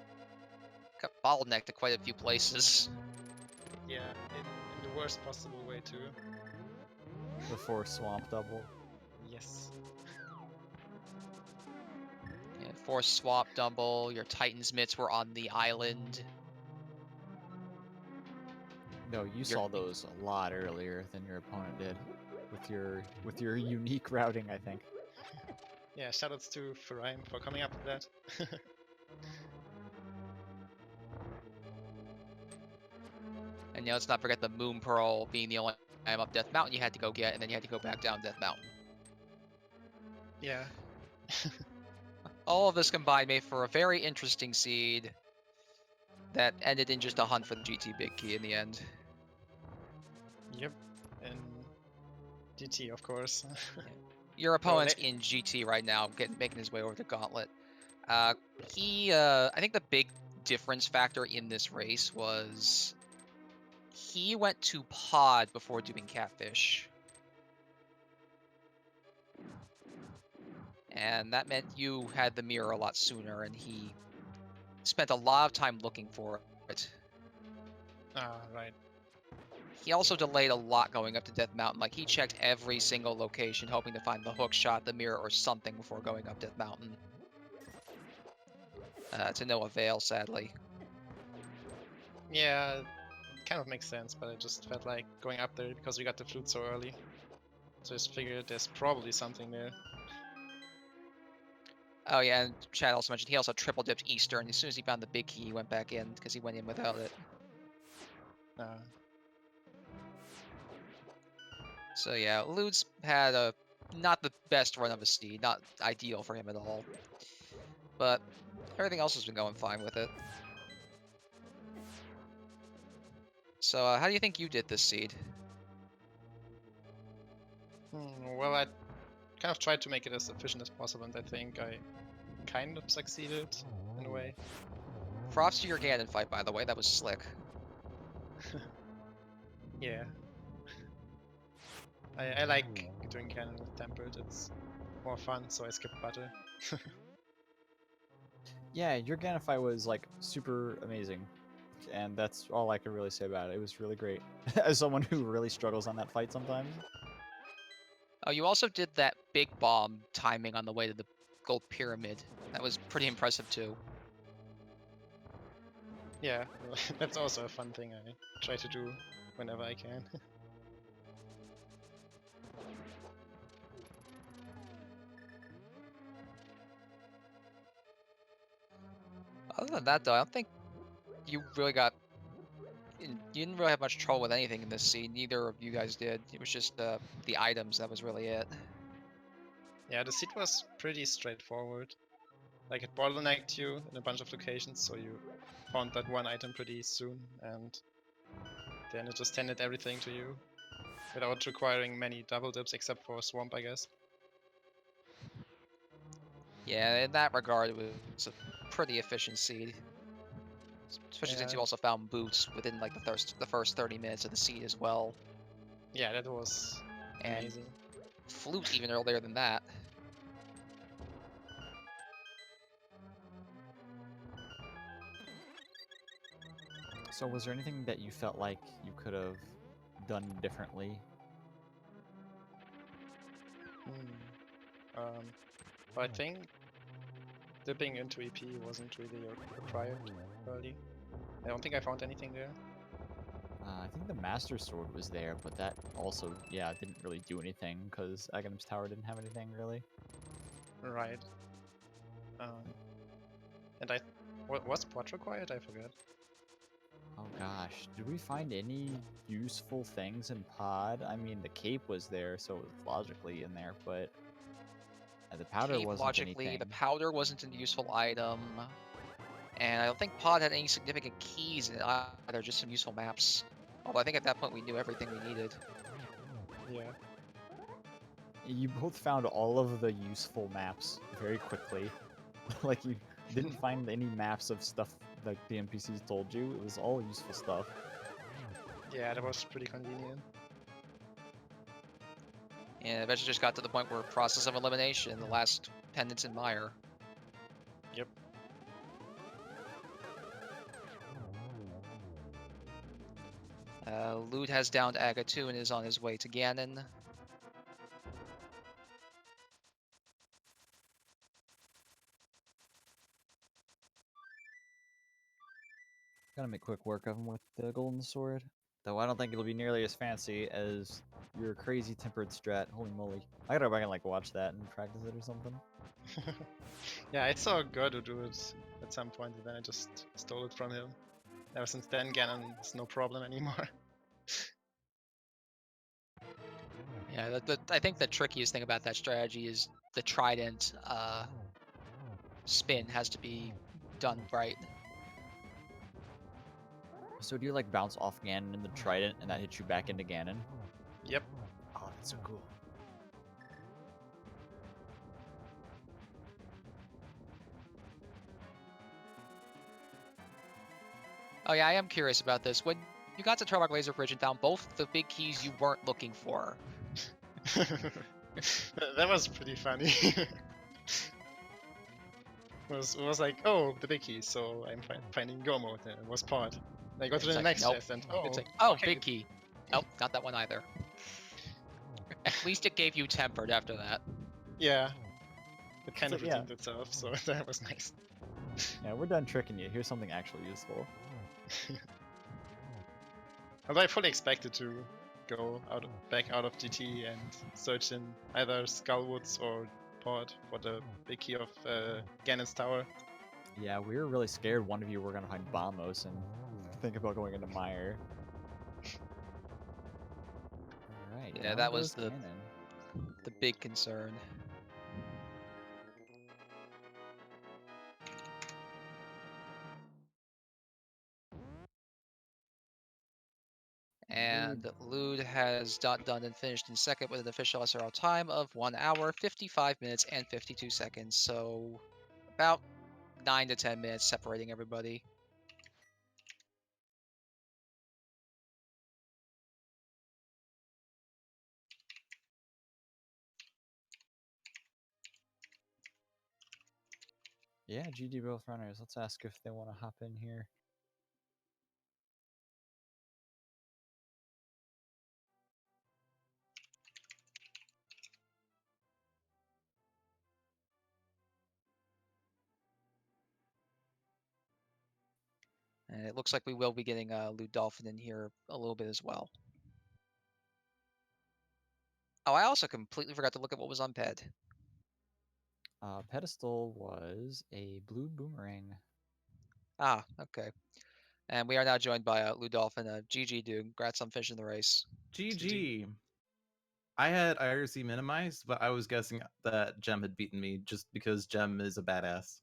Speaker 2: got bottlenecked to quite a few places.
Speaker 3: Yeah, in the worst possible way too.
Speaker 1: Before Swamp Double.
Speaker 3: Yes.
Speaker 2: Yeah, Force Swap Dumble, your Titan's Mitts were on the island.
Speaker 1: No, you saw those a lot earlier than your opponent did. With your unique routing, I think.
Speaker 3: Yeah, shoutouts to Farime for coming up with that.
Speaker 2: And let's not forget the Moon Pearl being the only time up Death Mountain you had to go get, and then you had to go back down Death Mountain.
Speaker 3: Yeah.
Speaker 2: All of this combined made for a very interesting seed that ended in just a hunt for the GT Big Key in the end.
Speaker 3: Yep. And DT, of course.
Speaker 2: Your opponent's
Speaker 3: let-
Speaker 2: in GT right now, making his way over the gauntlet. I think the big difference factor in this race was he went to pod before doing catfish. And that meant you had the mirror a lot sooner, and he spent a lot of time looking for it.
Speaker 3: Ah, right.
Speaker 2: He also delayed a lot going up to Death Mountain. Like, he checked every single location, hoping to find the hook shot, the mirror, or something before going up Death Mountain. To no avail, sadly.
Speaker 3: Yeah, it kind of makes sense, but I just felt like going up there because we got the flute so early. So I just figured there's probably something there.
Speaker 2: Oh yeah, and Chad also mentioned he also triple dipped Eastern. As soon as he found the big key, he went back in because he went in without it. So yeah, Lewd's had a not the best run of a seed, not ideal for him at all. But everything else has been going fine with it. So how do you think you did this seed?
Speaker 3: Well, I kind of tried to make it as efficient as possible, and I think I kind of succeeded in a way.
Speaker 2: Props to your Ganon fight, by the way. That was slick.
Speaker 3: Yeah. I like doing cannon with tempered, it's more fun, so I skipped butter.
Speaker 1: Yeah, your Ganify was like super amazing, and that's all I can really say about it. It was really great. As someone who really struggles on that fight sometimes.
Speaker 2: Oh, you also did that big bomb timing on the way to the gold pyramid. That was pretty impressive too.
Speaker 3: Yeah, that's also a fun thing I try to do whenever I can.
Speaker 2: Other than that, though, I don't think you really got. You didn't really have much trouble with anything in this scene. Neither of you guys did. It was just the items. That was really it.
Speaker 3: Yeah, the seed was pretty straightforward. Like it bottlenecked you in a bunch of locations, so you found that one item pretty soon, and then it just handed everything to you without requiring many double dips except for Swamp, I guess.
Speaker 2: Yeah, in that regard, it was a pretty efficient seed. Especially since
Speaker 3: Yeah,
Speaker 2: you also found boots within like the first 30 minutes of the seed as well,
Speaker 3: yeah, that was
Speaker 2: and
Speaker 3: amazing.
Speaker 2: flute even earlier than that.
Speaker 1: So was there anything that you felt like you could have done differently?
Speaker 3: But I think dipping into EP wasn't really required early. I don't think I found anything there.
Speaker 1: I think the Master Sword was there, but that also, yeah, didn't really do anything because Aghanim's Tower didn't have anything really.
Speaker 3: Right. And what was what required? I forgot.
Speaker 1: Oh gosh, did we find any useful things in Pod? I mean, the cape was there, so it was logically in there, but the powder
Speaker 2: Cape
Speaker 1: wasn't
Speaker 2: logically,
Speaker 1: anything.
Speaker 2: the powder wasn't a useful item, and I don't think Pod had any significant keys in it either, just some useful maps. Although I think at that point we knew everything we needed.
Speaker 3: Yeah.
Speaker 1: You both found all of the useful maps very quickly. Like, you didn't find any maps of stuff like the NPCs told you. It was all useful stuff.
Speaker 3: Yeah, that was pretty convenient.
Speaker 2: And eventually just got to the point where process of elimination, the last pendants in Mire.
Speaker 3: Yep.
Speaker 2: Lewd has downed Aga 2 and is on his way to Ganon.
Speaker 1: Gotta make quick work of him with the golden sword. Though I don't think it'll be nearly as fancy as your crazy tempered strat. Holy moly. I gotta go back and like watch that and practice it or something.
Speaker 3: Yeah, I saw Gerdo do it at some point, and then I just stole it from him. Ever since then, Ganon is no problem anymore.
Speaker 2: Yeah, I think the trickiest thing about that strategy is the Trident spin has to be done right.
Speaker 1: So do you like bounce off Ganon in the Trident and that hits you back into Ganon?
Speaker 3: Yep.
Speaker 1: Oh, that's so cool.
Speaker 2: Oh yeah, I am curious about this. When you got to Turtle Rock Laser Bridge and found both the big keys you weren't looking for,
Speaker 3: That was pretty funny. It was like, oh, the big key, so I'm finding go mode, and it was pod. And I go to
Speaker 2: It's
Speaker 3: the
Speaker 2: like,
Speaker 3: next
Speaker 2: nope.
Speaker 3: chest, and
Speaker 2: It's
Speaker 3: oh,
Speaker 2: like, oh,
Speaker 3: okay.
Speaker 2: big key. Nope, not that one either. At least it gave you tempered after that.
Speaker 3: Yeah, it kind
Speaker 1: So,
Speaker 3: of
Speaker 1: yeah.
Speaker 3: redeemed itself, so that was nice.
Speaker 1: Yeah, we're done tricking you. Here's something actually useful.
Speaker 3: Although I fully expected to go back out of GT and search in either Skullwoods or Pod for the big key of Ganon's Tower.
Speaker 1: Yeah, we were really scared one of you were gonna find Bombos and think about going into Mire. Alright,
Speaker 2: Yeah,
Speaker 1: down
Speaker 2: that was
Speaker 1: goes
Speaker 2: the
Speaker 1: Ganon.
Speaker 2: big concern. And Lewd has done and finished in second with an official SRL time of 1 hour, 55 minutes, and 52 seconds. So about 9 to 10 minutes separating everybody.
Speaker 1: Yeah, GD both runners. Let's ask if they want to hop in here.
Speaker 2: And it looks like we will be getting LewdDolphin in here a little bit as well. Oh, I also completely forgot to look at what was on PED.
Speaker 1: Pedestal was a blue boomerang.
Speaker 2: Ah, okay. And we are now joined by LewdDolphin. GG, dude. Congrats on finishing the race.
Speaker 4: GG. I had IRC minimized, but I was guessing that Gem had beaten me just because Gem is a badass.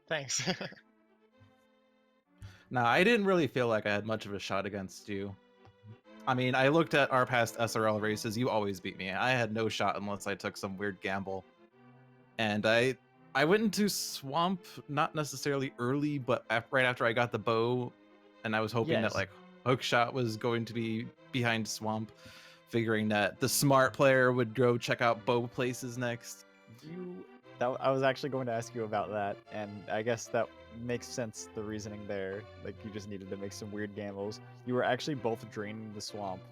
Speaker 3: Thanks.
Speaker 4: Nah, I didn't really feel like I had much of a shot against you. I mean, I looked at our past SRL races. You always beat me. I had no shot unless I took some weird gamble. And I went into Swamp, not necessarily early, but right after I got the bow, and I was hoping that
Speaker 1: Yes.
Speaker 4: like Hookshot was going to be behind Swamp, figuring that the smart player would go check out bow places next.
Speaker 1: I was actually going to ask you about that, and I guess that makes sense, the reasoning there. Like, you just needed to make some weird gambles. You were actually both draining the swamp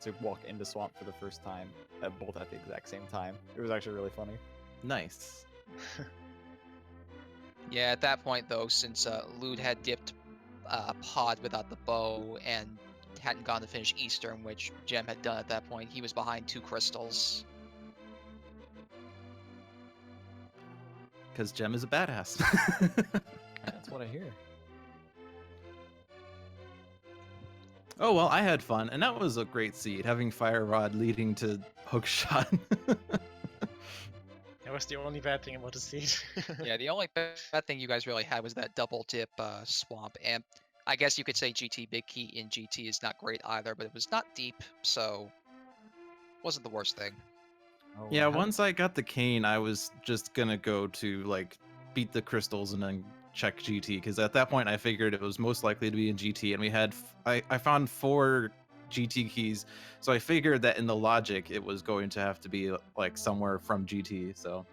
Speaker 1: to walk into swamp for the first time, both at the exact same time. It was actually really funny.
Speaker 4: Nice.
Speaker 2: Yeah, at that point, though, since Lewd had dipped Pod without the bow and hadn't gone to finish Eastern, which Gem had done at that point, he was behind 2 crystals.
Speaker 4: Because Gem is a badass.
Speaker 1: That's what I hear.
Speaker 4: Oh well, I had fun, and that was a great seed, having Fire Rod leading to Hookshot.
Speaker 3: That was the only bad thing about the seed.
Speaker 2: Yeah, the only bad thing you guys really had was that double dip swamp, and I guess you could say GT Big Key in GT is not great either, but it was not deep, so wasn't the worst thing.
Speaker 1: Oh,
Speaker 4: Yeah, once I got the cane, I was just gonna go to like beat the crystals and then check GT, because at that point I figured it was most likely to be in GT, and we had I found 4 GT keys, so I figured that in the logic it was going to have to be like somewhere from GT. So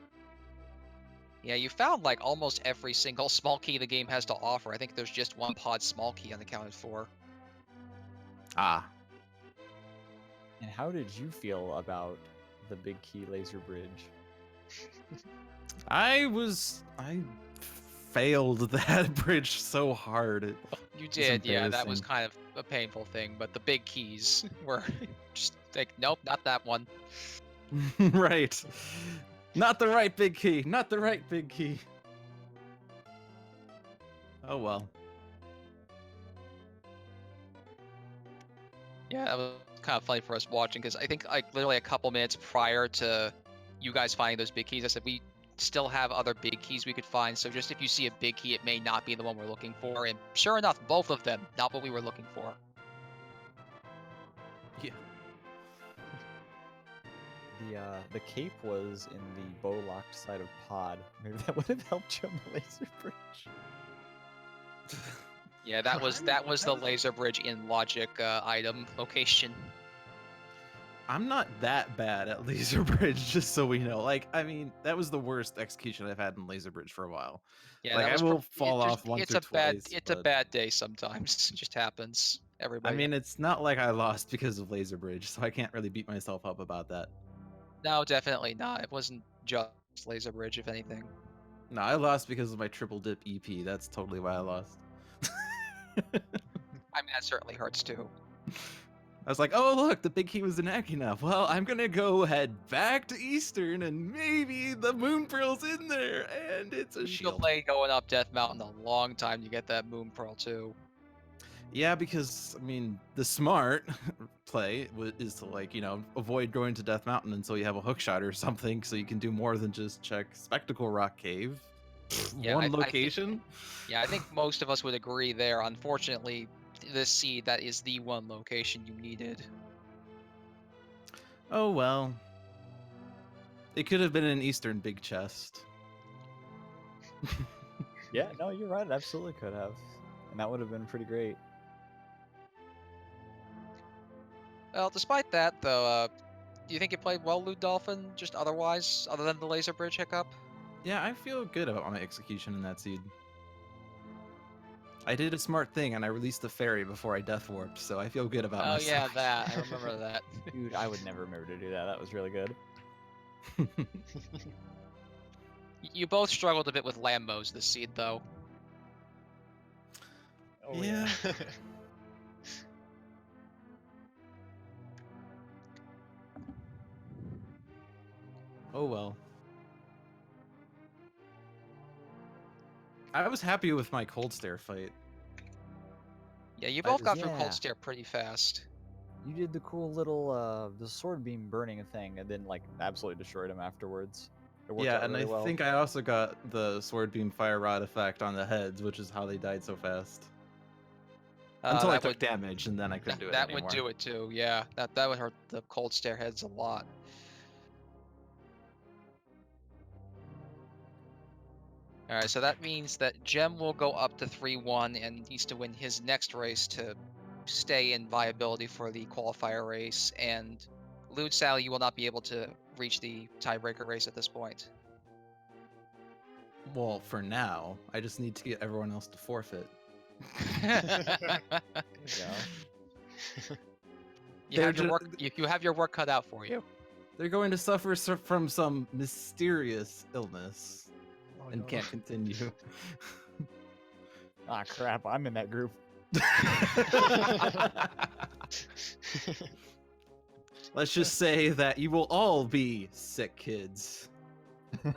Speaker 2: Yeah, you found like almost every single small key the game has to offer. I think there's just 1 pod small key unaccounted for.
Speaker 1: And how did you feel about the Big Key Laser Bridge?
Speaker 4: I failed that bridge so hard.
Speaker 2: You did, yeah, that was kind of a painful thing, but the big keys were just like, nope, not that one.
Speaker 4: Right. Not the right big key. Not the right big key. Oh well.
Speaker 2: Yeah, that was kind of funny for us watching, because I think like literally a couple minutes prior to you guys finding those big keys. I said we still have other big keys we could find. So just if you see a big key, it may not be the one we're looking for. And sure enough, both of them, not what we were looking for.
Speaker 4: Yeah.
Speaker 1: The cape was in the bow locked side of pod. Maybe that would have helped jump the laser bridge.
Speaker 2: Yeah, that was the laser bridge in logic item location.
Speaker 4: I'm not that bad at Laser Bridge, just so we know. Like, I mean, that was the worst execution I've had in Laser Bridge for a while.
Speaker 2: Yeah,
Speaker 4: like,
Speaker 2: that
Speaker 4: I
Speaker 2: was
Speaker 4: will fall off once
Speaker 2: it's
Speaker 4: or
Speaker 2: a bad
Speaker 4: twice.
Speaker 2: it's a
Speaker 4: but-
Speaker 2: bad day sometimes. It just happens.
Speaker 4: I
Speaker 2: Everybody.
Speaker 4: mean, it's not like I lost because of Laser Bridge, so I can't really beat myself up about that.
Speaker 2: No, definitely not. It wasn't just laser bridge, if anything.
Speaker 4: No, I lost because of my triple dip EP. That's totally why I lost.
Speaker 2: I mean, that certainly hurts too.
Speaker 4: I was like, oh, look, the big key was inactive enough. Well, I'm going to go head back to Eastern, and maybe the Moon Pearl's in there, and it's a
Speaker 2: You
Speaker 4: shield.
Speaker 2: delay going up Death Mountain a long time to get that Moon Pearl too.
Speaker 4: Yeah, because, I mean, the smart play is to, like, you know, avoid going to Death Mountain until you have a hookshot or something, so you can do more than just check Spectacle Rock Cave.
Speaker 2: Yeah,
Speaker 4: One
Speaker 2: I think-
Speaker 4: location?
Speaker 2: Yeah, I think most of us would agree there. Unfortunately, this seed, that is the one location you needed.
Speaker 4: Oh, well. It could have been an Eastern big chest.
Speaker 1: Yeah, no, you're right. It absolutely could have. And that would have been pretty great.
Speaker 2: Well, despite that, though, do you think you played well, LewdDolphin? Just otherwise, other than the laser bridge hiccup?
Speaker 4: Yeah, I feel good about my execution in that seed. I did a smart thing, and I released the fairy before I death warped, so I feel good about
Speaker 2: Oh
Speaker 4: myself.
Speaker 2: yeah, that. I remember that.
Speaker 1: Dude, I would never remember to do that. That was really good.
Speaker 2: You both struggled a bit with Lambos this seed, though.
Speaker 3: Oh
Speaker 4: Yeah. Oh well. I was happy with my cold stare fight.
Speaker 2: Yeah, you
Speaker 4: I
Speaker 2: both
Speaker 4: just-
Speaker 2: got through
Speaker 1: yeah.
Speaker 2: Cold Stare pretty fast.
Speaker 1: You did the cool little the sword beam burning thing and then like absolutely destroyed him afterwards. It worked
Speaker 4: Yeah,
Speaker 1: out
Speaker 4: and
Speaker 1: really
Speaker 4: I
Speaker 1: well.
Speaker 4: think I also got the sword beam fire rod effect on the heads, which is how they died so fast. Until I
Speaker 2: That
Speaker 4: took
Speaker 2: would
Speaker 4: damage, and then I couldn't do it
Speaker 2: that
Speaker 4: anymore.
Speaker 2: would do it too. Yeah, that would hurt the Cold Stare heads a lot. All right, so that means that Gem will go up to 3-1 and needs to win his next race to stay in viability for the qualifier race. And Lude Sally, you will not be able to reach the tiebreaker race at this point.
Speaker 4: Well, for now, I just need to get everyone else to forfeit.
Speaker 1: There you go.
Speaker 2: You have
Speaker 4: They're
Speaker 2: your work. You have your work cut out for you.
Speaker 4: They're going to suffer from some mysterious illness
Speaker 3: Oh,
Speaker 4: and
Speaker 3: no.
Speaker 4: can't continue.
Speaker 1: Ah crap, I'm in that group.
Speaker 4: Let's just say that you will all be sick kids.
Speaker 2: All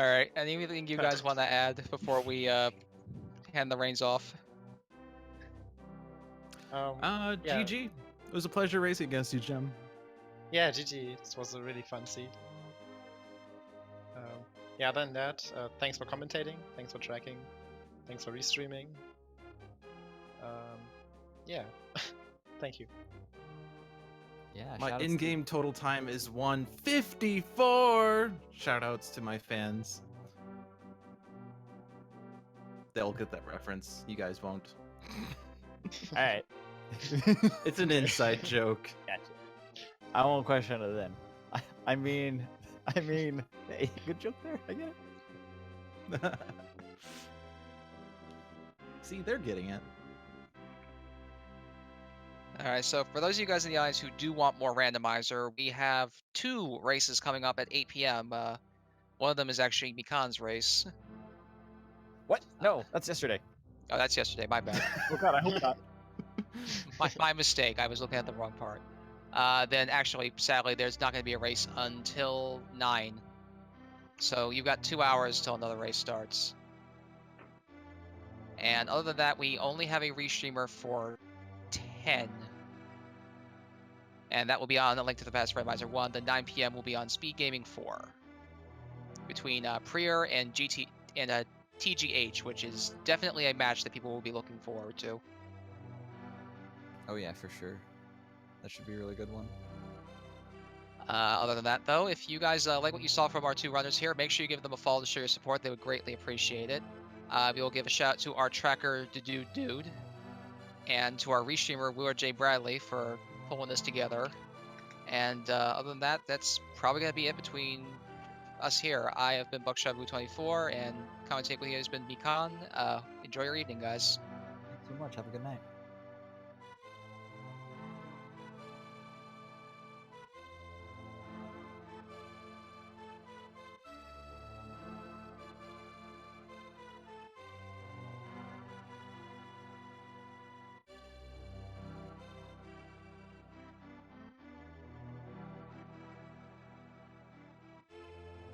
Speaker 2: right. Anything you guys want to add before we hand the reins off?
Speaker 3: Yeah.
Speaker 4: GG. It was a pleasure racing against you, Jim.
Speaker 3: Yeah, GG. This was a really fun seed. Yeah, other than that, thanks for commentating, thanks for tracking, thanks for restreaming. Yeah, thank you.
Speaker 1: Yeah,
Speaker 4: My
Speaker 1: shout outs to-
Speaker 4: in-game total time is 1:54. Shoutouts to my fans. They'll get that reference. You guys won't.
Speaker 1: Alright.
Speaker 4: It's an inside joke.
Speaker 1: Gotcha. I won't question it then. I mean, hey, good joke there. I get it.
Speaker 4: See, they're getting it.
Speaker 2: All right. So for those of you guys in the audience who do want more randomizer, we have 2 races coming up at 8 p.m. One of them is actually Mikan's race.
Speaker 1: What? No, that's yesterday.
Speaker 2: Oh, that's yesterday. My bad.
Speaker 1: Oh god, I hope not.
Speaker 2: my mistake. I was looking at the wrong part. Then actually, sadly, there's not going to be a race until 9. So you've got 2 hours till another race starts. And other than that, we only have a restreamer for 10. And that will be on the Link to the Past Randomizer 1. The 9 p.m. will be on Speed Gaming 4. Between Prier and TGH, which is definitely a match that people will be looking forward to.
Speaker 1: Oh yeah, for sure. That should be a really good one.
Speaker 2: Other than that, though, if you guys like what you saw from our two runners here, make sure you give them a follow to show your support. They would greatly appreciate it. We will give a shout out to our tracker, Dude, and to our restreamer, Willard J. Bradley, for pulling this together. And other than that, that's probably going to be it between us here. I have been Buckshabu24, and commentating with you has been Mikan. Enjoy your evening, guys.
Speaker 1: Thanks so much. Have a good night.